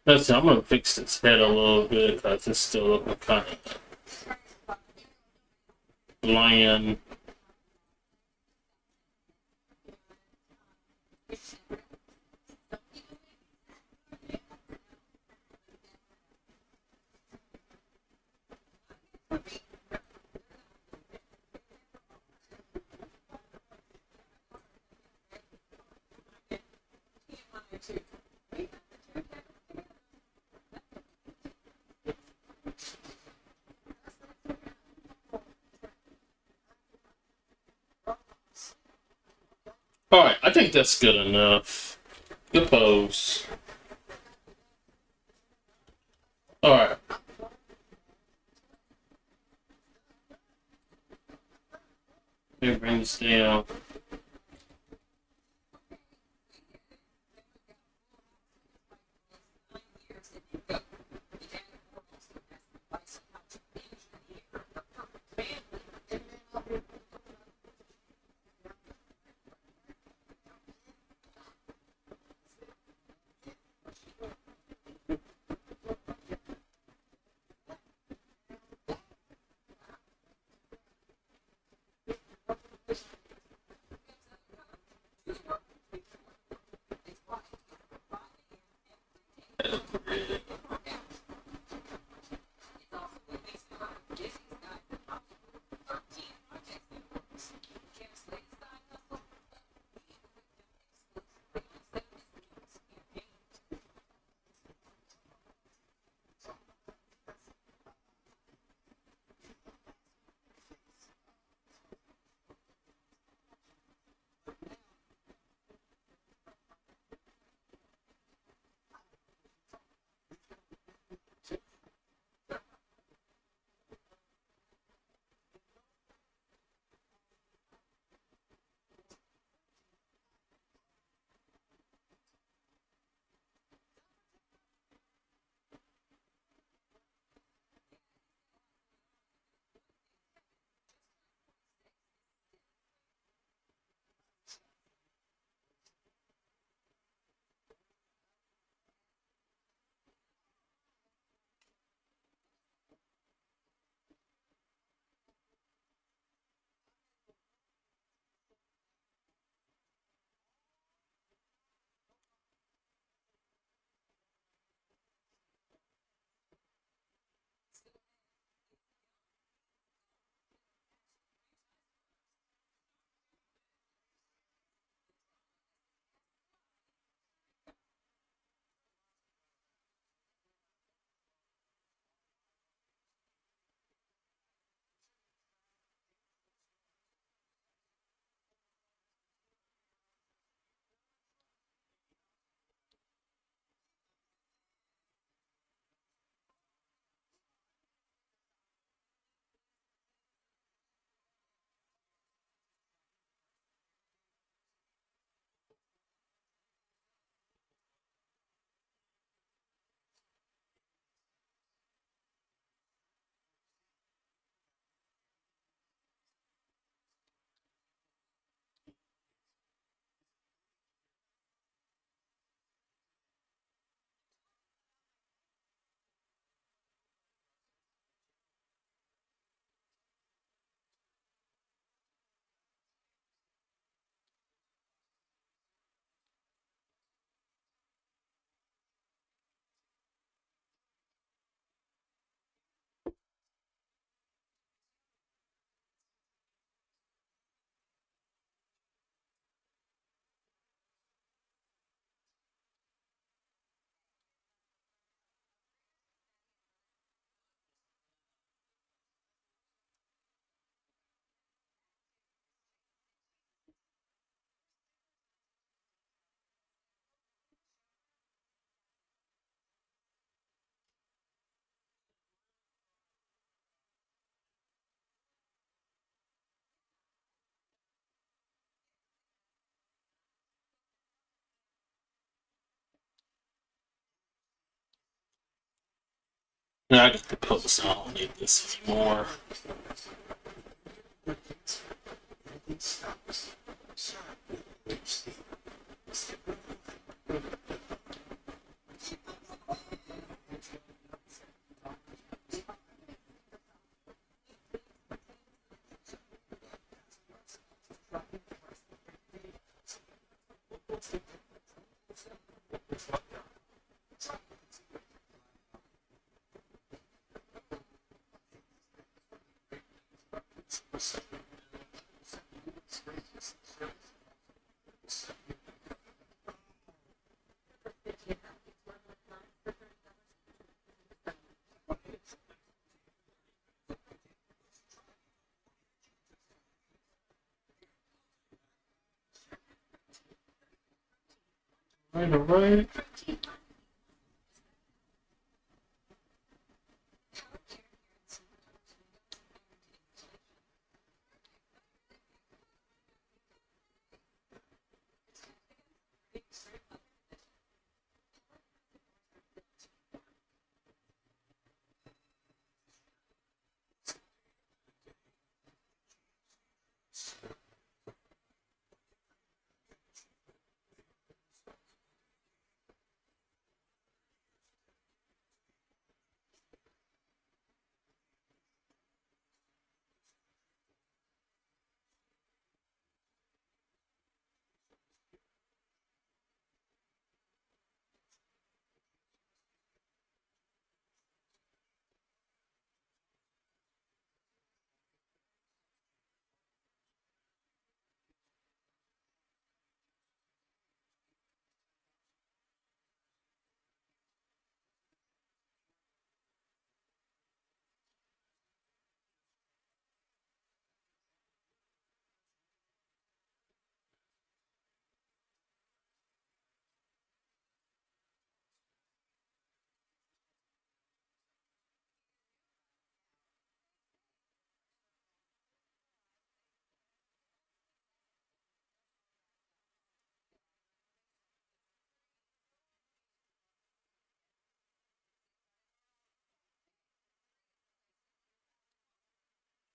A: Let's see, I'm gonna fix this head a little bit because it's still looking kind of bland. Alright, I think that's good enough. Good pose. Alright. Here, bring this down. Yeah, I got the post. I don't need this anymore. All right.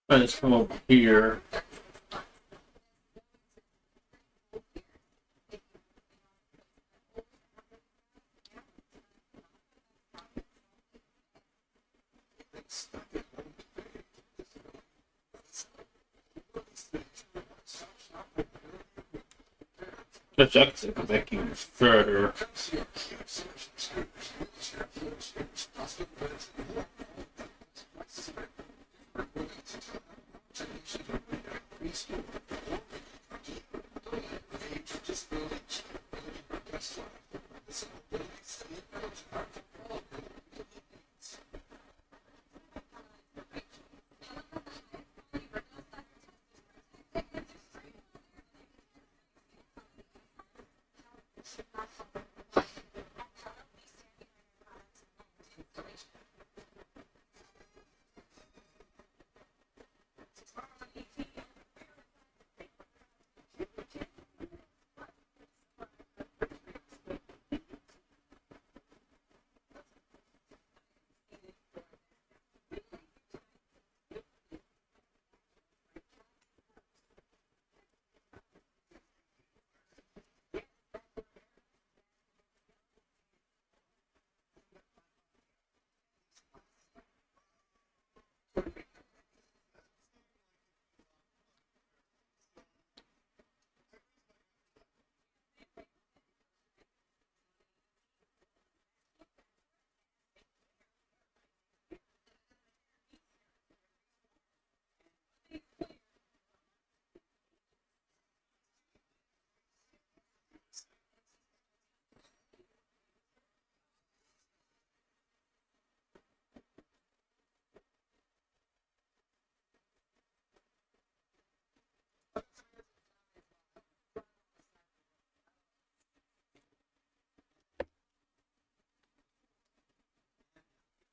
A: Let's come over here. Just I can go back even further.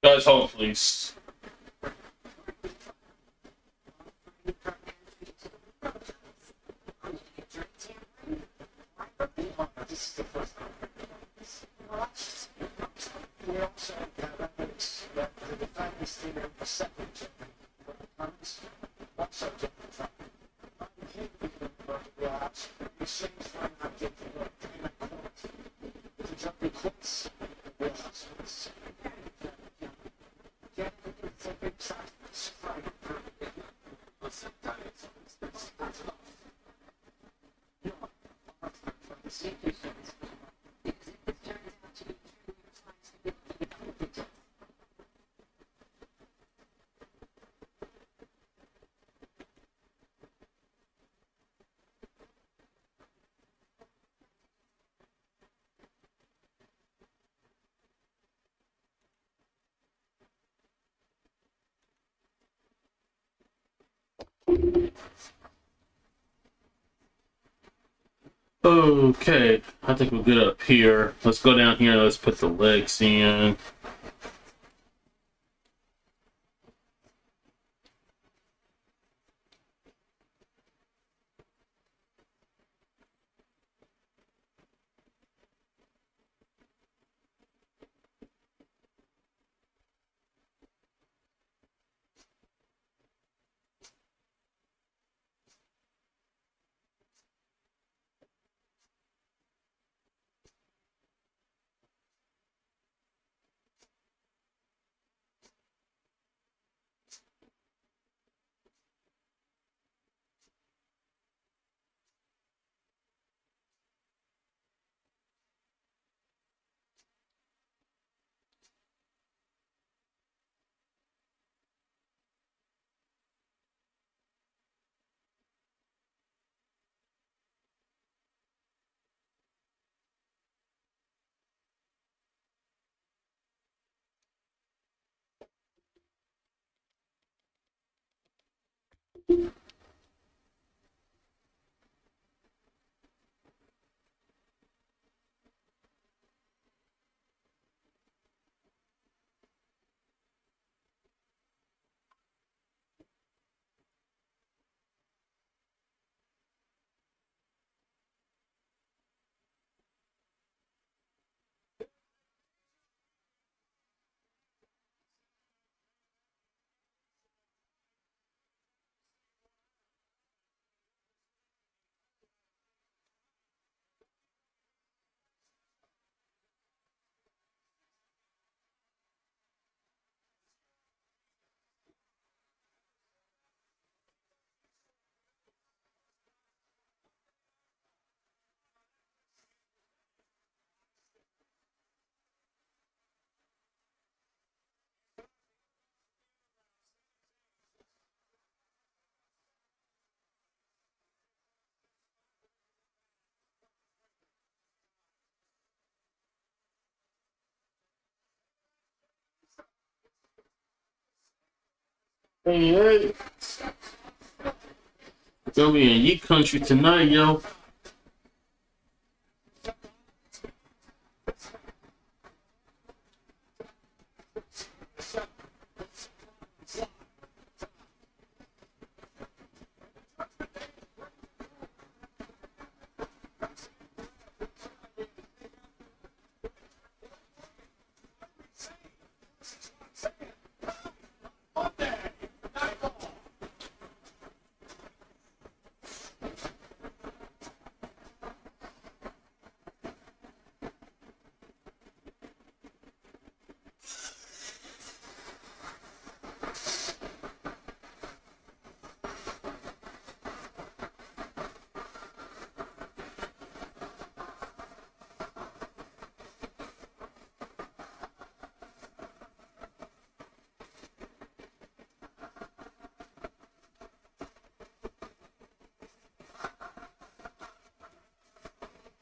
A: Guys, hold please. Okay, I think we're good up here. Let's go down here. Let's put the legs in. Hey, hey. Gonna be in Yeet Country tonight, yo.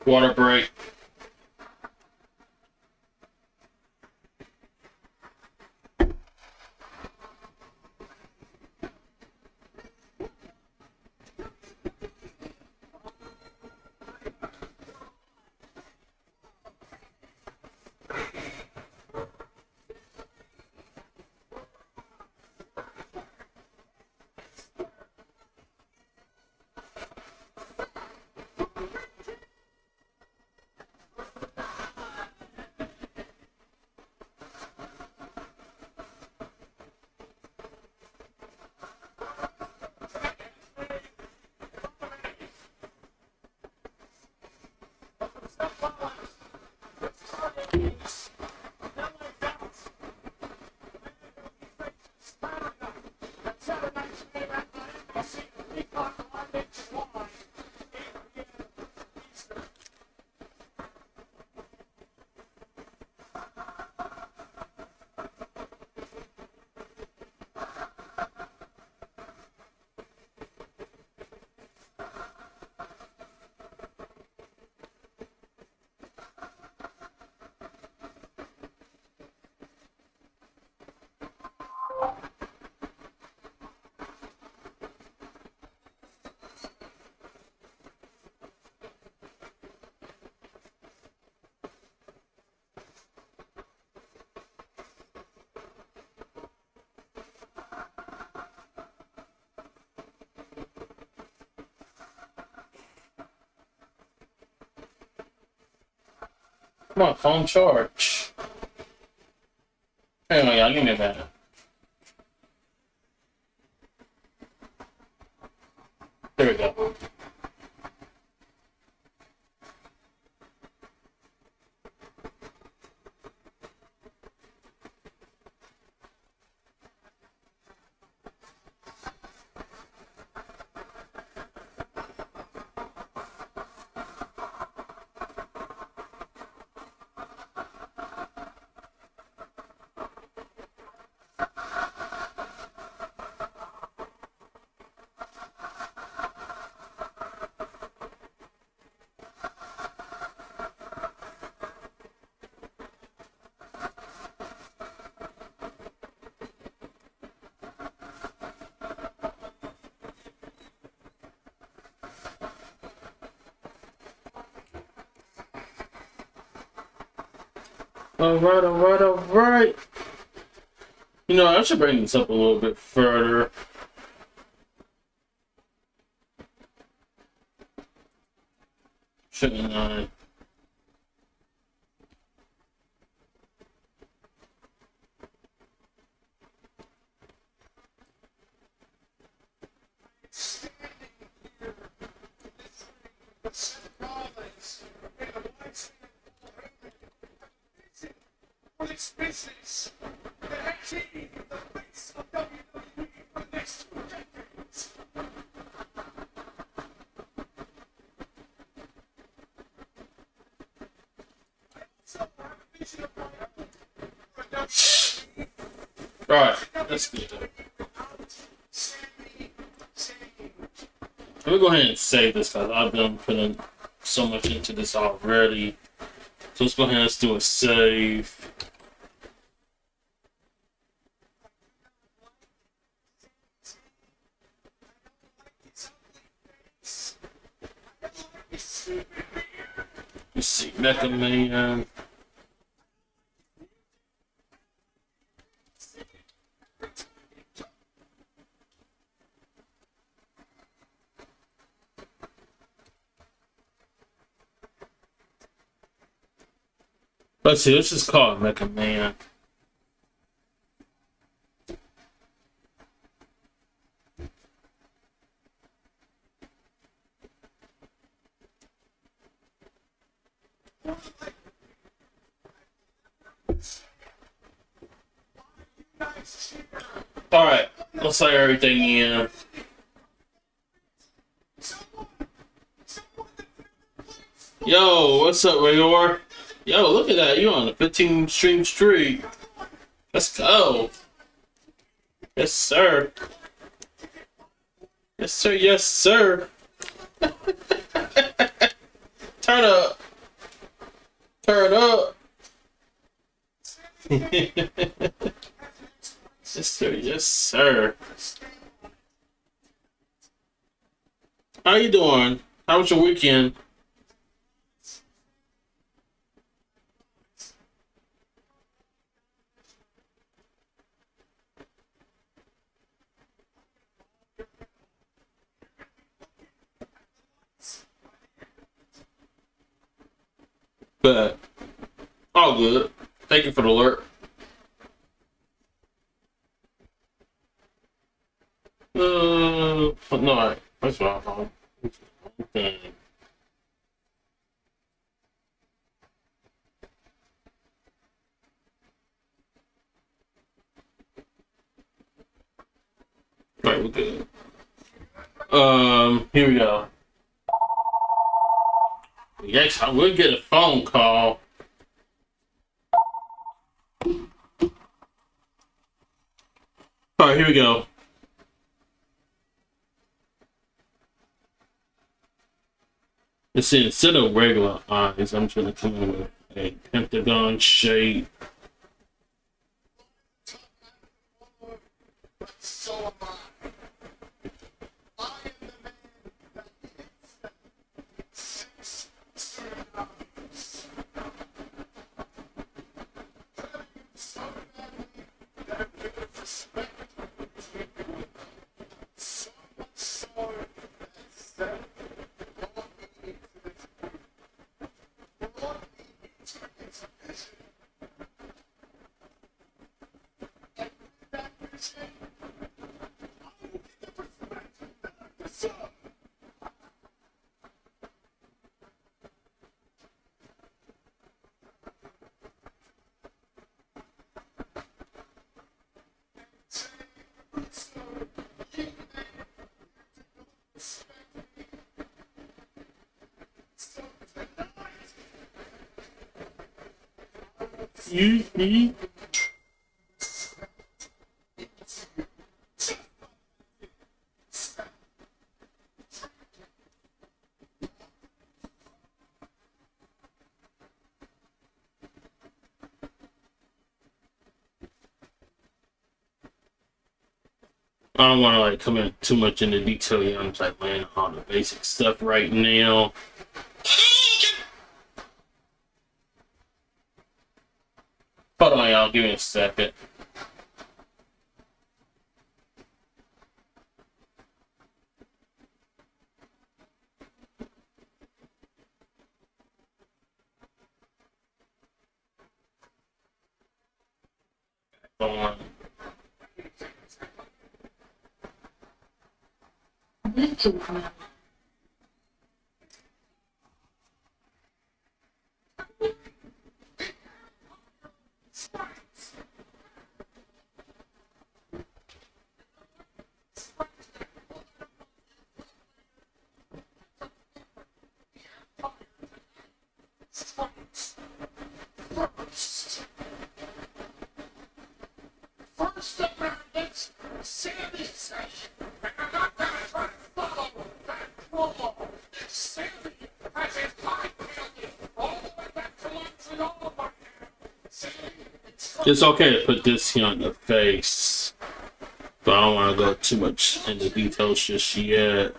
A: Water break. Come on, phone charge. Hang on, y'all. Give me a minute. There we go. Alright, alright, alright. You know, I should bring this up a little bit further. Shouldn't I?
C: For this business, the head team, the face of WWE for the next 2 decades. I also have a vision of my own for WWE.
A: Alright, that's good.
C: Without Sami Zayn.
A: Let me go ahead and save this because I've been putting so much into this already. So let's go ahead and let's do a save. Let's see, Mecha Man. Let's see, let's just call it Mecha Man. Alright, let's lay everything in. Yo, what's up, Rigor? Yo, look at that. You on a 15 stream streak. Let's go. Yes, sir. Yes, sir. Yes, sir. Turn up. Turn up. Yes, sir. Yes, sir. How you doing? How was your weekend? But all good. Thank you for the alert. But no, that's what I thought. Okay. Right, we're good. Here we go. Yes, I will get a phone call. Alright, here we go. Let's see, instead of regular eyes, I'm trying to come in with a pentagon shape.
C: So am I. I am the man that hits them. 6 certain eyes. Telling you so badly that a bit of respect between you. So much so that said, brought me into this group. Brought me into this
A: Mm-hmm. I don't want to like come in too much into detail. Yeah, I'm just like laying on the basic stuff right now. Hold on, y'all. Give me a second. Hold on.
C: First Americans, Sandy session. And I'm not gonna try to follow that promo. Sandy has his mind building all the way back to Montreal by now. Sandy,
A: It's okay to put this here on the face, but I don't want to go too much into details just yet.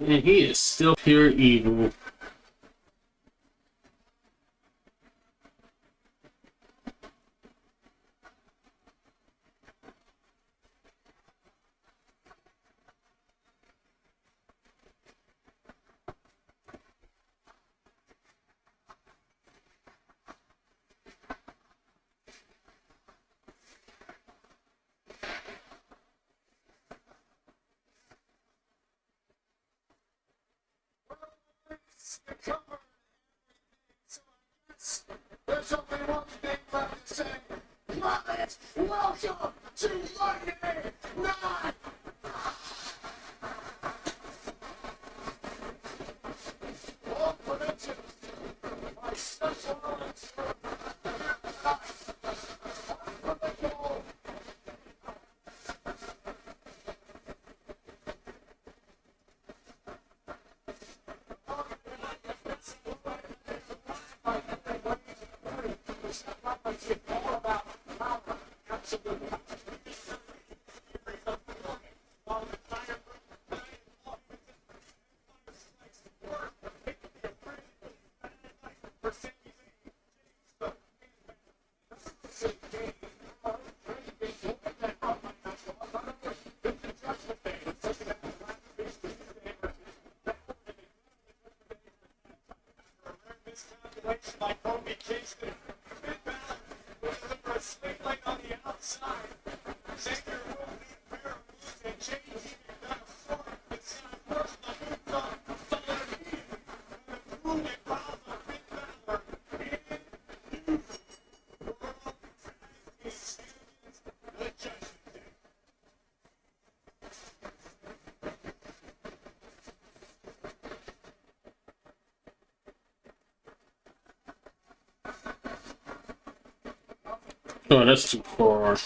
A: And he is still pure evil.
C: there's only one thing left to say. Muppets, welcome to Monday Night. All predictions by special notes.
A: Oh, that's too far.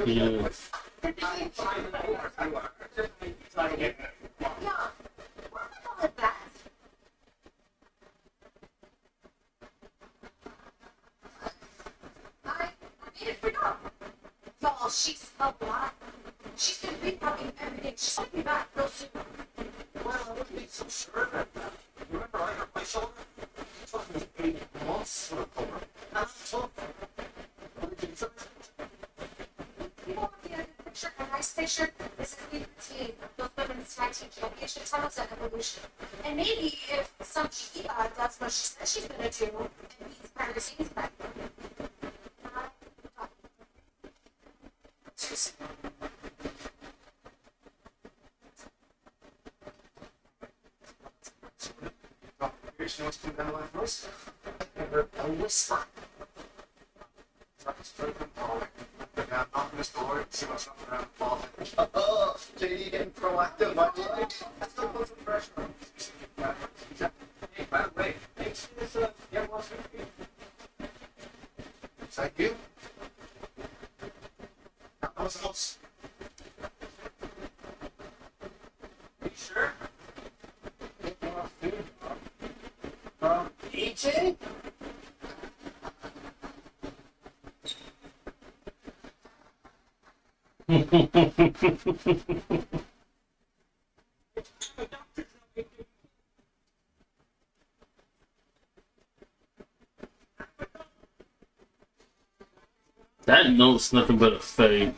A: Yeah.
C: I made it for y'all. Y'all, she's a lot. She's gonna be probably everything. She's gonna be back real soon. Well, I wouldn't be so sure about that. Remember I hurt my shoulder? It's like this big monster over. I'm so. You want the other picture of my station? This is the routine of those women's tag team championship titles at Evolution. And maybe if some GE guy does what she says she's gonna do and beats part of the scenes back. Here's no two down like this. And we're a whisper. Knock this door, see what's up around the ball. Oh, JD getting proactive. I like. Let's still put some pressure on. Hey, by the way, thanks for this. Yeah, well, is that you? That was us. You sure? EJ?
A: That note's nothing but a fake.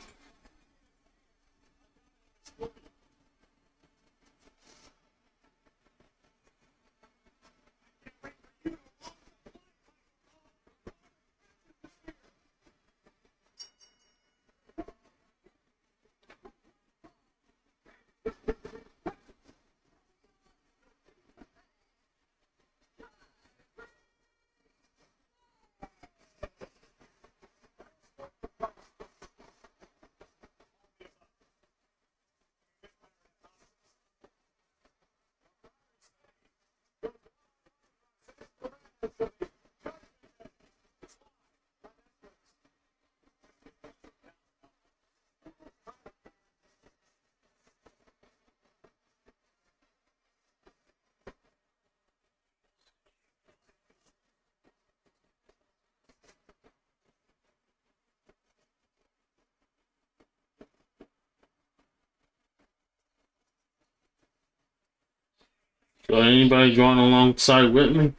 A: So anybody going alongside with me?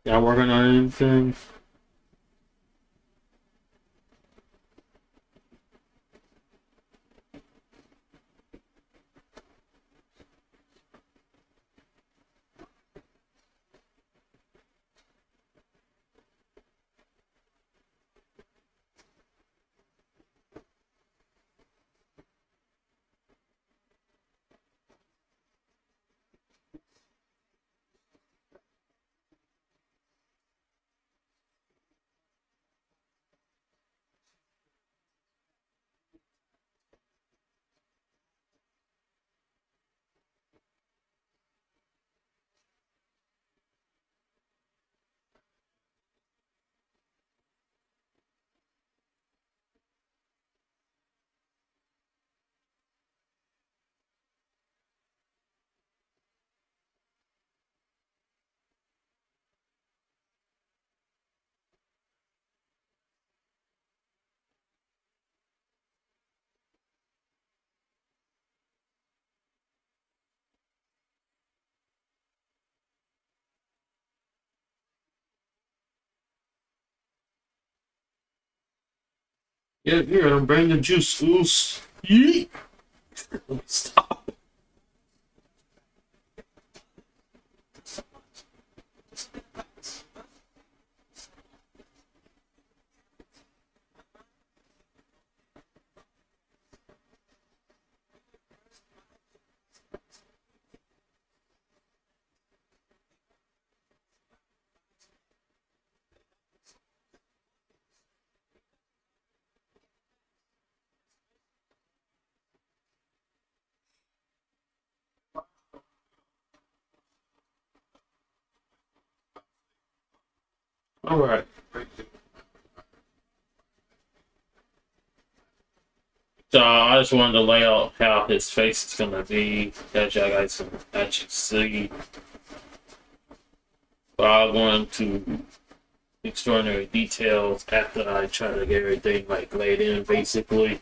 A: Y'all working on anything? Yeah, here, I'm bringing the juice, fools. Yeet. Stop. All right. So I just wanted to lay out how his face is gonna be, as y'all guys can actually see. But I want to extraordinary details after I try to get everything like laid in, basically.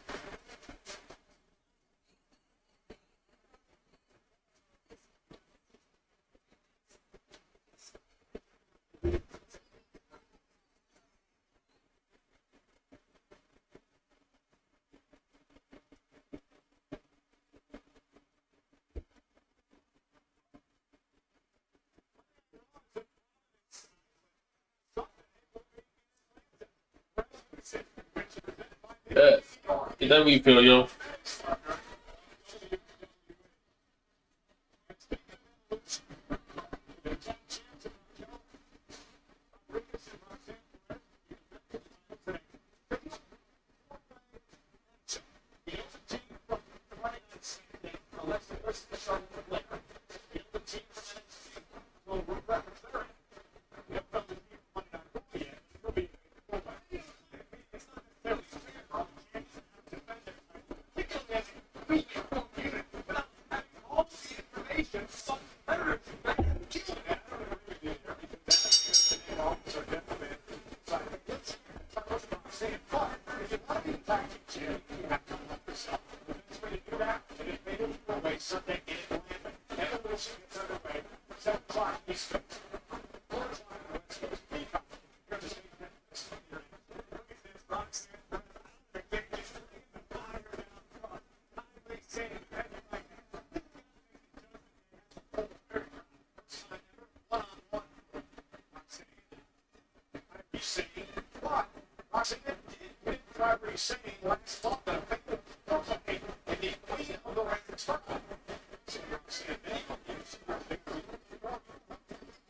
A: Yeah, that we feel, yo.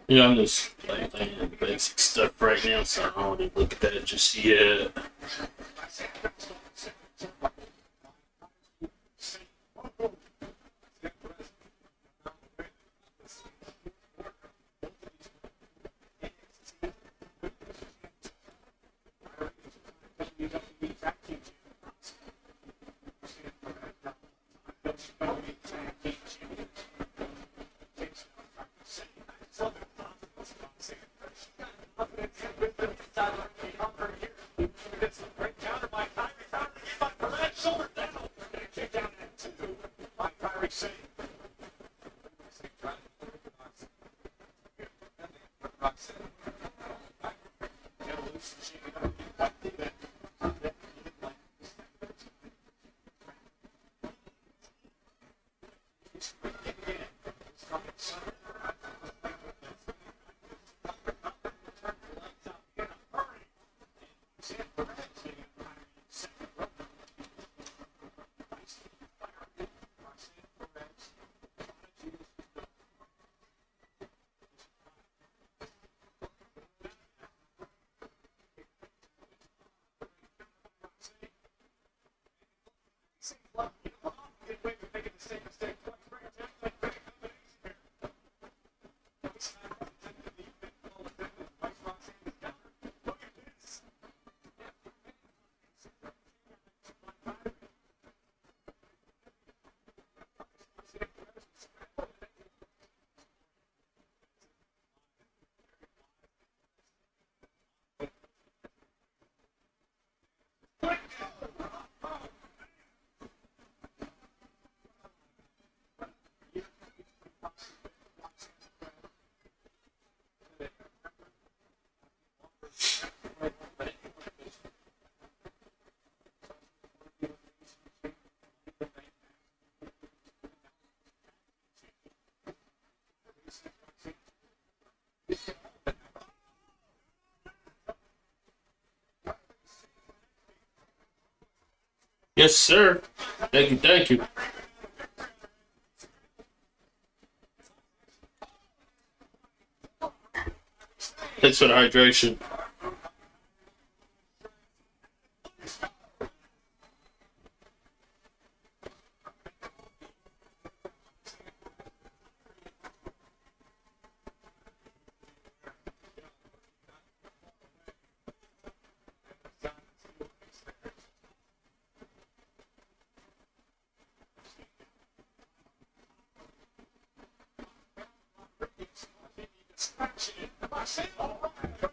A: Yeah, I'm just like laying the basic stuff right now, so I don't even look at that just yet. Yes, sir. Thank you, thank you. Thanks for the hydration.
C: I said, all right.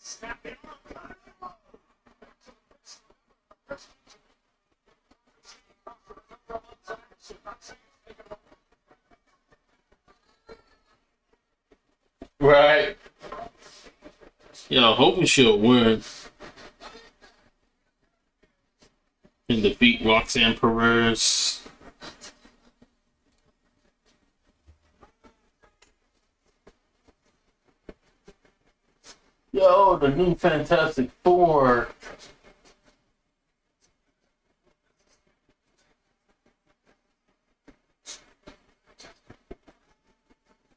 C: Snap it up.
A: Right. Yo, hoping she'll win and defeat Roxanne Perez. Yo, the new Fantastic Four.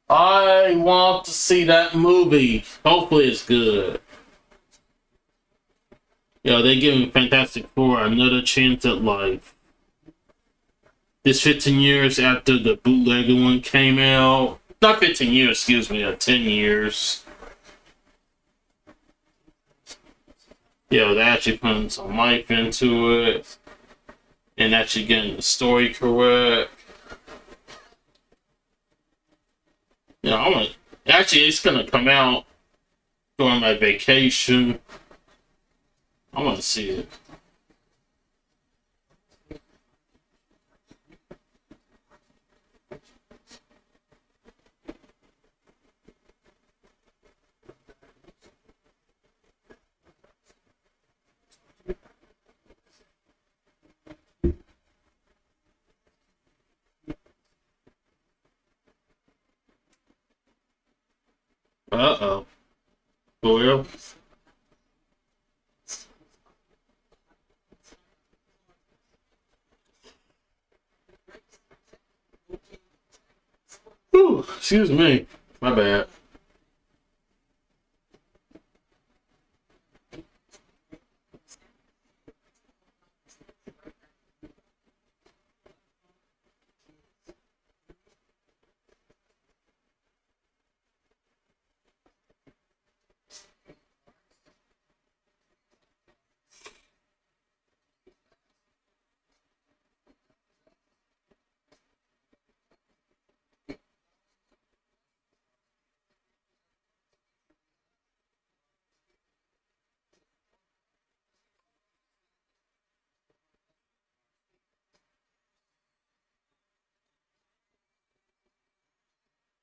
A: I want to see that movie. Hopefully it's good. Yo, they giving Fantastic Four another chance at life. This 15 years after the bootlegger one came out. Not 15 years, excuse me, 10 years. Yo, they're actually putting some life into it. And actually getting the story correct. You know, actually, it's gonna come out during my vacation. I want to see it. Uh-oh. For real? Ooh, excuse me. My bad.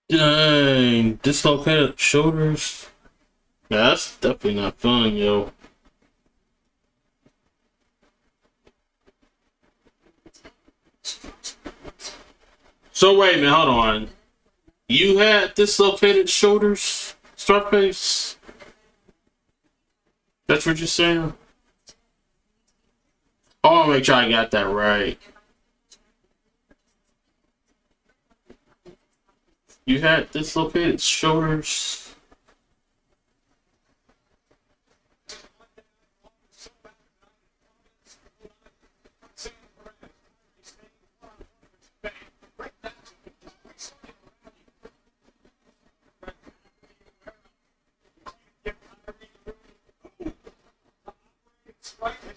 A: Dang, dislocated shoulders. Yeah, that's definitely not fun, yo. So wait a minute, hold on. You had dislocated shoulders, Starface? That's what you're saying? I want to make sure I got that right. You had dislocated shoulders.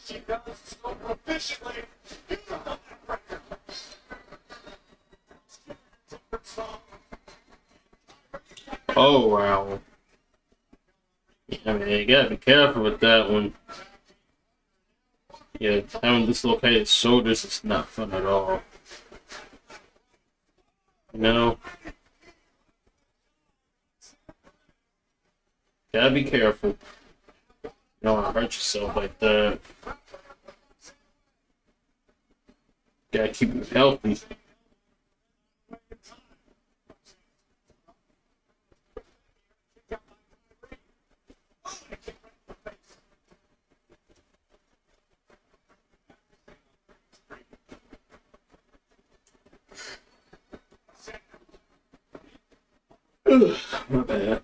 C: She does so proficiently.
A: Oh, wow. I mean, you gotta be careful with that one. Yeah, having dislocated shoulders is not fun at all. You know? Gotta be careful. You don't want to hurt yourself like that. Gotta keep it healthy. Ugh, my bad.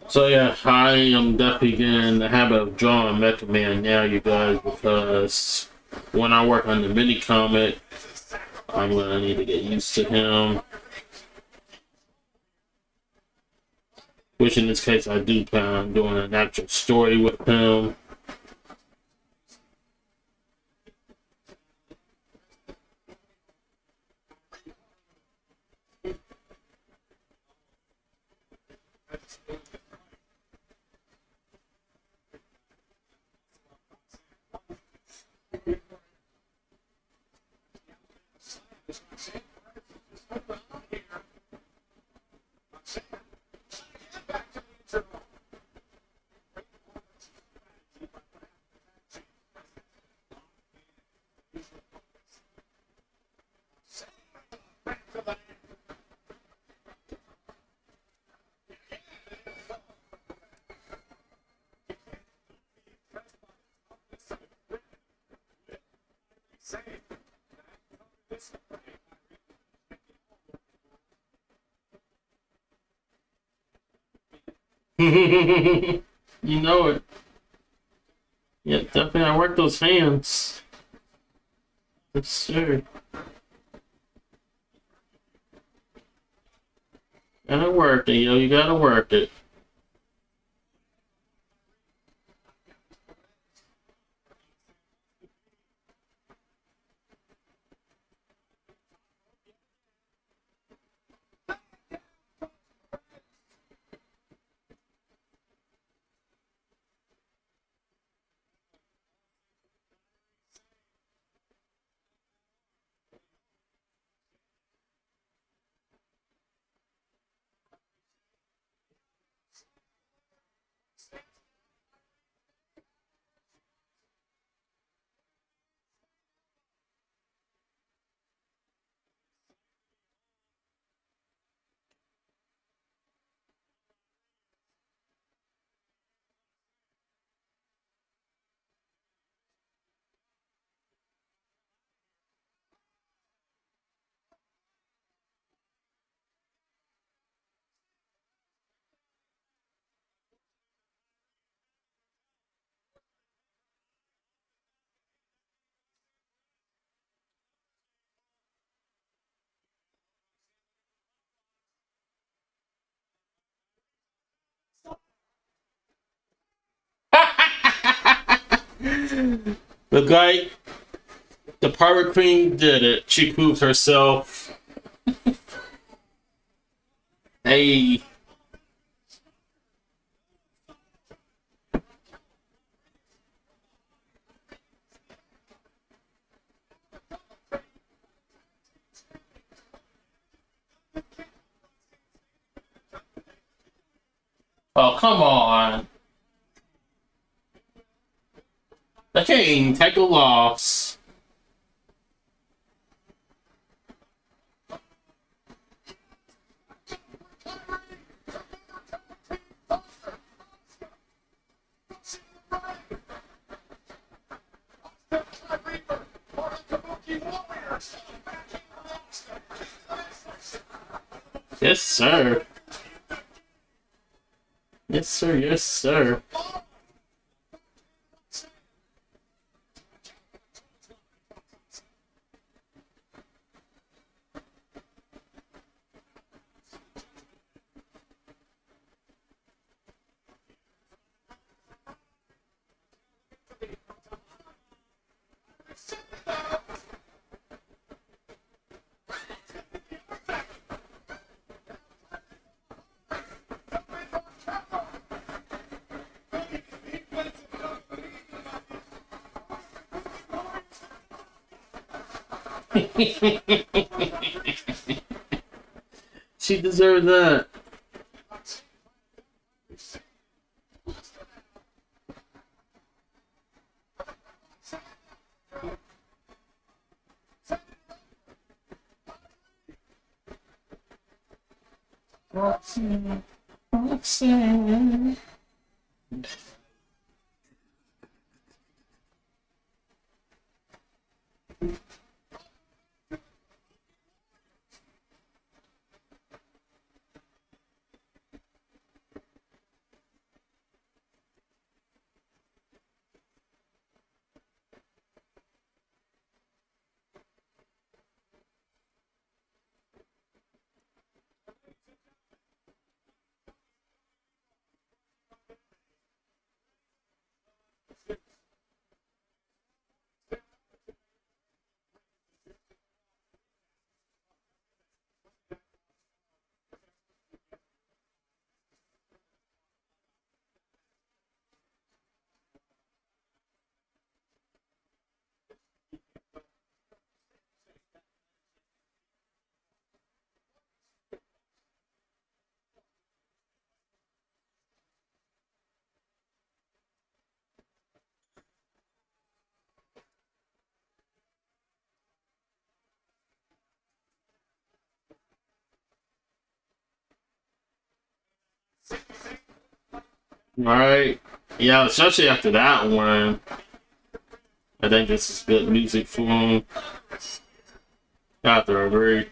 A: So yeah, I am definitely getting in the habit of drawing Mecha Man now, you guys, because when I work on the mini comic, I'm gonna need to get used to him. Which in this case, I do plan on doing an actual story with him. You know it. Yeah, definitely. I work those hands. Yes, sir. Gotta work it, yo. You gotta work it. Look like the Pirate Queen did it. She proved herself. Hey. Oh, come on. The king, take a loss. Yes, sir. Yes, sir. Yes, sir. She deserved that. Roxanne, Roxanne. Right? Yeah, especially after that one. I think this is good music for him. I have to agree.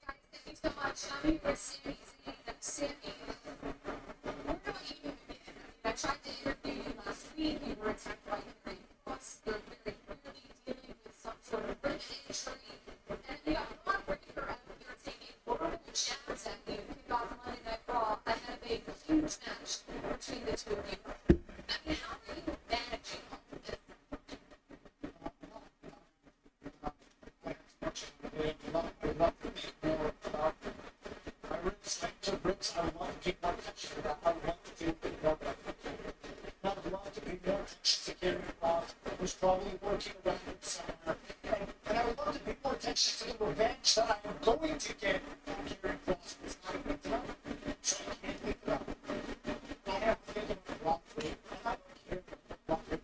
C: Guys, thank you so much. I'm here with Sammy Z. Sammy, where do I even begin? I tried to interview you last week. You were attacked by Harry Cross. You're very clearly dealing with some sort of rib injury. And you got Ron Breaker out there taking horrible jabs at you. Kick off Monday Night Raw ahead of a huge match between the two of you. I mean, how are you managing all of this?
D: Was probably working around it somewhere. And I would love to pay more attention to the revenge that I am going to get from Karen Cross. It's not a good time, so I can't pick it up. I have to think about Rock Lee. I don't care about Rock Lee.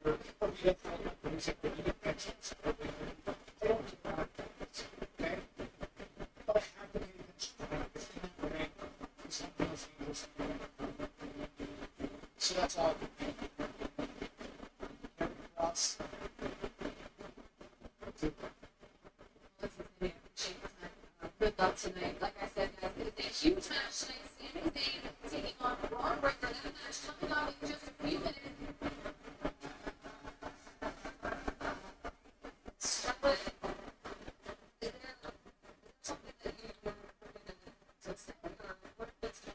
D: But we get to music, we need vengeance. I don't care about it, okay? But I have to pay attention to it. It's not right. It's not going to so that's all. Cross.
C: Listen, Sammy, I appreciate your time. Good luck tonight. Like I said, guys, it is a huge match tonight. Sami Zayn taking on Braun Breaker. That match coming up in just a few minutes. Charlotte, is there something that you were going to say, or what is it?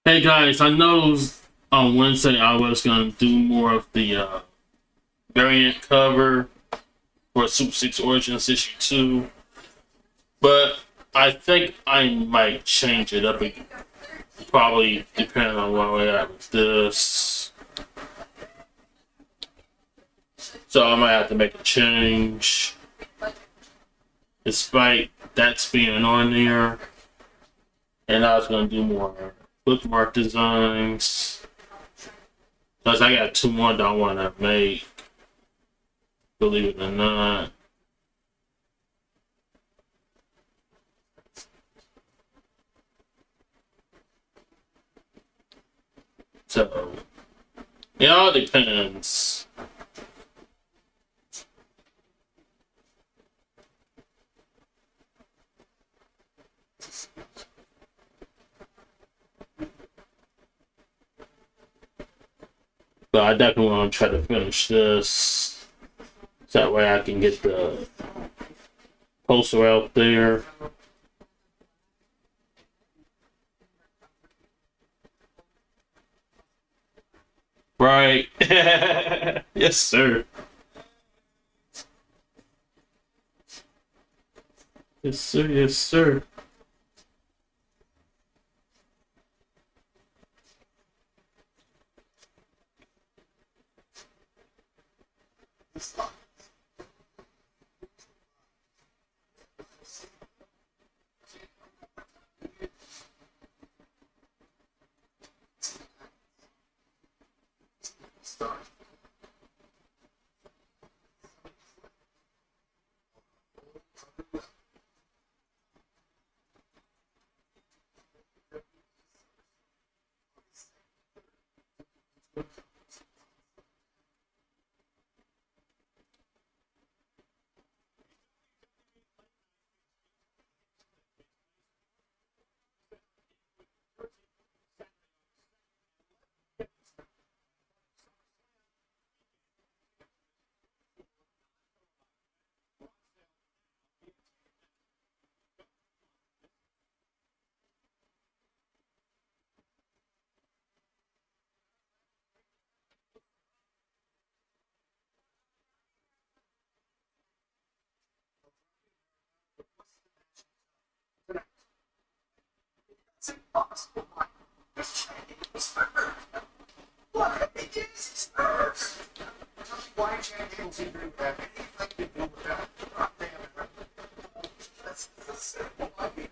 A: Hey guys, I know on Wednesday I was gonna do more of the variant cover for Super 6 Origins issue 2, but I think I might change it up, probably depending on where we're at with this. So I might have to make a change, despite that's being on there. And I was gonna do more bookmark designs, because I got 2 more that I want to make, believe it or not. So it all depends. But I definitely want to try to finish this, so that way I can get the poster out there. Right. Yes, sir. Yes, sir. Yes, sir.
D: It's impossible. This Spurs. What? It is Spurs. Why can't people see through that? Anything to do with that? God damn it. That's simple. I mean,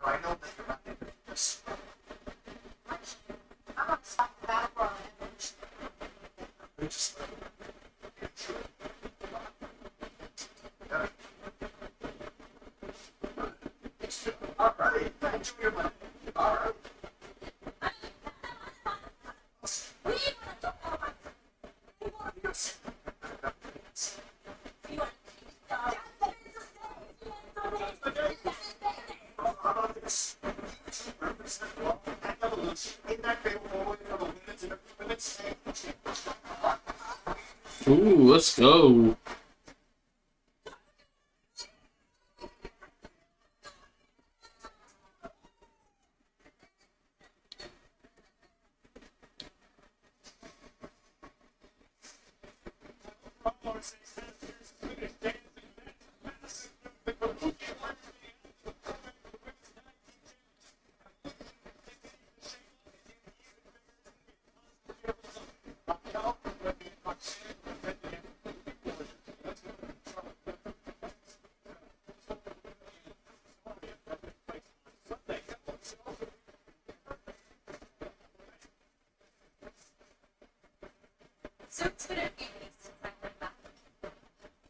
D: I know that you're not into this.
E: I'm upset about Brian.
D: It's all right. Enjoy your money. All right. Yes. How about this? In that favorable for the women's and the women's.
A: Ooh, let's go.
E: So it's been a few weeks since I went back.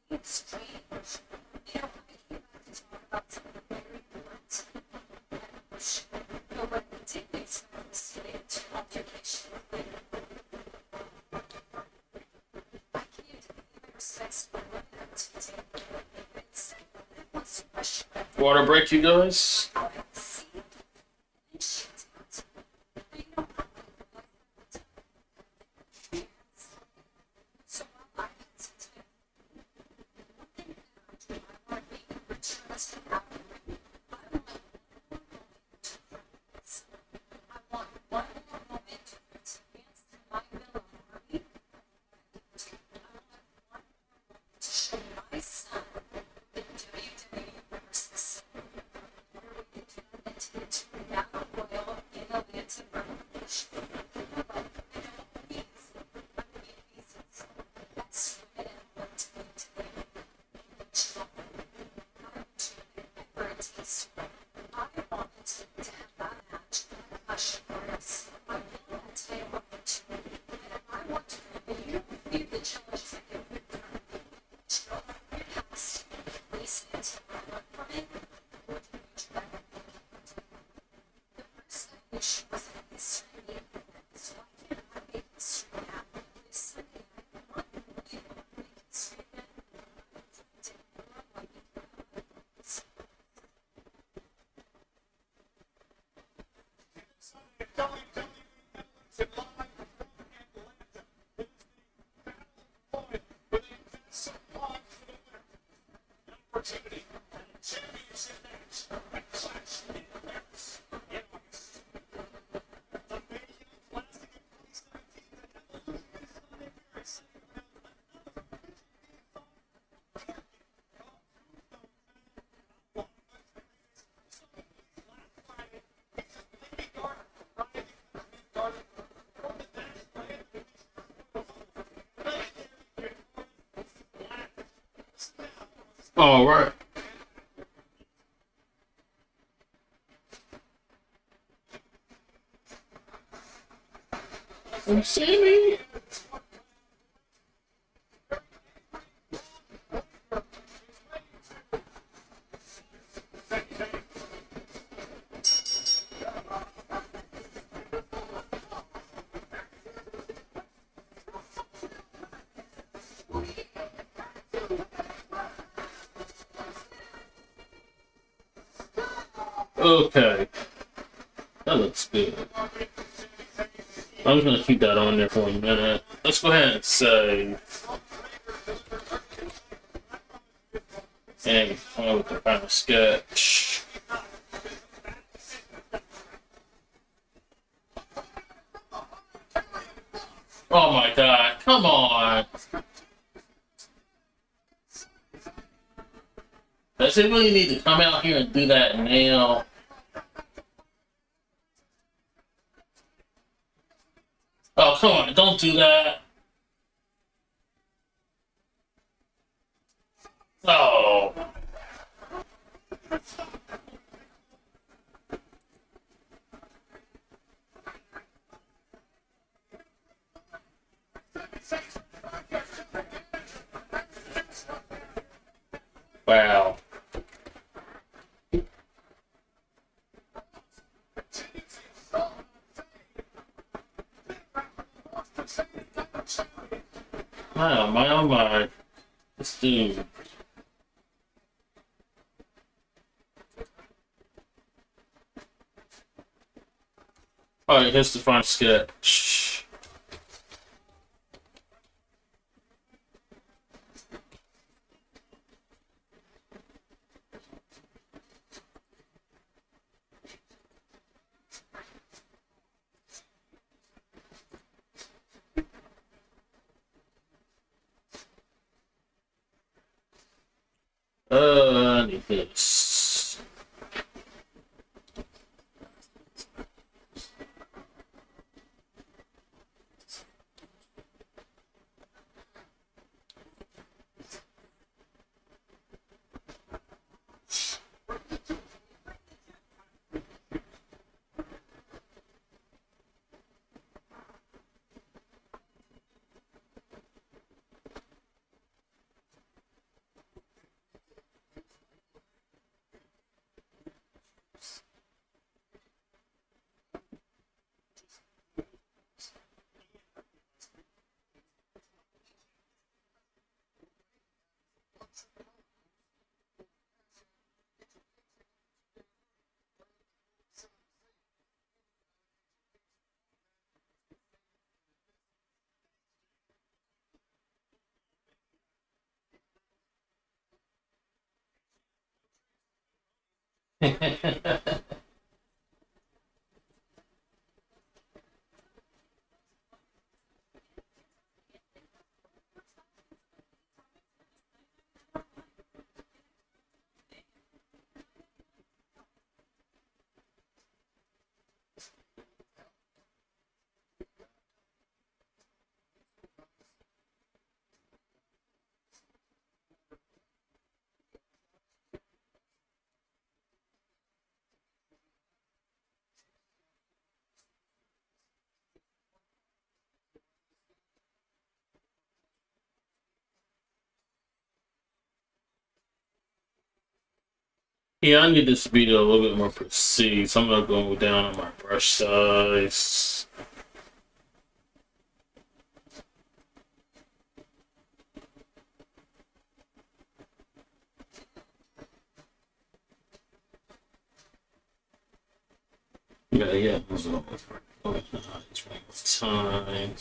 E: It's strange. You know, I came back to talk about something very important. But when we did make some mistakes on vacation, I came to the respects for women today. It wants to question that
A: Water break, you guys.
E: I see and shit out. But you know, so while I can sit here, one thing that I want to be interested in, I want I want one more moment to experience my will army. I want one more moment to show my son the WWE versus where we can turn it into a battle royal in a Latin revolution. But you know, please, I need reasons. That's what I want to be today. I want to ever taste. I wanted to have that match with Hush Morris. I know that today I wanted to. And I want to review the challenges that get with her. Show up your past, release it, learn from it, or do you try the first issue was history. So why can't I make history happen this Sunday? I want you to make history happen.
C: Opportunity. Championship match. Clash in Paris. In August. The Bay Hill Classic in 2017. The Evolution is on a very second round.
A: All right. You see me? Okay, that looks good. I'm just gonna keep that on there for a minute. Let's go ahead and save. And come up with the final sketch. Oh my god, come on! Does it really need to come out here and do that now? Oh, come on, don't do that. Oh. Wow. Oh my, oh my. This dude. Alright, here's the final sketch. I need this. Yeah, I need this to be a little bit more precise. I'm gonna go down on my brush size. Yeah. Time.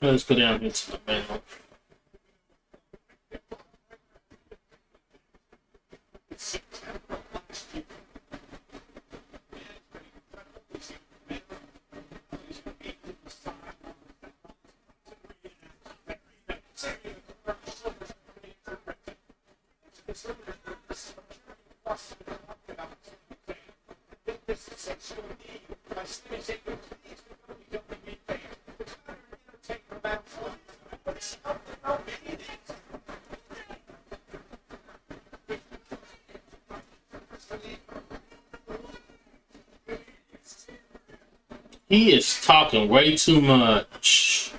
A: Let's go down here to the mail. He is talking way too much.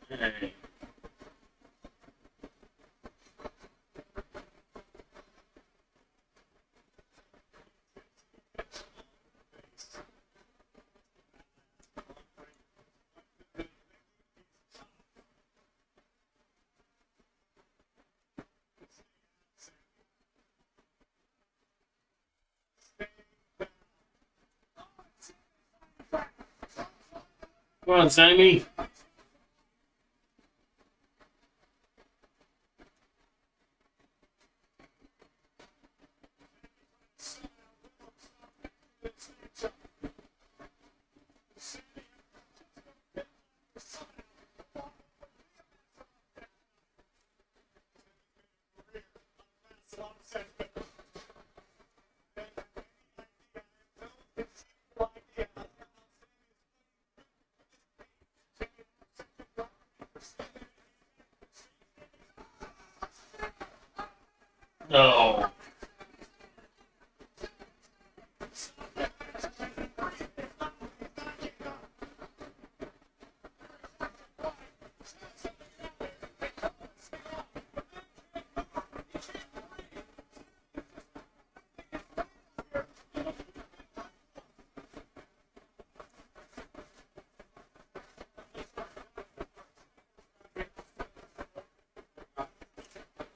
A: Hey. Come on, Sammy. No.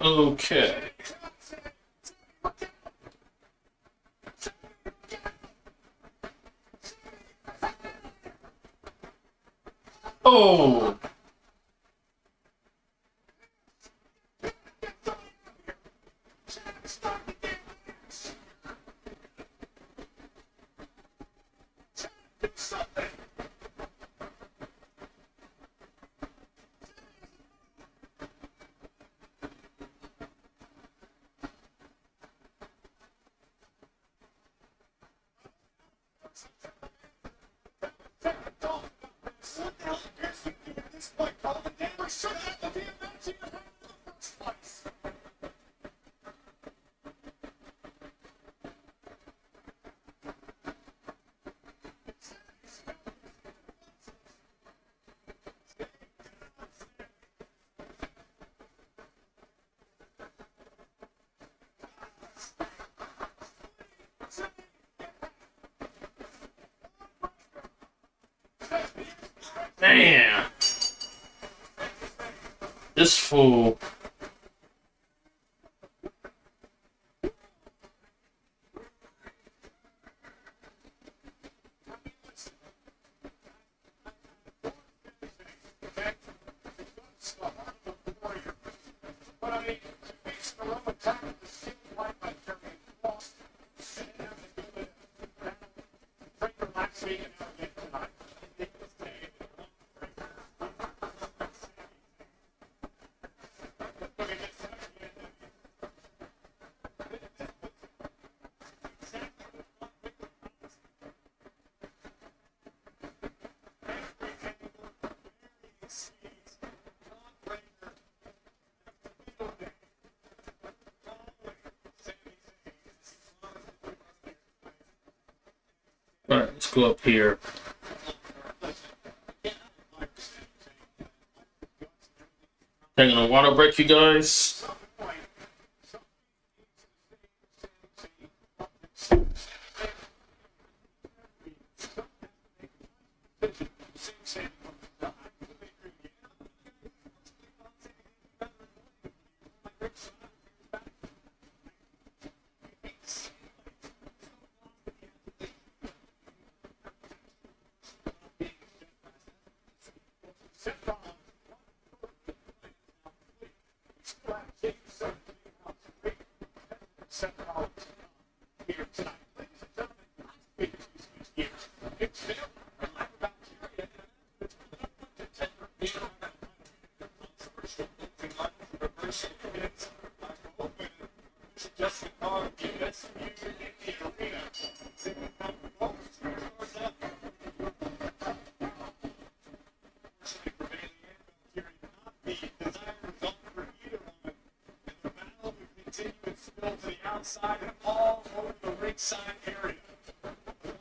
A: Okay. Oh.
D: What the hell is you doing at this point, Calvin? Damn, we should have the Vietnam team in the first place.
A: Man. This fool.
D: But I mean, it makes the Roman attack the same point by Germany lost. And then have to do it. Break the last week and now again tonight.
A: Alright, let's go up here. Taking a water break, you guys.
D: Outside and all over the ringside area.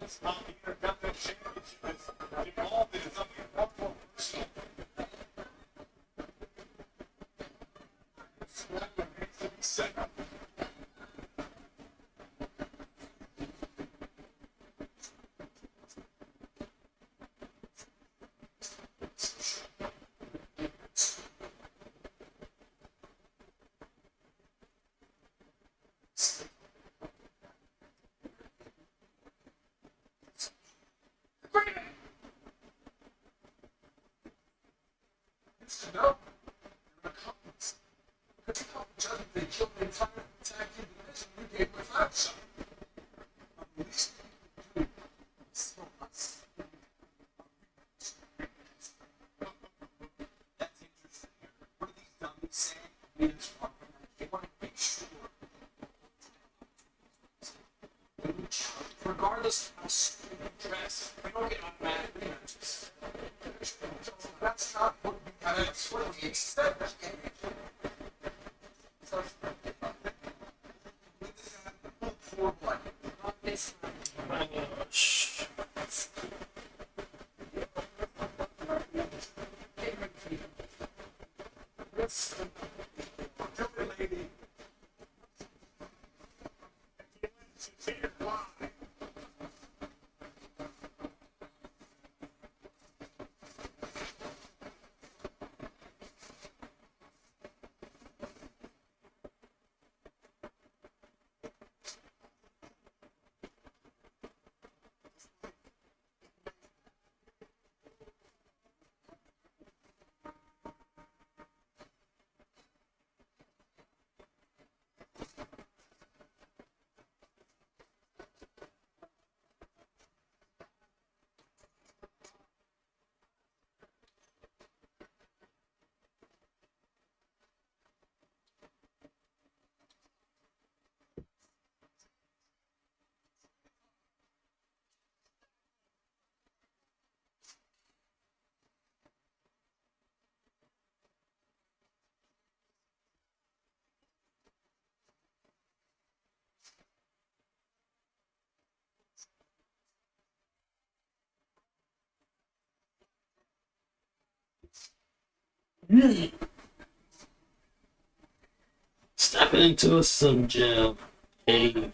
D: It's not the Intercontinental Championship. It's involved in something far more personal. What remains to be said. No. You're accomplice. Because you helped each other, they killed the entire tag team division. You gave them a flag shot. The least thing you can do is throw us. That's interesting. What are these dummies saying? They want to make sure. Regardless of how stupid you dress, we don't get automatic rematches. That's not what we that's what we expect.
E: for what? On this one.
A: My gosh.
C: Listen, tell me, lady. Feelings is here. Why?
A: Stepping into a Slim Jim. Hey.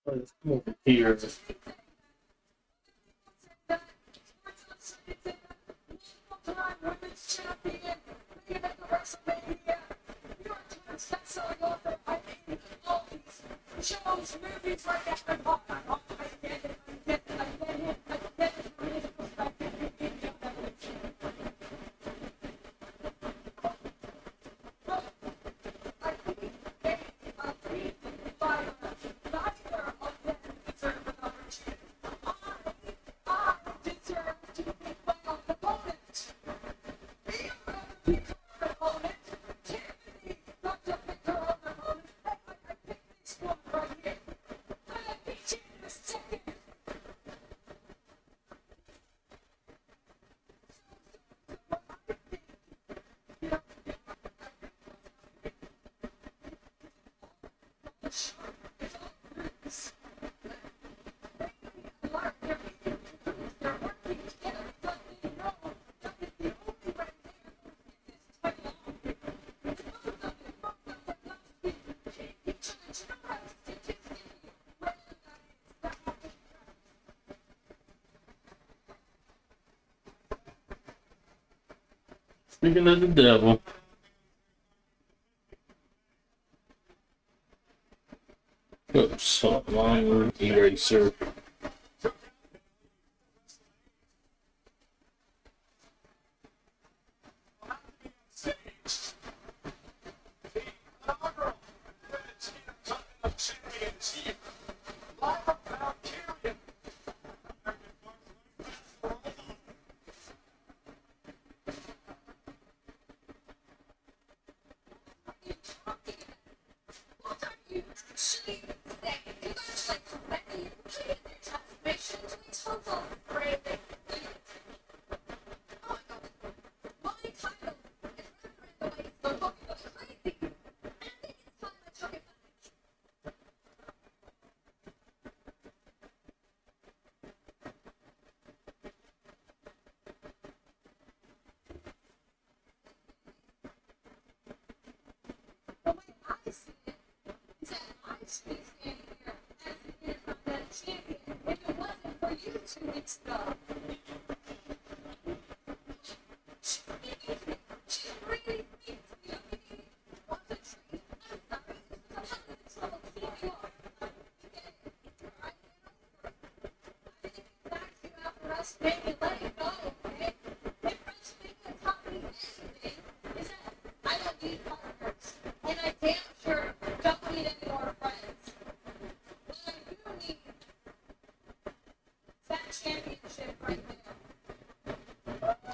A: Let's come over here.
C: Shows, movies like that.
A: Speaking of the devil. Oops, line eraser.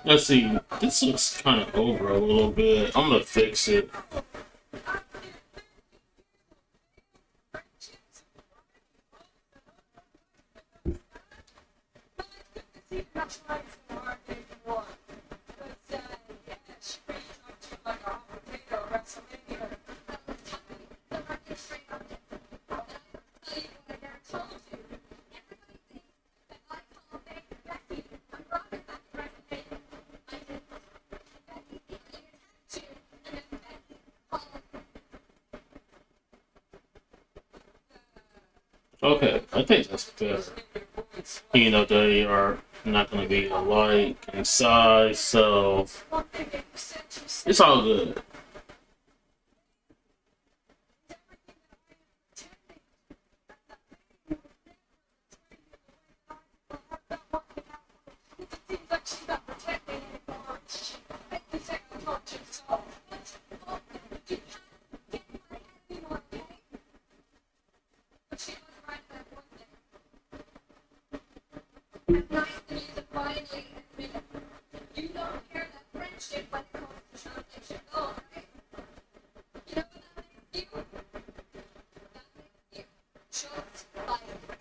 A: Let's see. This looks kind of over a little bit. I'm gonna fix it. Okay, I think that's better. You know, they are not going to be alike in size, so it's all good.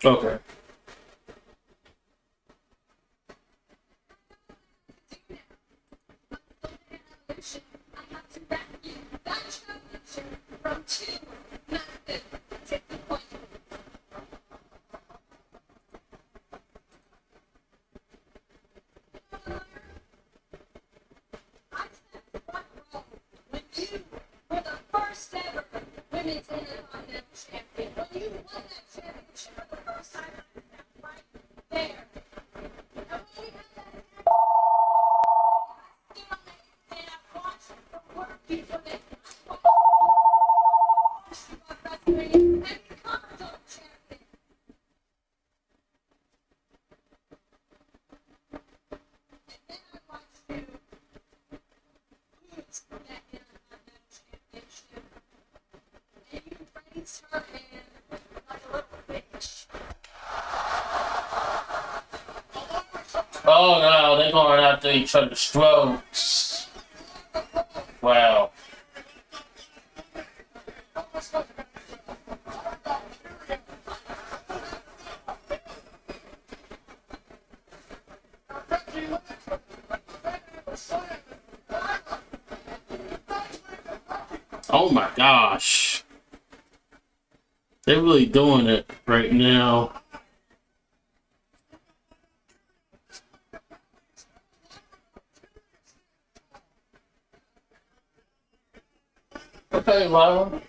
A: Okay.
E: Women's Intercontinental Champion. When you won that championship, And comment on the chat there. And then I'd like to use that Intercontinental Championship and you raise her hand like a little bitch.
A: Oh no, they're going after each other's throats. Wow. Oh my gosh. They're really doing it right now. Okay, Lyle.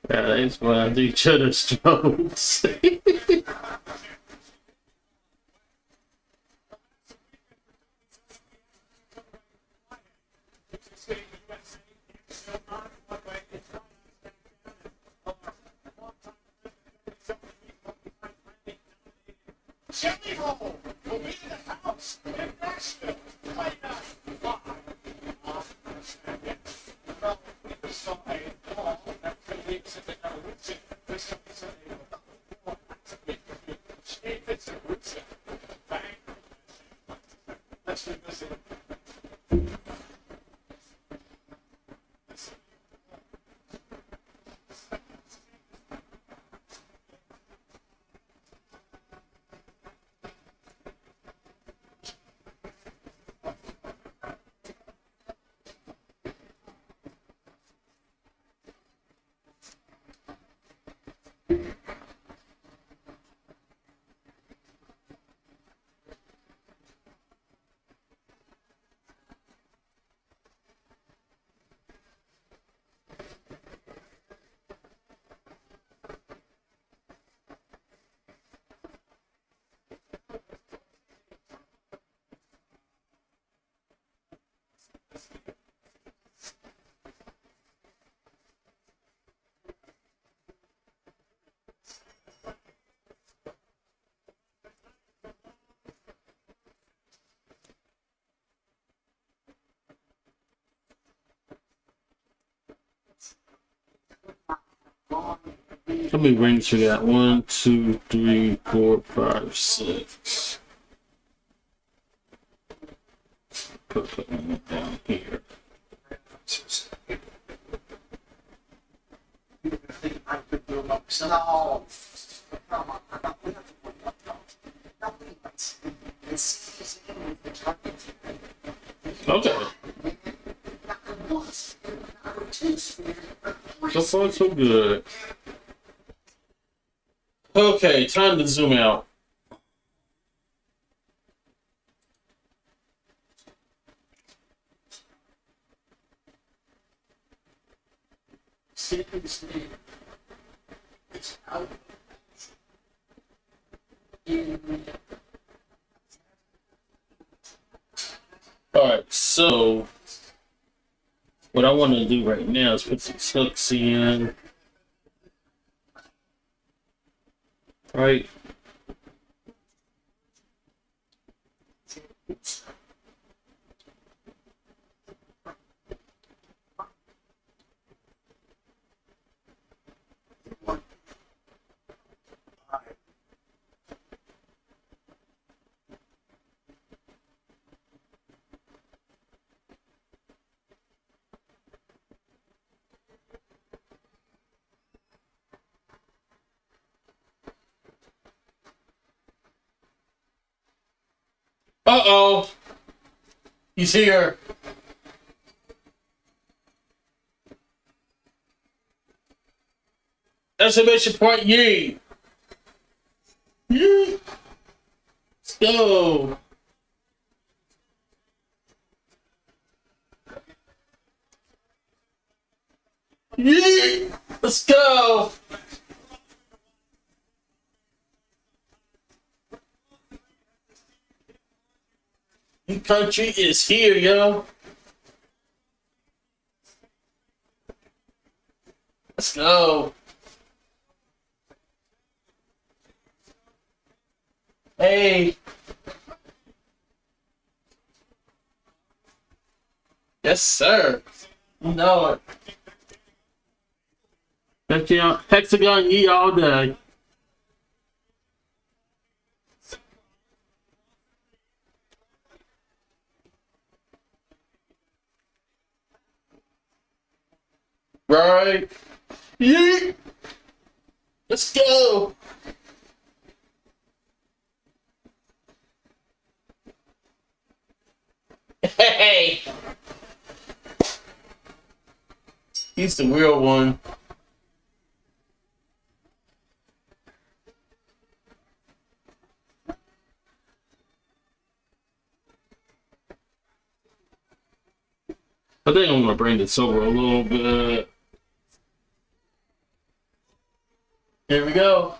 A: Yeah, they just went after each other's throats.
D: Jimmy Hole will be in the house in Nashville. Play night live. Well, we saw a ball that believes in the evolution. This is it's a routine. Bang. Let's revisit it.
A: How many rings we got? 1, 2, 3, 4, 5, 6. Put one down here.
D: No.
A: Okay. So far, so good. Okay, time to zoom out.
D: Seriously, it's out in
A: Alright, so what I want to do right now is put these hooks in. Right. Uh-oh. He's here. Exclamation point, yee! Yee! Let's go! Yee! Let's go! New country is here, yo! Let's go! Hey! Yes, sir! You know it. Hexagon ye all day. Right? Yeet! Let's go! Hey! He's the real one. I think I'm gonna bring this over a little bit. Here we go.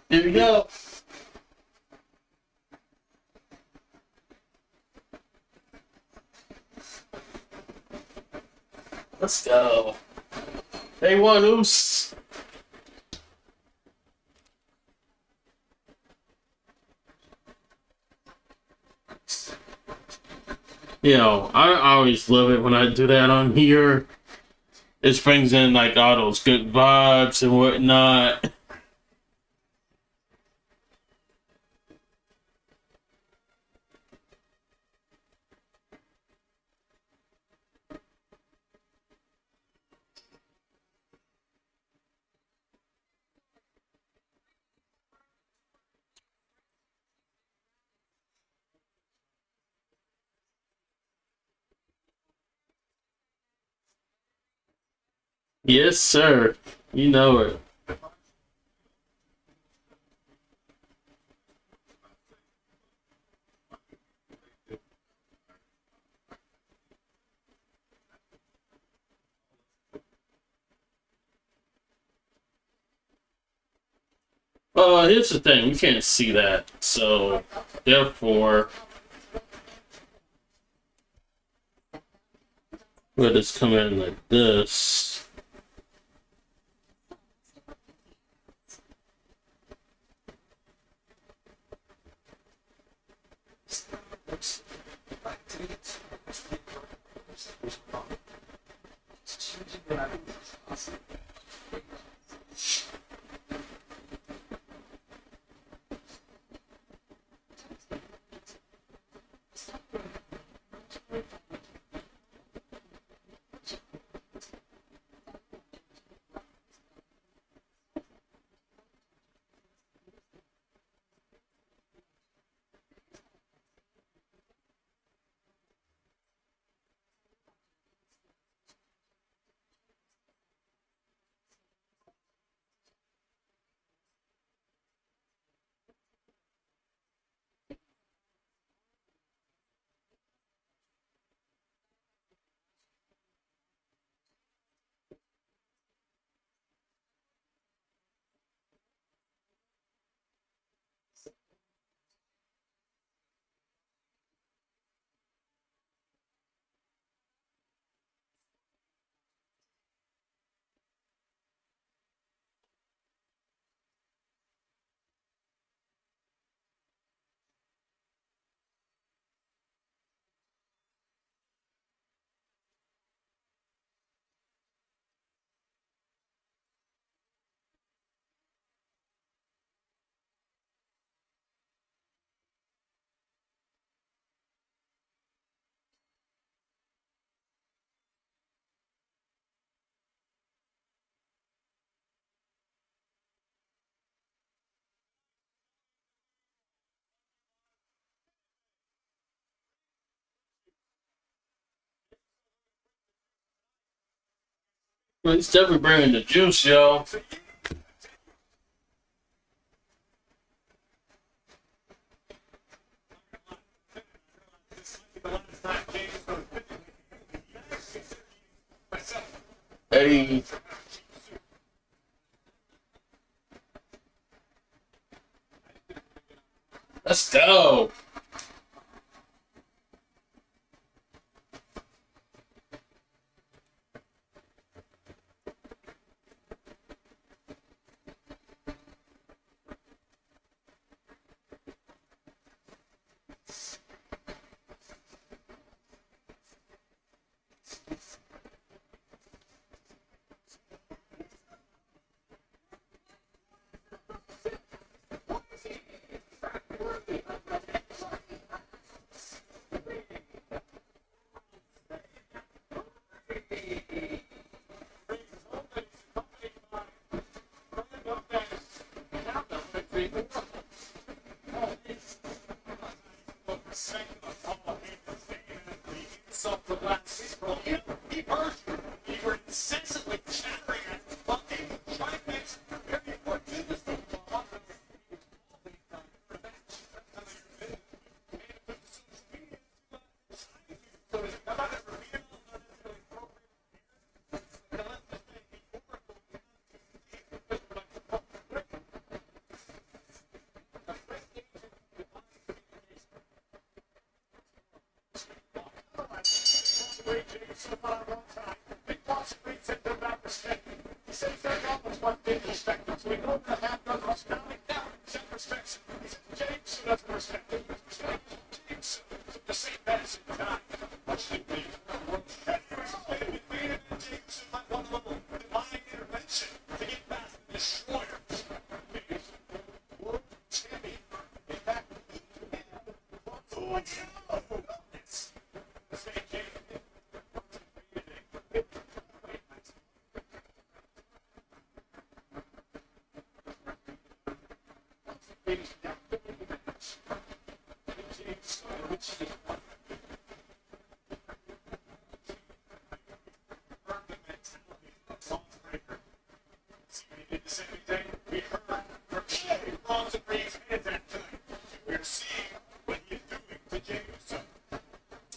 A: Here we go. Let's go. Hey, one oos. You know, I always love it when I do that on here. It brings in like all those good vibes and whatnot. Yes, sir. You know it. Here's the thing. We can't see that. So, therefore, we'll just come in like this. Well, he's definitely bringing the juice, yo. Hey, let's go.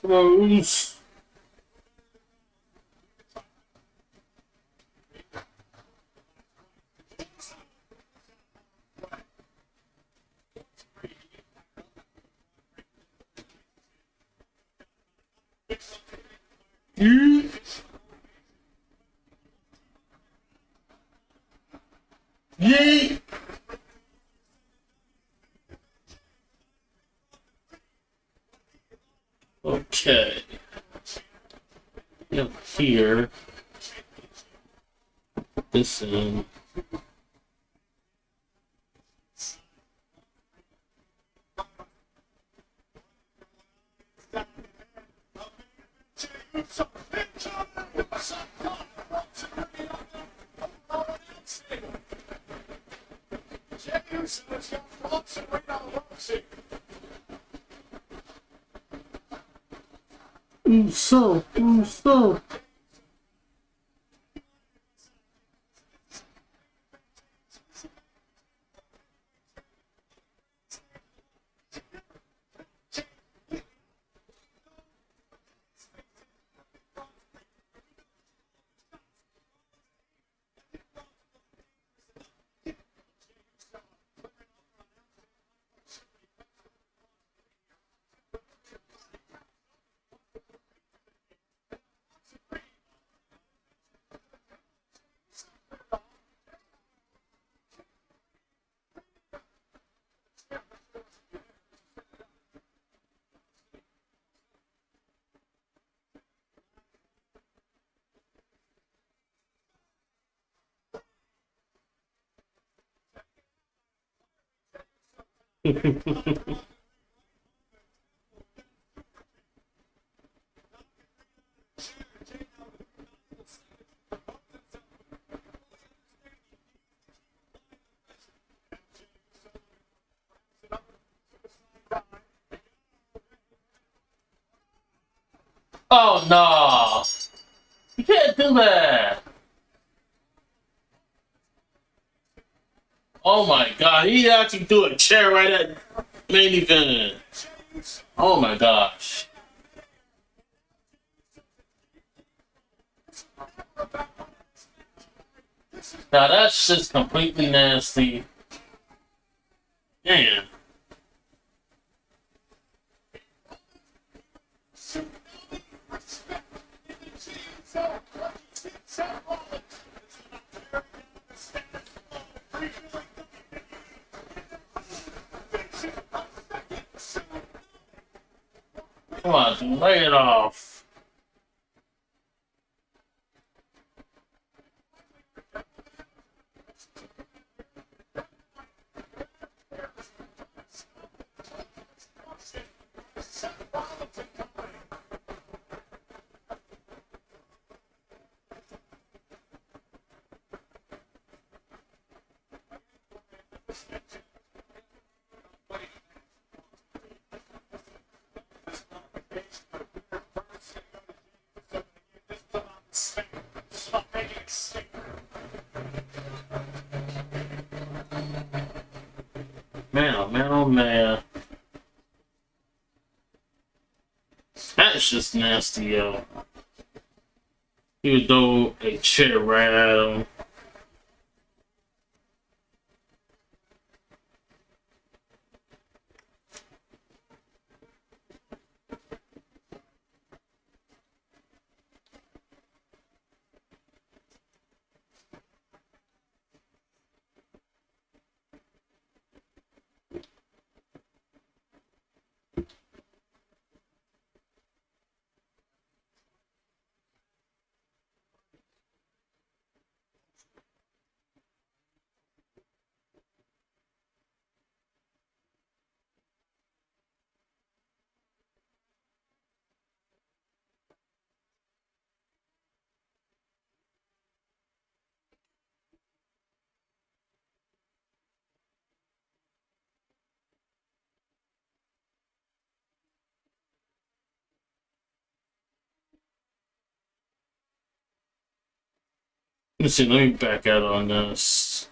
A: Rose. Yeah. Yeah. Okay. Up here. This in. So. Oh no! You can't do that. Oh my god, he actually threw a chair right at main event. Oh my gosh. Now that's just completely nasty. Damn. Come on, dude, lay it off. Man, oh man, oh man. That's just nasty, yo. He would throw a chair right at him. Let's see, let me back out on this.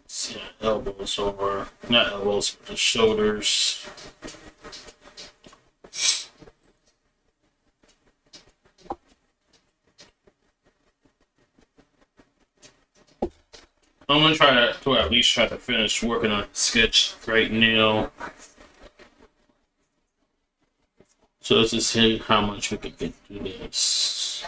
A: See, elbows over, not elbows, but the shoulders. I'm gonna try to at least try to finish working on the sketch right now. So let's just see how much we can get through this.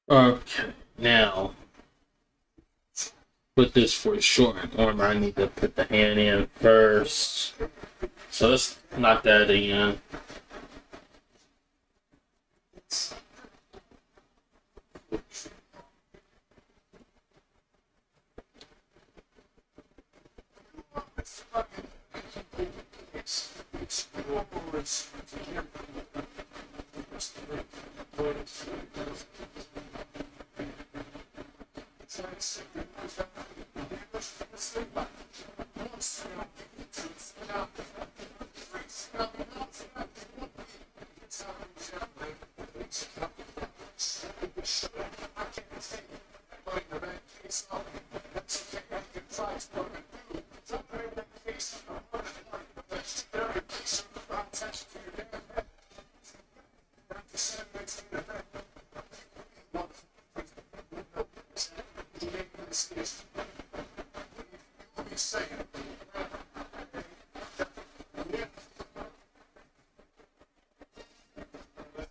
A: Okay, now put this for a shortened arm. I need to put the hand in first. So let's knock that in.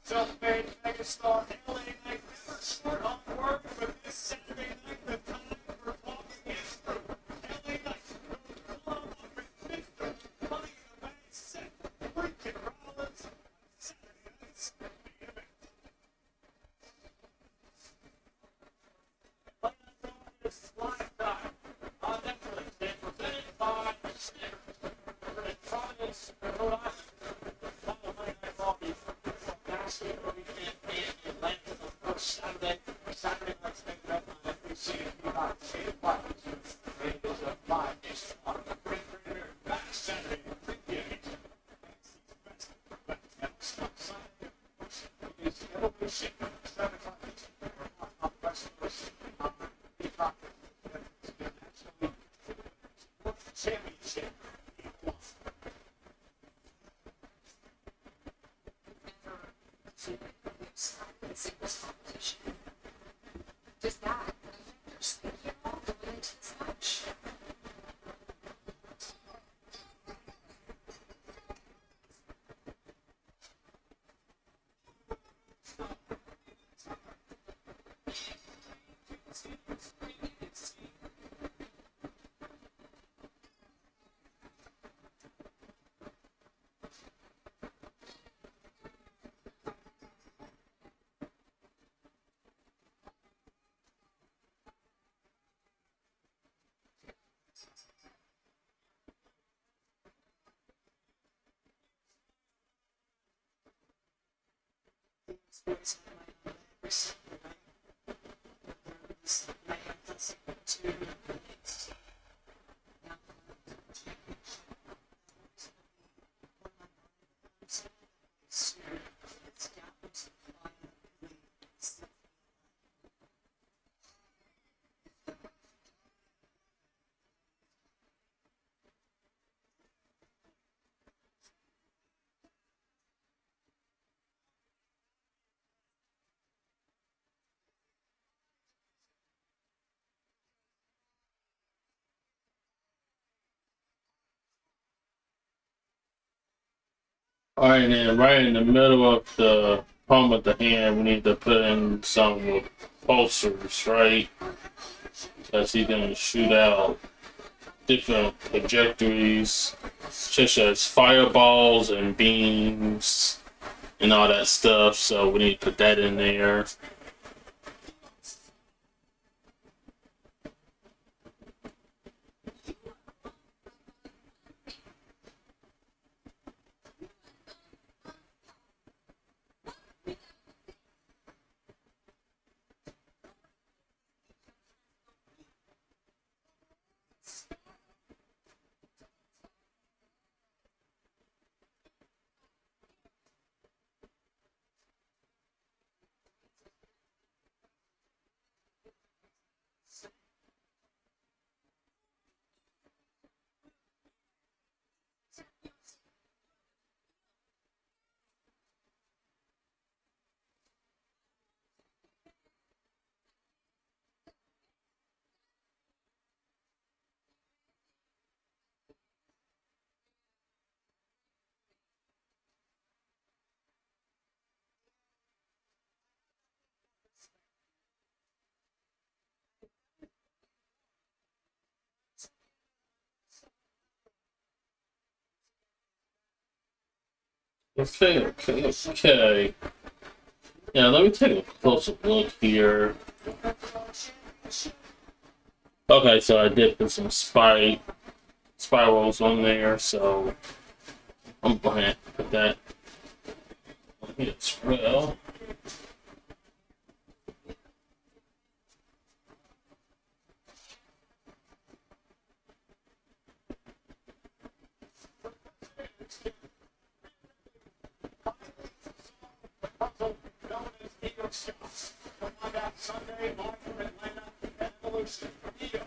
C: Self-made megastar LA Knight never short on work, but this Saturday night the time for talking is through. LA Knight goes one with Mr. Money in the Bank set. Lincoln Rollins Saturday night's the event. This lifetime on Netflix and presented by Snickers. We're in Providence, Rhode Island. Follow Monday Night Raw from basketball weekend in Atlanta the first Saturday. Saturday night's picked up on FBC and Peacock. 8 o'clock. It is a 5-day slot. Great premiere back Saturday. 3 p.m. But Sunday is Evolution. 7 o'clock. On the West Coast. Peacock. Championship.
E: Does that affect your sleep at all going into this match?
A: Alright, then right in the middle of the palm of the hand, we need to put in some pulsers, right? Because he's gonna shoot out different trajectories, such as fireballs and beams and all that stuff. So we need to put that in there. Okay, okay, okay. Yeah, let me take a closer look here. Okay, so I did put some spirals on there, so I'm going to put that on here as well.
D: Puzzle known as Ego Scouts. Come on out Sunday, March from Atlanta, and Evolution. Ego,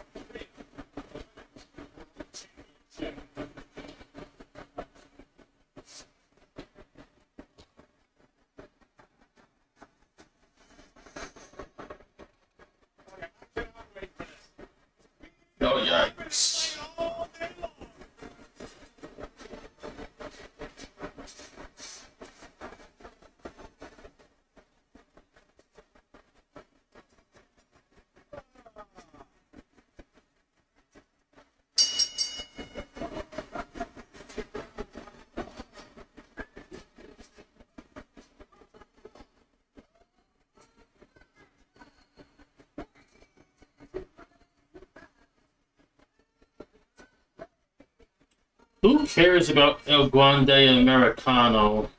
D: championship. Okay, I cannot wait for this.
A: Oh, yikes.
D: All day long.
A: Who cares about El Grande Americano?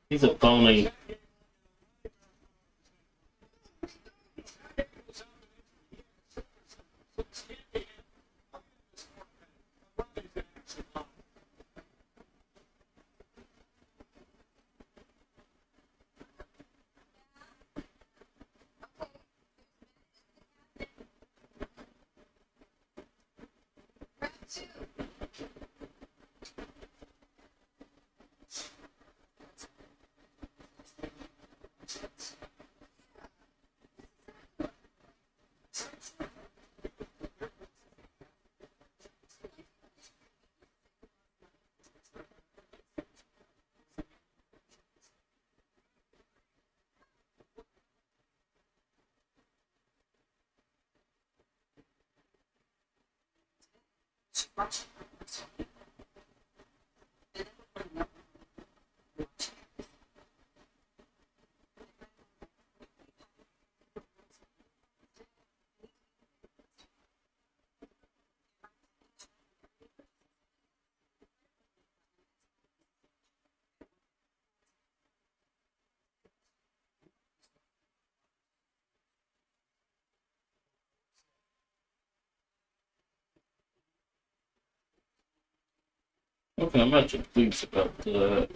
A: He's a phony. Okay, I'm actually pleased about that.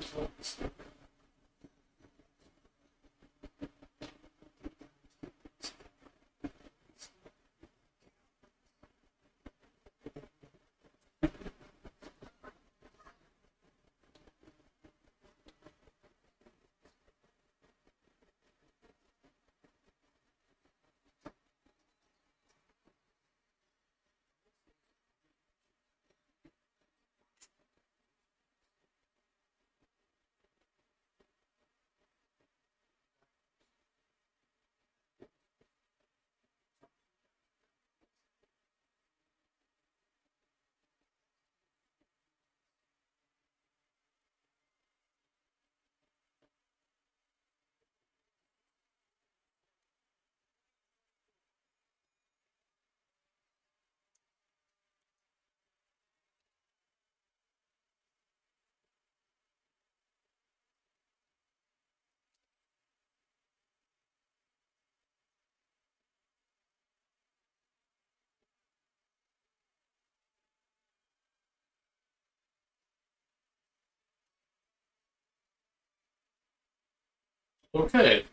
A: Okay.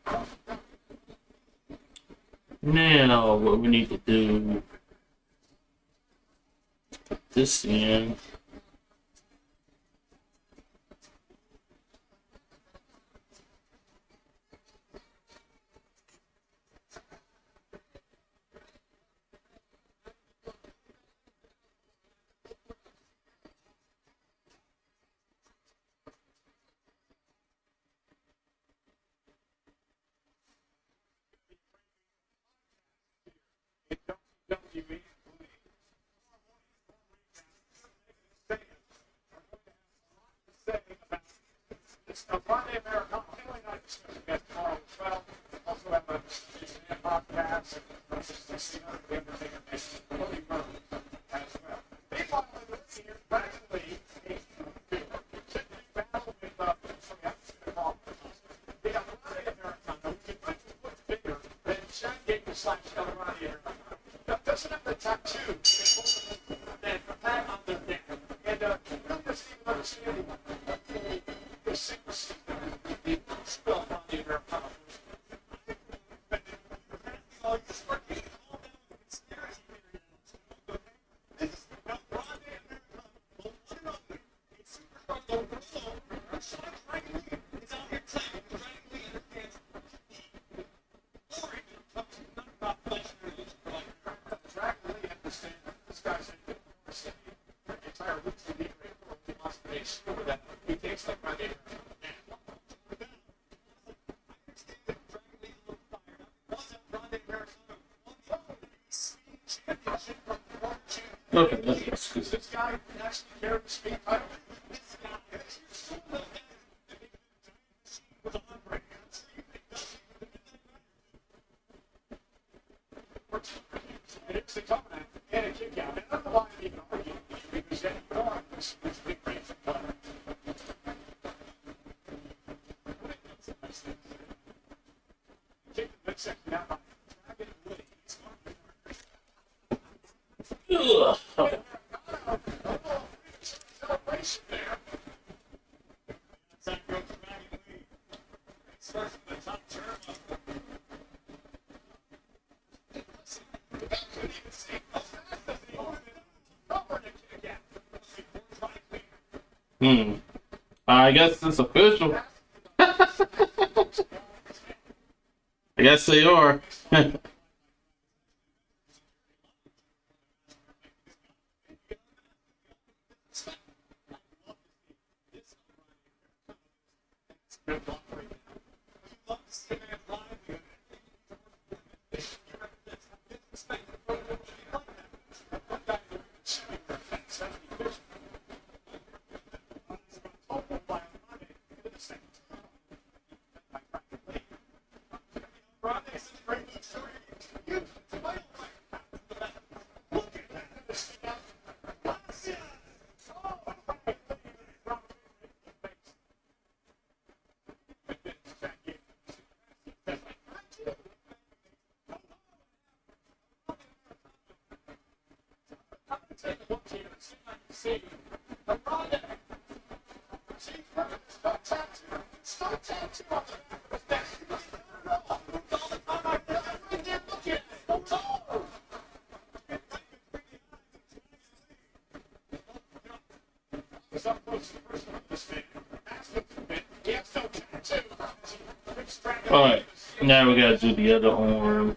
A: Now, what we need to do, this in.
D: WWE get the slash going around here. That doesn't have the tattoo. And a pat on their neck. And really doesn't even understand the secrecy. The spell on the Americana. This is not Grande Americana. The one and only. It's super strong. The real Sean Dragon Lee is out here saying Dragon Lee understands the origin comes not about flesh and illusion, but like Dragon Lee understands this guy's in the city. The entire Luke's the great world. He must make sure that he takes like Grande Americana.
A: Okay, that's good.
D: This guy actually carried the speed title. This guy, this is so little guy that he was a heartbreak. I'm sure you think that's it's the covenant and a kick out. And I don't know why I'm even arguing with you because then you know this big break from covenant. Kick the midsection out by Dragon Lee. He's
A: Ugh. Okay.
D: celebration there. That goes Dragon Lee. Starts from the top turn. Couldn't even see how fast as he opened it up. Over the kick again.
A: I guess it's official. I guess they are.
D: Good luck right now. You love to see a man live. Expect the photo to be like that. One guy who shooting for 70 vision. Total by Grande into the second. By Dragon Lee. Grande is a great move. So you might like the back. Look at that. This thing out. Gracias. Oh, take a look here and see if I can see a Grande. See, start tattoo. Start tattoo on the back of his neck. All the time I did that right there. Look at it. Oh! It's up close to the person of this man. Ask him to admit he has no tattoo.
A: Alright, now we gotta do the other arm.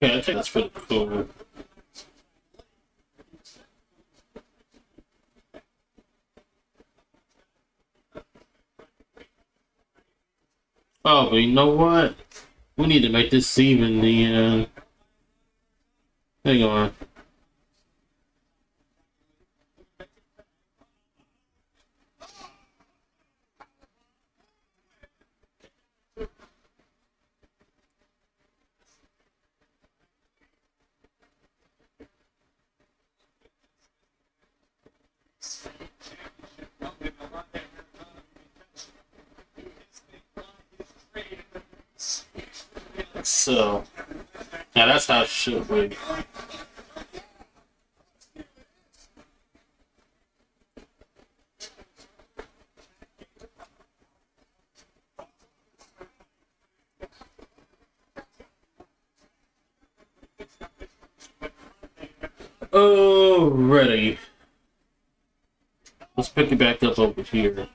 A: Yeah, I think that's pretty cool. Oh, but you know what? We need to make this even then. Hang on. So, yeah, that's how it should be. Alrighty. Let's pick it back up over here.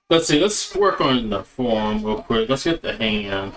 A: Let's see, let's work on the form real quick. Let's get the hand.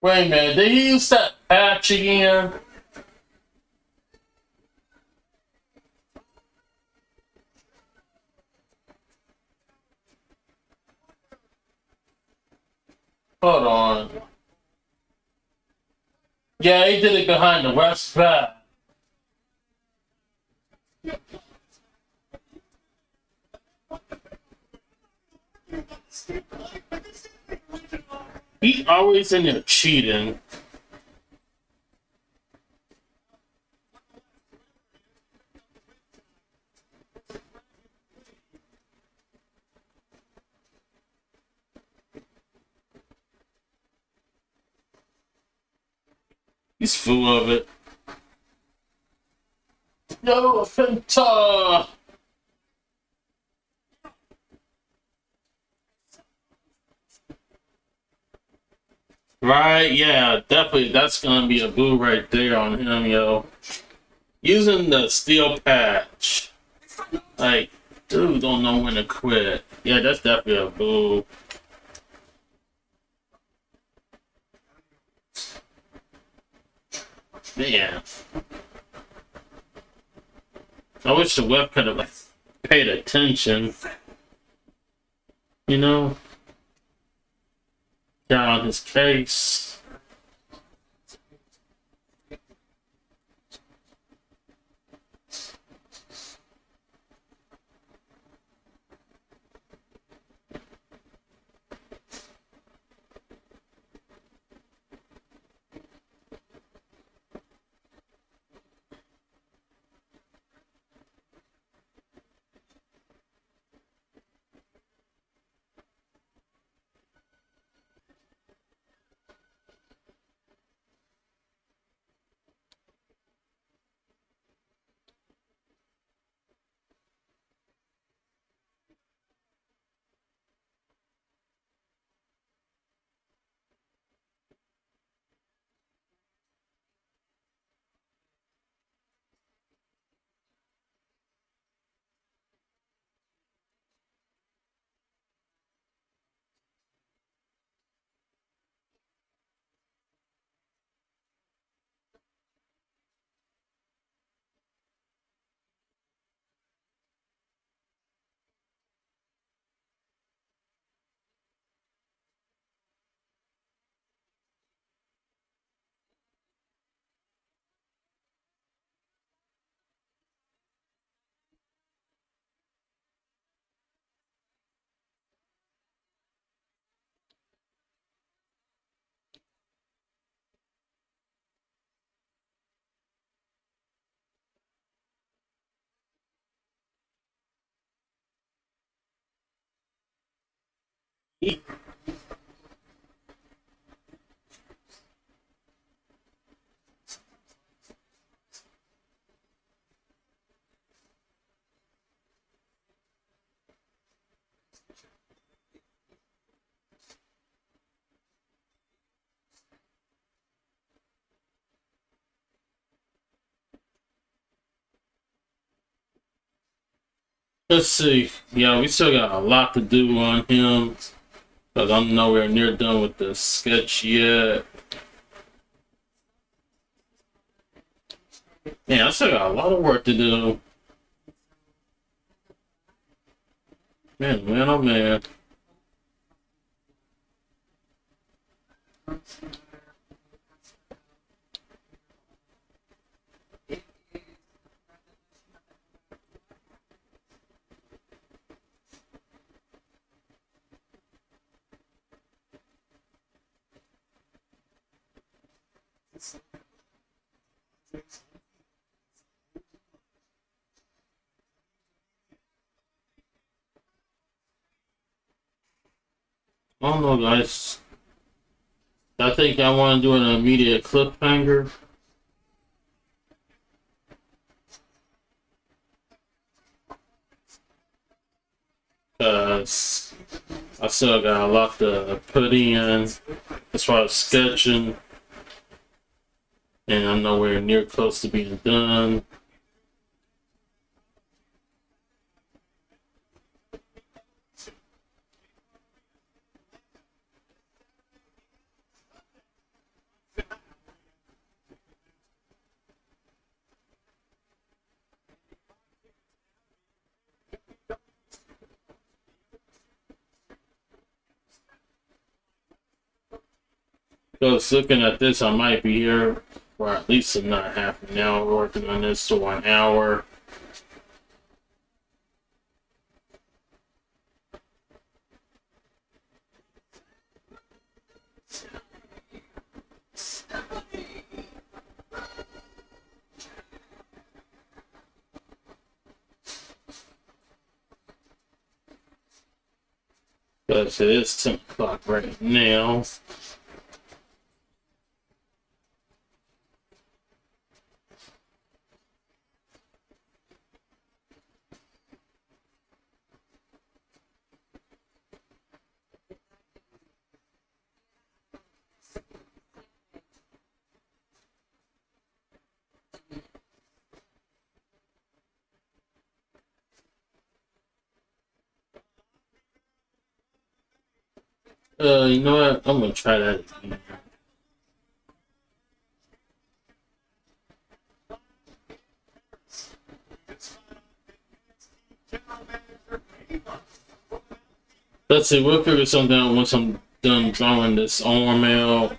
A: Wait a minute, did he use that patch again? Hold on. Yeah, he did it behind the west back. He always in there cheating. He's full of it. Yo, Penta! Right, yeah, definitely. That's gonna be a boo right there on him, yo. Using the steel patch. Like, dude don't know when to quit. Yeah, that's definitely a boo. Man. I wish the web could have like, paid attention. You know? got on his case. Let's see. Yeah, we still got a lot to do on him. Because I'm nowhere near done with the sketch yet. Man, I still got a lot of work to do. Man, oh man. I don't know, guys. I think I want to do an immediate cliffhanger. Because I still got a lot to put in as far as sketching. And I'm nowhere near close to being done. Because looking at this, I might be here for at least another half an hour working on this to 1 hour. Because it is 10 o'clock right now. You know what? I'm gonna try that again. Let's see, we'll figure something out once I'm Done throwing this arm out.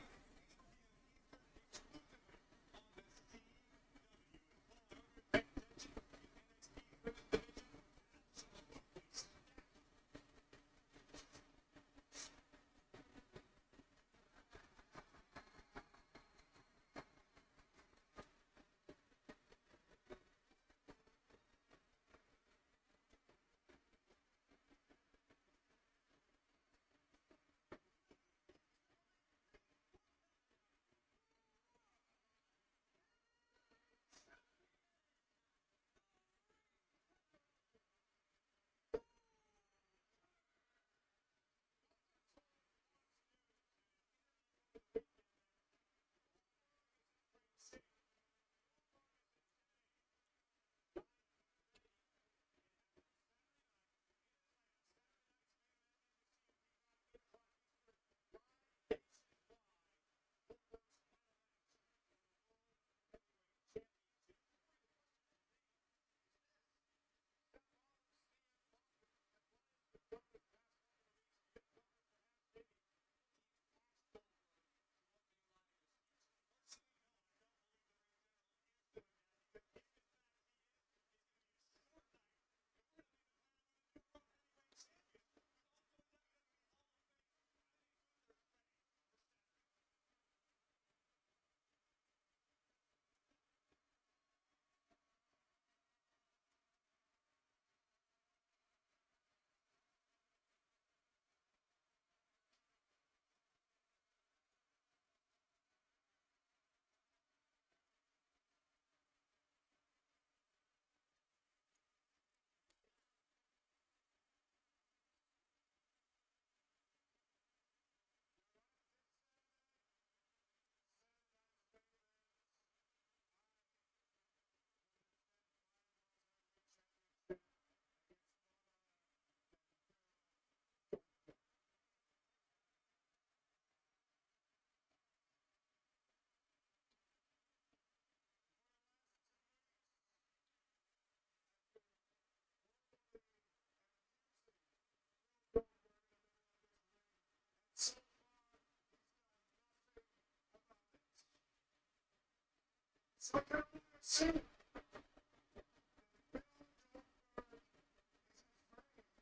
C: It's like I'm saying.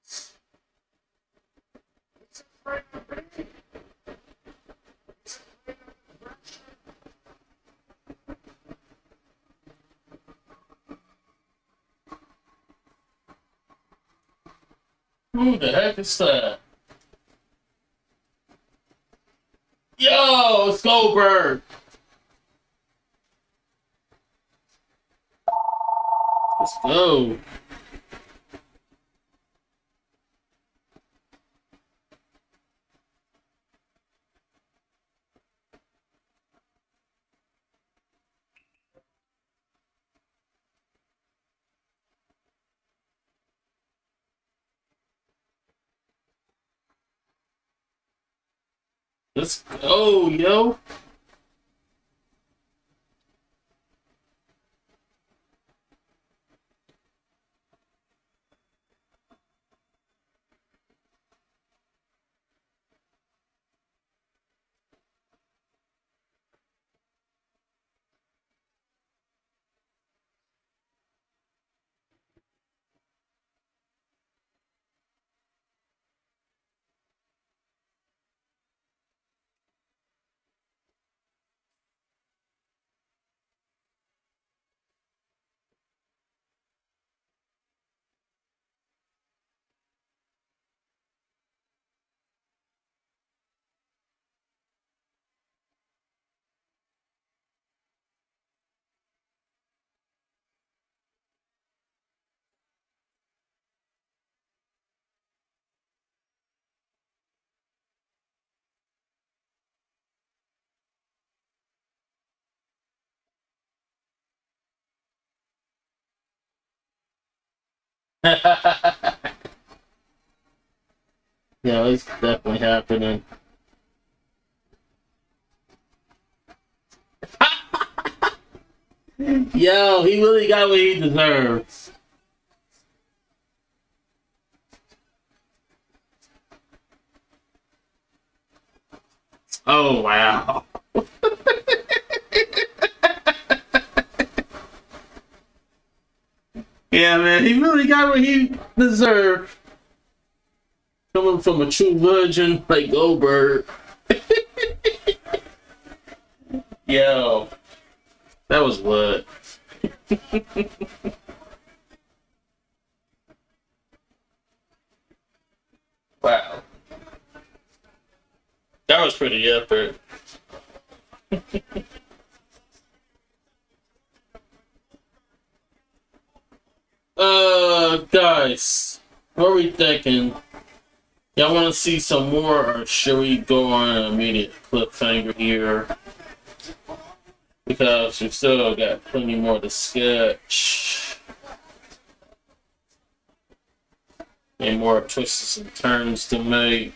C: It's afraid of me. It's afraid of the pressure.
A: Who the heck is that? Yo, it's Goldberg. Let's go. Let's go, yo. Yeah, it's definitely happening. Yo, he really got what he deserves. Oh wow. Yeah, man, he really got what he deserved. Coming from a true legend like Goldberg. Yo, that was what? Wow. That was pretty epic. Guys, what are we thinking? Y'all want to see some more, or should we go on an immediate cliffhanger here? Because we still got plenty more to sketch. And more twists and turns to make.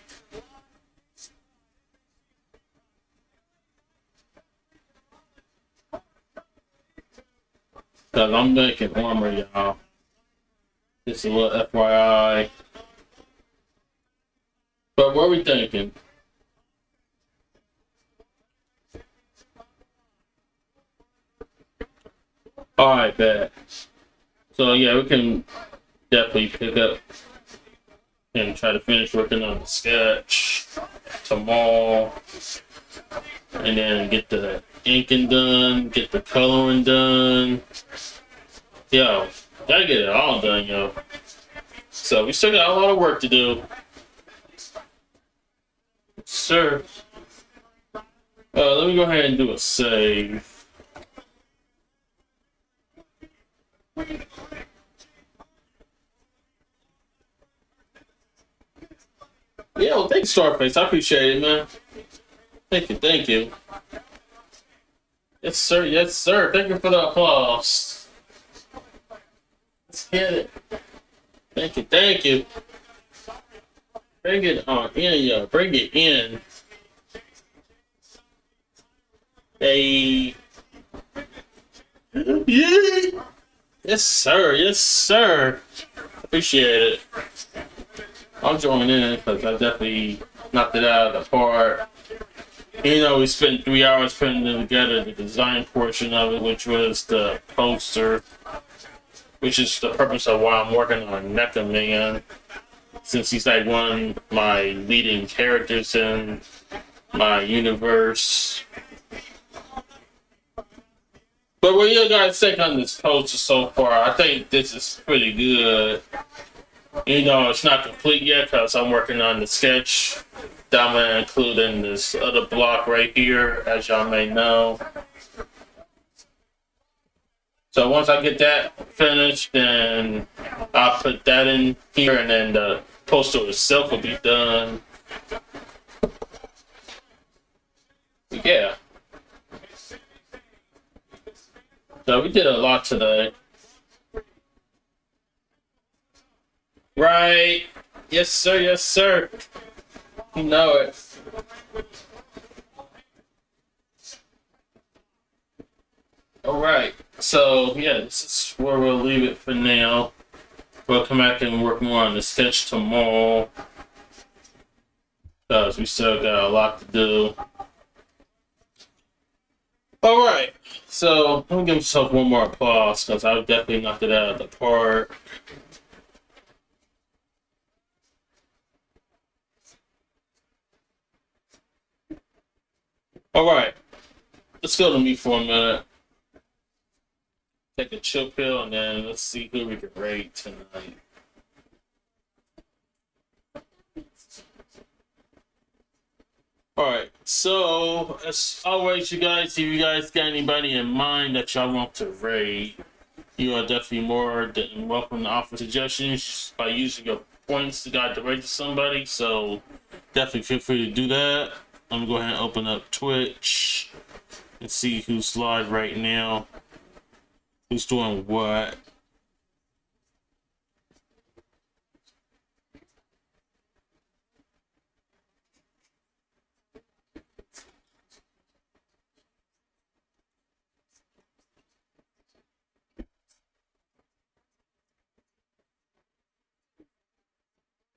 A: Because I'm making armor, y'all. Just a little FYI. But what are we thinking? Alright, bet. So yeah, we can definitely pick up and try to finish working on the sketch tomorrow. And then get the inking done, get the coloring done. Yo, gotta get it all done, yo. So we still got a lot of work to do. Sir. Let me go ahead and do a save. Yeah, well, thanks, Starface. I appreciate it, man. Thank you, thank you. Yes, sir. Yes, sir. Thank you for the applause. Let's get it. Thank you, thank you. Bring it on in, yo. Bring it in. Hey. Yeah. Yes, sir. Yes, sir. Appreciate it. I'll join in because I definitely knocked it out of the park. You know, we spent 3 hours putting together the design portion of it, which was the poster, which is the purpose of why I'm working on NECA Man, since he's like one of my leading characters in my universe. But what you guys think on this poster so far? I think this is pretty good. You know, it's not complete yet because I'm working on the sketch that I'm going to include in this other block right here, as y'all may know. So once I get that finished, then I'll put that in here, and then the poster itself will be done. Yeah. So we did a lot today. Right. Yes, sir. Yes, sir. You know it. All right. So, yeah, this is where we'll leave it for now. We'll come back and work more on the sketch tomorrow, because we still got a lot to do. All right. So, let me give myself one more applause, because I definitely knocked it out of the park. All right, let's go to me for a minute. Take a chill pill, and then let's see who we can rate tonight. All right, so as always, you guys, if you guys got anybody in mind that y'all want to rate, you are definitely more than welcome to offer suggestions by using your points to guide the rate to somebody. So definitely feel free to do that. I'm gonna go ahead and open up Twitch and see who's live right now. Who's doing what?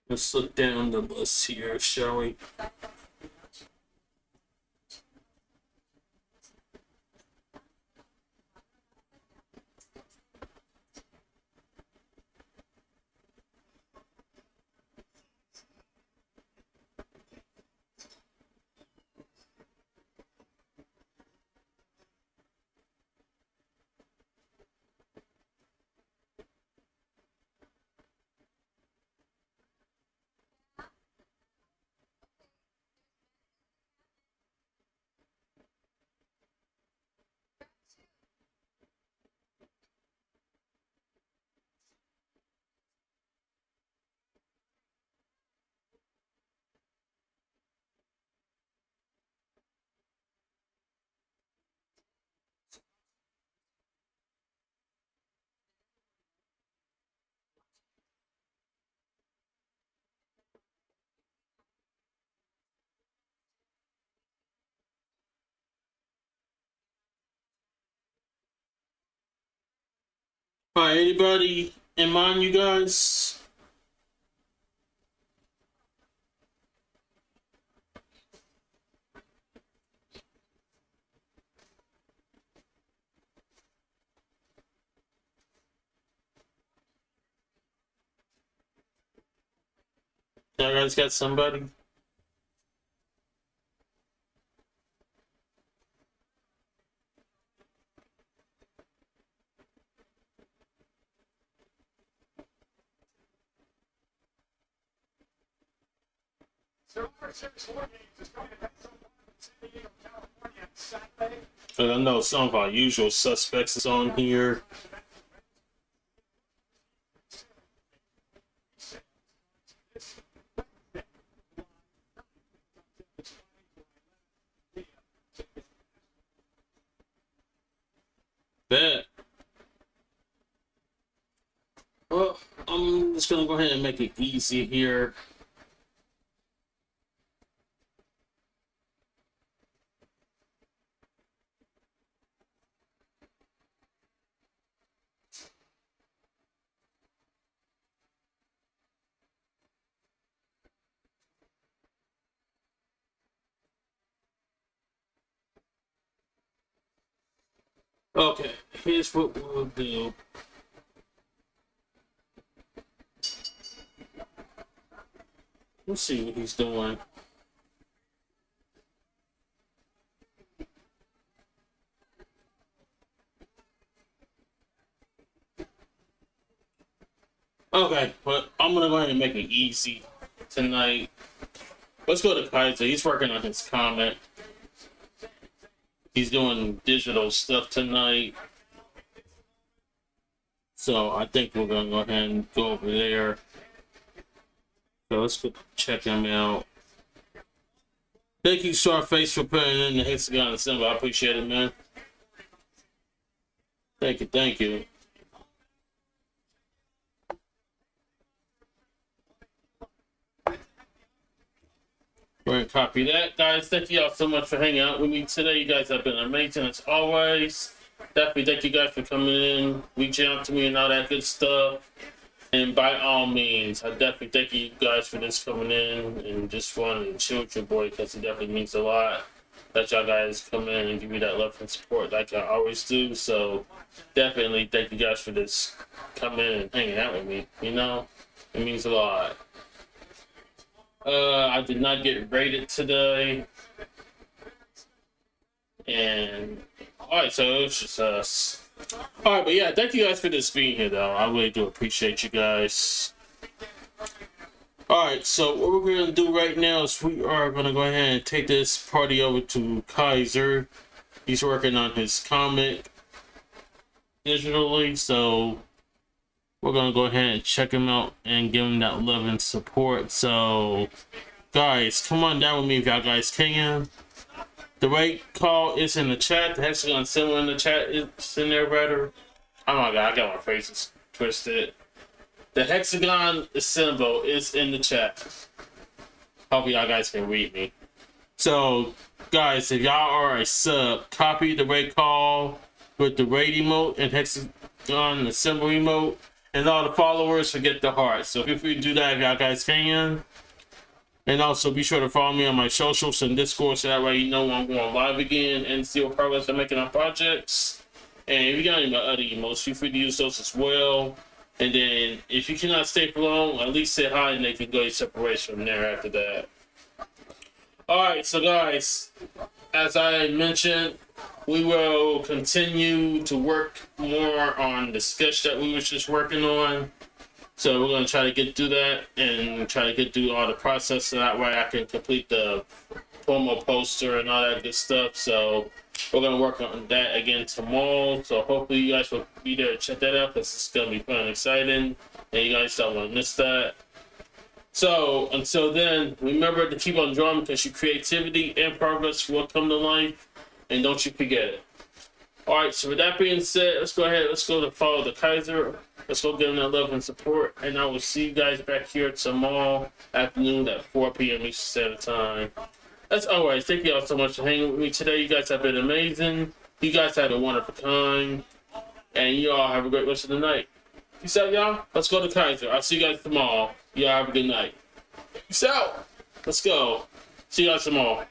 A: Let's look down the list here, shall we? Alright, anybody in mind, you guys? You guys got somebody?
D: Survivor Series 4 games is going to Metro Park in San Diego, California on Saturday.
A: I know some of our usual suspects is on here. Bet. Well, I'm just gonna go ahead and make it easy here. Okay, here's what we'll do. Let's see what he's doing. Okay, but I'm gonna go ahead and make it easy tonight. Let's go to Kaiser. He's working on his comment. He's doing digital stuff tonight. So I think we're gonna go ahead and go over there. So let's go check him out. Thank you, Scarface, for putting in the hexagon symbol. I appreciate it, man. Thank you, thank you. We're gonna copy that, guys. Thank you all so much for hanging out with me today. You guys have been amazing as always. Definitely thank you guys for coming in, reaching out to me, and all that good stuff. And by all means, I definitely thank you guys for this coming in and just wanting to chill with your boy, because it definitely means a lot that y'all guys come in and give me that love and support like I always do. So definitely thank you guys for this coming in and hanging out with me. You know, it means a lot. I did not get rated today. And alright, so it's just us. Alright, but yeah, thank you guys for this being here though. I really do appreciate you guys. Alright, so what we're gonna do right now is we are gonna go ahead and take this party over to Kaiser. He's working on his comic digitally, so we're gonna go ahead and check him out and give him that love and support. So guys, come on down with me if y'all guys can. The right call is in the chat. The hexagon symbol in the chat is in there, rather. Oh my god, I got my faces twisted. The hexagon symbol is in the chat. Hope y'all guys can read me. So guys, if y'all are a sub, copy the right call with the right emote and hexagon the symbol emote. And all the followers forget the heart. So feel free to do that if y'all guys can. And also be sure to follow me on my socials and Discord so that way you know when I'm going live again and see what progress I'm making on projects. And if you got any other emotes, feel free to use those as well. And then if you cannot stay for long, at least say hi and they can go your separation from there after that. Alright, so guys, as I mentioned, we will continue to work more on the sketch that we were just working on. So we're going to try to get through that and try to get through all the process so that way I can complete the promo poster and all that good stuff. So we're going to work on that again tomorrow. So hopefully you guys will be there to check that out because it's going to be fun and exciting. And you guys don't want to miss that. So until then, remember to keep on drawing because your creativity and progress will come to life. And don't you forget it. Alright, so with that being said, let's go ahead. Let's go to follow the Kaiser. Let's go give them that love and support. And I will see you guys back here tomorrow afternoon at 4 p.m. Eastern Standard Time. As always, thank you all so much for hanging with me today. You guys have been amazing. You guys had a wonderful time. And you all have a great rest of the night. Peace out, y'all. Let's go to Kaiser. I'll see you guys tomorrow. Y'all have a good night. Peace out. Let's go. See you guys tomorrow.